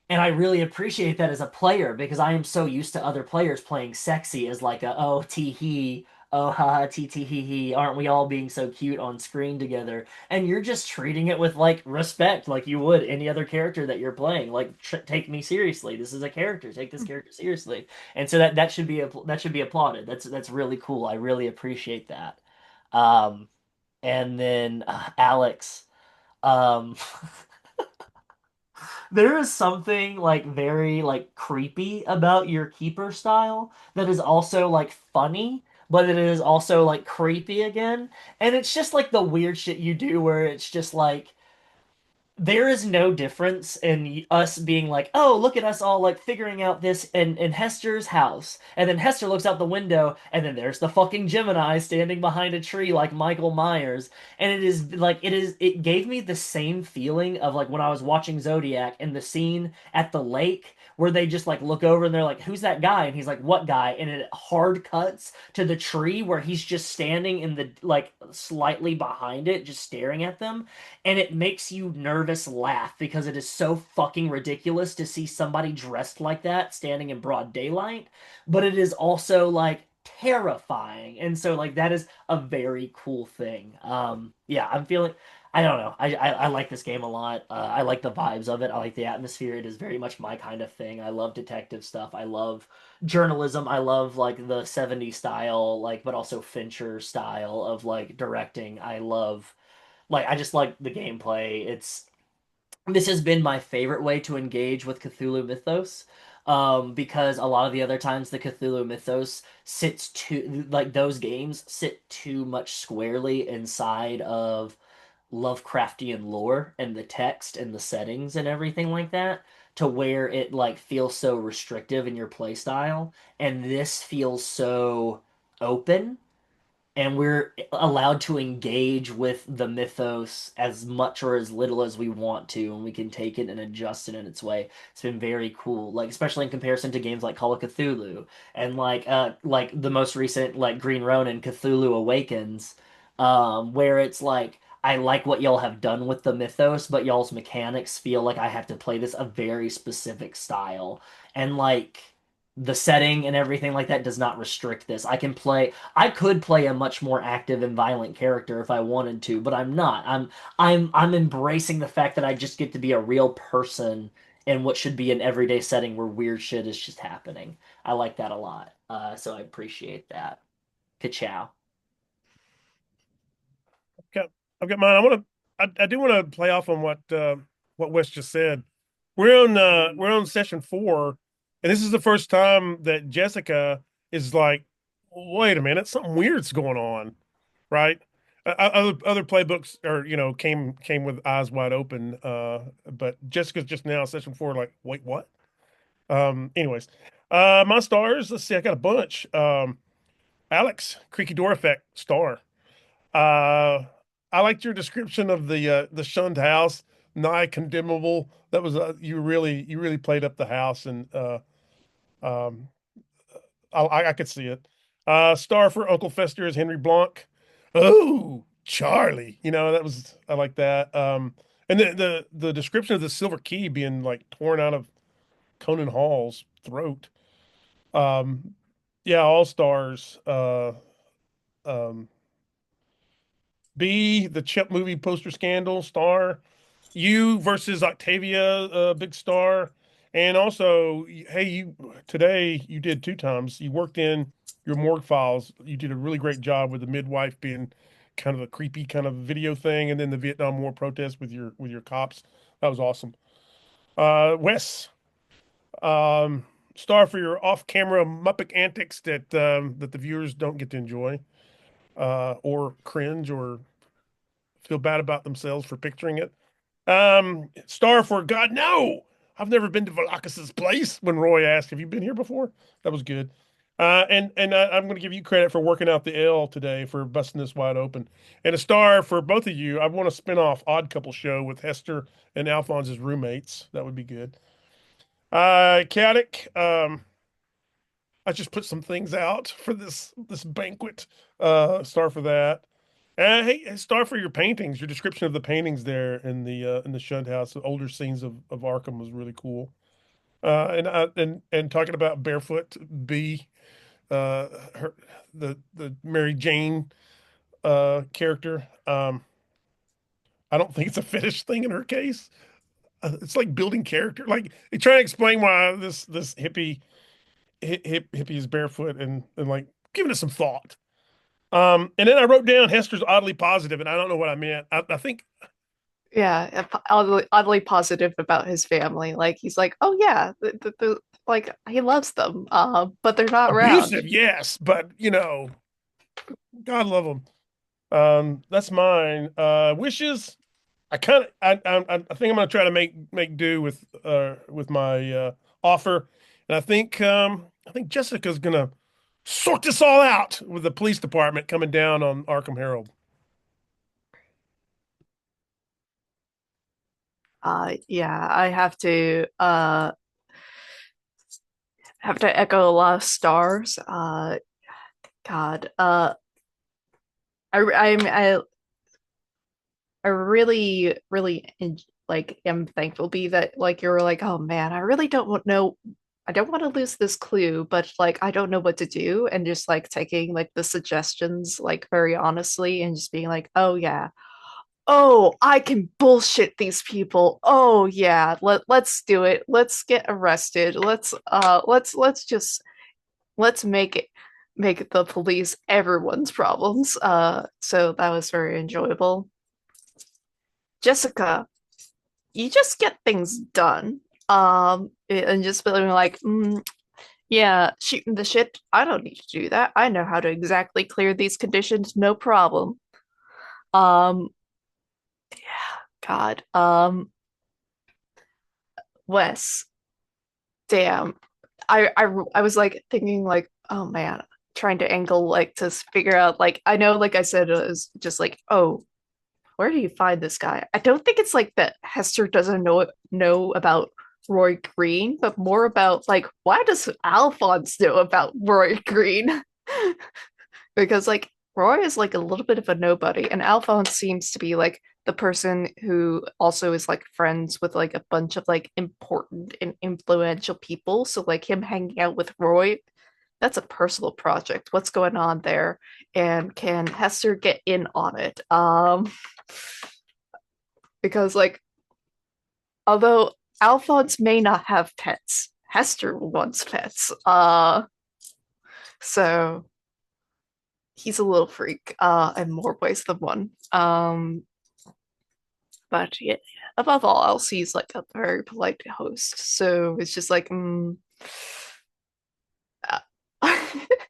[SPEAKER 4] And I really appreciate that as a player because I am so used to other players playing sexy as like a oh tee hee, oh ha ha tee tee hee hee, aren't we all being so cute on screen together? And you're just treating it with like respect, like you would any other character that you're playing. Like take me seriously. This is a character. Take this character seriously. And so that should be applauded. That's really cool. I really appreciate that. Um, and then Alex. Um, There is something like very like creepy about your keeper style that is also like funny, but it is also like creepy again. And it's just like the weird shit you do where it's just like there is no difference in us being like, oh, look at us all like figuring out this in Hester's house. And then Hester looks out the window, and then there's the fucking Gemini standing behind a tree like Michael Myers. And it is like, it gave me the same feeling of like when I was watching Zodiac and the scene at the lake where they just like look over and they're like, who's that guy? And he's like, what guy? And it hard cuts to the tree where he's just standing in the like slightly behind it, just staring at them, and it makes you nervous laugh because it is so fucking ridiculous to see somebody dressed like that standing in broad daylight, but it is also like terrifying. And so like that is a very cool thing. Yeah, I'm feeling I don't know. I like this game a lot. I like the vibes of it. I like the atmosphere. It is very much my kind of thing. I love detective stuff. I love journalism. I love like the 70s style, like but also Fincher style of like directing. I love like I just like the gameplay. It's this has been my favorite way to engage with Cthulhu mythos. Because a lot of the other times the Cthulhu mythos sits too like those games sit too much squarely inside of Lovecraftian lore and the text and the settings and everything like that to where it like feels so restrictive in your play style, and this feels so open, and we're allowed to engage with the mythos as much or as little as we want to, and we can take it and adjust it in its way. It's been very cool, like especially in comparison to games like Call of Cthulhu and like the most recent like Green Ronin Cthulhu Awakens, where it's like I like what y'all have done with the mythos, but y'all's mechanics feel like I have to play this a very specific style, and like the setting and everything like that does not restrict this. I could play a much more active and violent character if I wanted to, but I'm not. I'm embracing the fact that I just get to be a real person in what should be an everyday setting where weird shit is just happening. I like that a lot. So I appreciate that. Ka-chow.
[SPEAKER 3] Got, I've got mine. I do want to play off on what Wes just said. We're on session 4, and this is the first time that Jessica is like, wait a minute, something weird's going on, right? Other playbooks are came with eyes wide open, but Jessica's just now session 4, like, wait, what? Anyways, my stars. Let's see, I got a bunch. Alex, creaky door effect star. Uh, I liked your description of the shunned house, nigh condemnable. That was you really played up the house, and um, I could see it. Star for Uncle Fester is Henry Blanc. Oh, Charlie, that was I like that. And the description of the silver key being like torn out of Conan Hall's throat. Um, yeah, all stars. Um, B, the Chip movie poster scandal, star. You versus Octavia, big star. And also, hey, you today you did 2 times. You worked in your morgue files. You did a really great job with the midwife being kind of a creepy kind of video thing, and then the Vietnam War protest with your cops. That was awesome. Wes, um, star for your off-camera Muppet antics that the viewers don't get to enjoy, or cringe, or feel bad about themselves for picturing it. Star for God, no, I've never been to Velakis's place. When Roy asked, "Have you been here before?" That was good. And I'm going to give you credit for working out the L today for busting this wide open. And a star for both of you. I want a spin-off Odd Couple show with Hester and Alphonse's roommates. That would be good. Chaotic. I just put some things out for this banquet. Star for that. Hey, star for your paintings. Your description of the paintings there in the Shunned House, the older scenes of Arkham was really cool. And talking about barefoot B, her the Mary Jane character. I don't think it's a fetish thing in her case. It's like building character, like trying to explain why this hippie is barefoot, and like giving it some thought. And then I wrote down Hester's oddly positive, and I don't know what I meant. I think
[SPEAKER 5] Yeah, oddly positive about his family. Like he's like, oh yeah, like he loves them, but they're not around.
[SPEAKER 3] abusive, yes, but God love them. That's mine. Wishes. I think I'm gonna try to make do with my offer, and I think Jessica's gonna sort this all out with the police department coming down on Arkham Herald.
[SPEAKER 5] Yeah, I have to echo a lot of stars. God, I really am thankful be that like you're like, oh man, I really don't want know I don't want to lose this clue, but like I don't know what to do, and just like taking like the suggestions like very honestly and just being like, oh yeah, oh, I can bullshit these people. Oh yeah, let's do it. Let's get arrested. Let's just let's make the police everyone's problems. So that was very enjoyable. Jessica, you just get things done. And just feeling like, yeah, shooting the shit. I don't need to do that. I know how to exactly clear these conditions, no problem. Um, yeah, God. Wes, damn. I was like thinking like, oh man, trying to angle like to figure out like I know like I said it was just like, oh, where do you find this guy? I don't think it's like that Hester doesn't know about Roy Green, but more about like why does Alphonse know about Roy Green? Because like Roy is like a little bit of a nobody, and Alphonse seems to be like the person who also is like friends with like a bunch of like important and influential people. So like him hanging out with Roy, that's a personal project. What's going on there? And can Hester get in on it? Because like although Alphonse may not have pets, Hester wants pets. So he's a little freak, in more ways than one. But yeah, above all else, he's like a very polite host. So it's just like,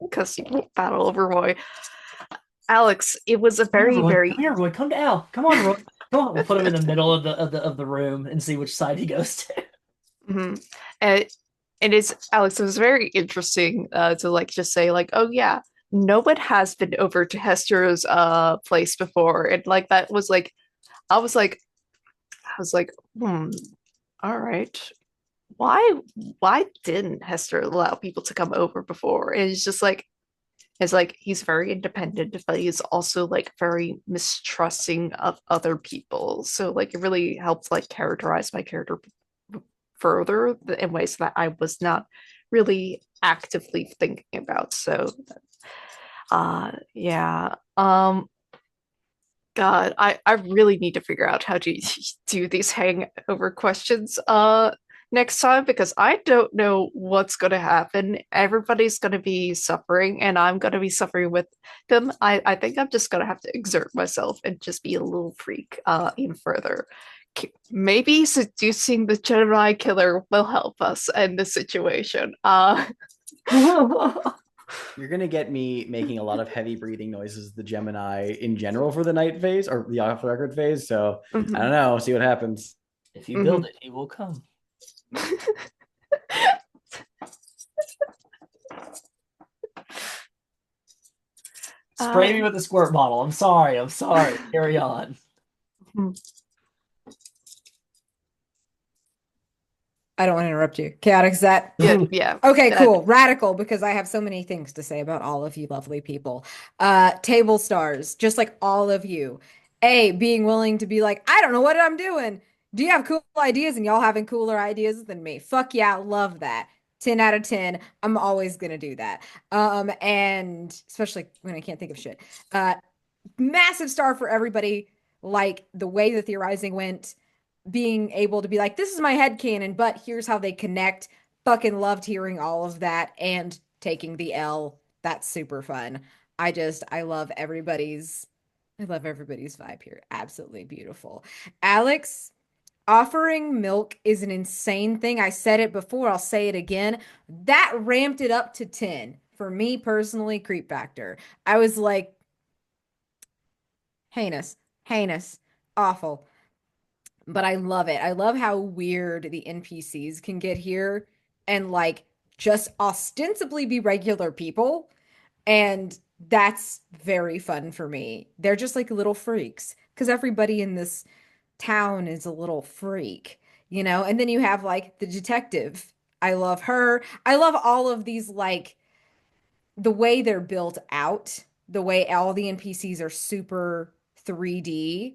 [SPEAKER 5] because you can't battle over Roy. Alex, it was a
[SPEAKER 4] Come here,
[SPEAKER 5] very,
[SPEAKER 4] Roy.
[SPEAKER 5] very
[SPEAKER 4] Come here, Roy. Come to Al. Come on, Roy. Come on. We'll put him in the middle of the room and see which side he goes to.
[SPEAKER 5] Mhm. And it is Alex, it was very interesting to like just say like, oh yeah, no one has been over to Hester's place before. And like that was like I was like I was like, all right. Why why didn't Hester allow people to come over before? And it's like he's very independent, but he's also like very mistrusting of other people. So like it really helped like characterize my character further in ways that I was not really actively thinking about. So yeah. God, I really need to figure out how to do these hangover questions next time because I don't know what's going to happen. Everybody's going to be suffering and I'm going to be suffering with them. I think I'm just going to have to exert myself and just be a little freak even further. Maybe seducing the Gemini killer will help us in this situation.
[SPEAKER 1] You're gonna get me making a lot of heavy breathing noises, the Gemini in general for the night phase or the off the record phase. So I don't
[SPEAKER 5] mhm,
[SPEAKER 1] know. See what happens.
[SPEAKER 4] If you build
[SPEAKER 5] mhm.
[SPEAKER 4] it, he will come. Spray me
[SPEAKER 5] Um,
[SPEAKER 4] with the squirt bottle. I'm sorry. I'm sorry. Carry on.
[SPEAKER 5] hmm.
[SPEAKER 2] I don't want to interrupt you. Chaotic, is that?
[SPEAKER 5] Yeah, yeah.
[SPEAKER 2] Okay,
[SPEAKER 5] That
[SPEAKER 2] cool. Radical, because I have so many things to say about all of you lovely people. Table stars, just like all of you. A, being willing to be like, I don't know what I'm doing. Do you have cool ideas? And y'all having cooler ideas than me. Fuck yeah, love that. 10 out of 10. I'm always gonna do that. And especially when I can't think of shit. Uh, Massive star for everybody. Like the way the theorizing went, being able to be like, this is my head canon, but here's how they connect. Fucking loved hearing all of that and taking the L. That's super fun. I love everybody's vibe here. Absolutely beautiful. Alex, offering milk is an insane thing. I said it before, I'll say it again. That ramped it up to 10 for me personally, creep factor. I was like, heinous, heinous, awful. But I love it. I love how weird the NPCs can get here and like just ostensibly be regular people. And that's very fun for me. They're just like little freaks because everybody in this town is a little freak, you know? And then you have like the detective. I love her. I love all of these, like the way they're built out, the way all the NPCs are super 3D,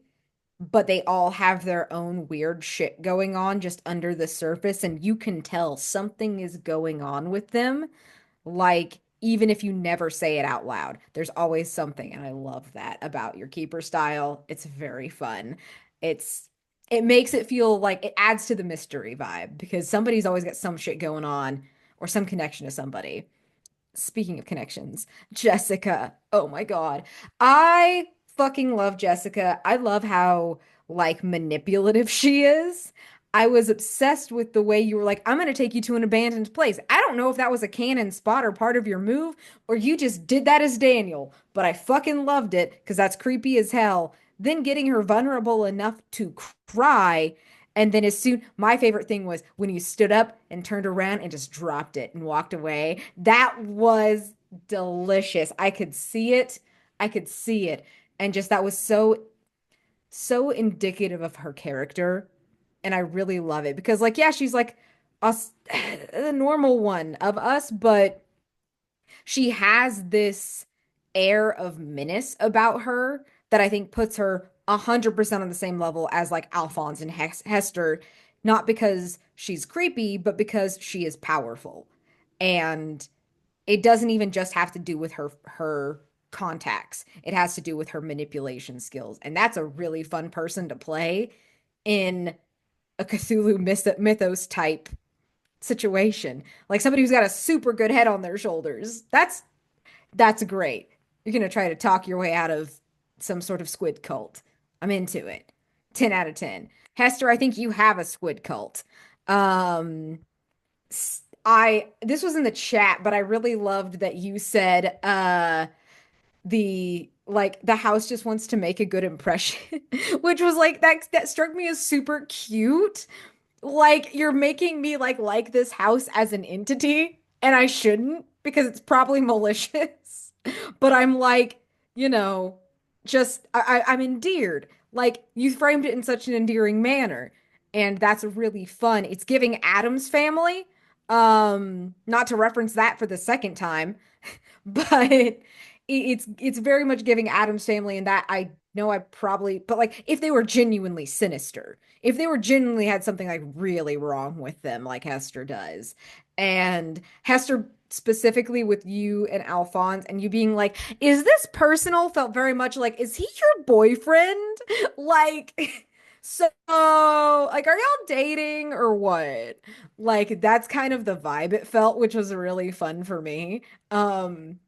[SPEAKER 2] but they all have their own weird shit going on just under the surface, and you can tell something is going on with them. Like even if you never say it out loud. There's always something, and I love that about your keeper style. It's very fun. It's it makes it feel like it adds to the mystery vibe because somebody's always got some shit going on or some connection to somebody. Speaking of connections, Jessica. Oh my God. I fucking love Jessica. I love how like manipulative she is. I was obsessed with the way you were like, I'm going to take you to an abandoned place. I don't know if that was a canon spot or part of your move, or you just did that as Daniel, but I fucking loved it because that's creepy as hell. Then getting her vulnerable enough to cry. And then as soon, my favorite thing was when you stood up and turned around and just dropped it and walked away. That was delicious. I could see it. I could see it. And just that was so indicative of her character. And I really love it because like, yeah, she's like us, the normal one of us, but she has this air of menace about her that I think puts her 100% on the same level as like Alphonse and Hester, not because she's creepy, but because she is powerful. And it doesn't even just have to do with her contacts. It has to do with her manipulation skills. And that's a really fun person to play in a Cthulhu mythos type situation. Like somebody who's got a super good head on their shoulders. That's great. You're going to try to talk your way out of some sort of squid cult. I'm into it. 10 out of 10. Hester, I think you have a squid cult. Um I this was in the chat, but I really loved that you said the like the house just wants to make a good impression, which was like that struck me as super cute. Like you're making me like this house as an entity, and I shouldn't because it's probably malicious. But I'm like, you know, just I'm endeared. Like you framed it in such an endearing manner, and that's really fun. It's giving Adam's family. Not to reference that for the second time, but it's very much giving Adam's family, and that I know I probably, but like if they were genuinely sinister, if they were genuinely had something like really wrong with them, like Hester does, and Hester specifically with you and Alphonse, and you being like, is this personal? Felt very much like, is he your boyfriend? Like, so, like, are y'all dating or what? Like, that's kind of the vibe it felt, which was really fun for me.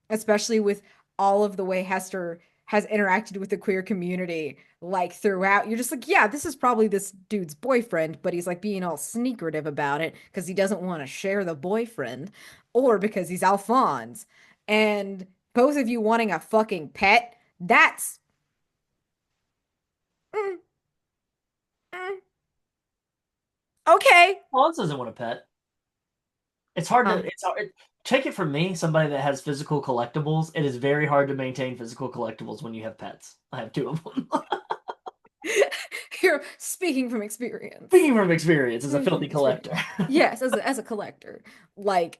[SPEAKER 2] Especially with all of the way Hester has interacted with the queer community, like throughout. You're just like, yeah, this is probably this dude's boyfriend, but he's like being all secretive about it because he doesn't want to share the boyfriend or because he's Alphonse. And both of you wanting a fucking pet, that's mm, mm, okay.
[SPEAKER 4] Hans doesn't want a pet. It's hard to.
[SPEAKER 2] Um,
[SPEAKER 4] It's hard. Take it from me, somebody that has physical collectibles. It is very hard to maintain physical collectibles when you have pets. I have two of them.
[SPEAKER 2] you're speaking from experience.
[SPEAKER 4] Speaking from experience, as a
[SPEAKER 2] Speaking from
[SPEAKER 4] filthy
[SPEAKER 2] experience.
[SPEAKER 4] collector.
[SPEAKER 2] Yes, as a collector, like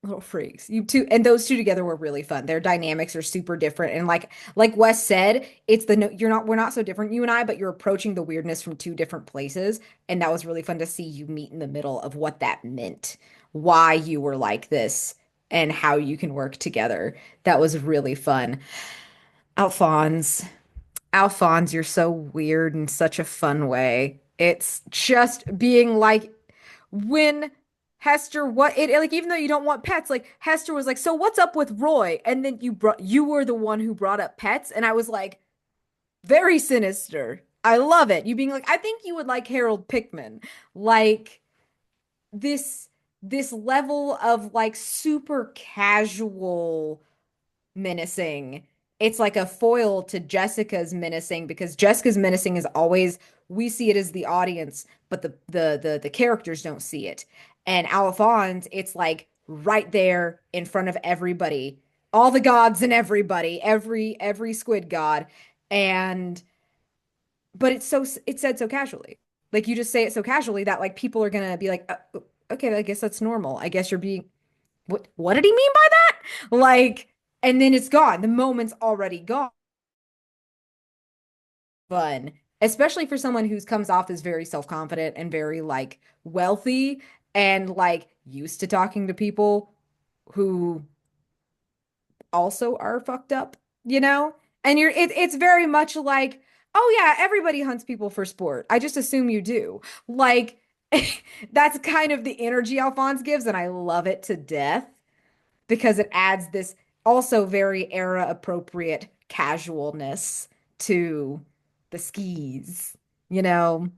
[SPEAKER 2] little freaks. You two and those two together were really fun. Their dynamics are super different, and like Wes said, it's the no, you're not we're not so different, you and I, but you're approaching the weirdness from two different places, and that was really fun to see you meet in the middle of what that meant, why you were like this, and how you can work together. That was really fun. Alphonse. Alphonse, you're so weird in such a fun way. It's just being like when Hester what it like even though you don't want pets, like Hester was like, "So what's up with Roy?" And then you were the one who brought up pets and I was like, "Very sinister." I love it. You being like, "I think you would like Harold Pickman." Like this this level of like super casual menacing. It's like a foil to Jessica's menacing because Jessica's menacing is always we see it as the audience, but the characters don't see it. And Alphonse, it's like right there in front of everybody, all the gods and everybody, every squid god, and but it's said so casually. Like you just say it so casually that like people are gonna be like, okay, I guess that's normal. I guess you're being what did he mean by that? Like, and then it's gone. The moment's already gone. Fun, especially for someone who comes off as very self-confident and very like wealthy and like used to talking to people who also are fucked up, you know? And it's very much like, oh yeah, everybody hunts people for sport. I just assume you do. Like that's kind of the energy Alphonse gives, and I love it to death because it adds this also very era appropriate casualness to the skis, you know,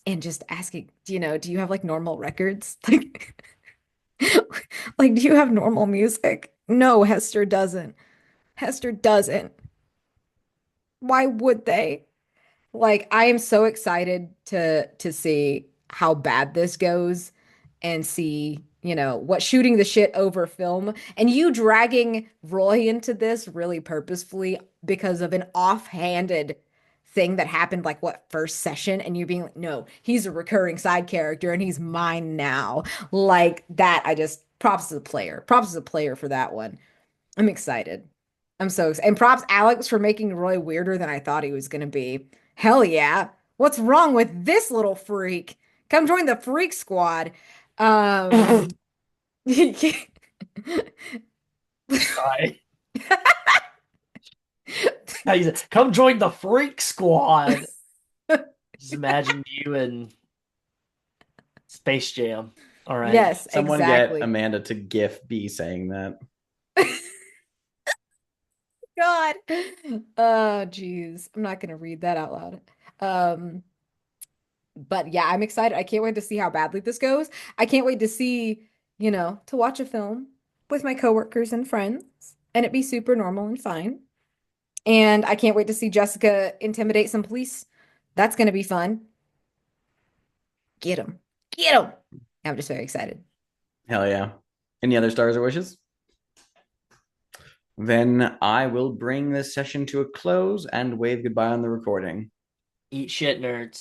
[SPEAKER 2] and just asking, do you have like normal records? Like, do you have normal music? No, Hester doesn't. Hester doesn't. Why would they? Like, I am so excited to see how bad this goes and see, what shooting the shit over film and you dragging Roy into this really purposefully because of an offhanded thing that happened like what first session and you being like, no, he's a recurring side character and he's mine now. Like that, I just props to the player. Props to the player for that one. I'm excited. I'm so excited. And props Alex for making Roy weirder than I thought he was going to be. Hell yeah. What's wrong with this little freak? Come join the freak squad. Um,
[SPEAKER 4] Sorry. Come join the freak squad. Just imagine you in Space Jam. All right.
[SPEAKER 2] Yes,
[SPEAKER 1] Someone
[SPEAKER 2] exactly.
[SPEAKER 1] get Amanda to GIF B saying that.
[SPEAKER 2] God. Oh, geez. I'm not going to read that out loud. But yeah, I'm excited. I can't wait to see how badly this goes. I can't wait to see, to watch a film with my coworkers and friends and it be super normal and fine. And I can't wait to see Jessica intimidate some police. That's going to be fun. Get him. Get him. I'm just very excited.
[SPEAKER 1] Hell yeah. Any other stars or wishes? Then I will bring this session to a close and wave goodbye on the recording.
[SPEAKER 4] Eat shit, nerds.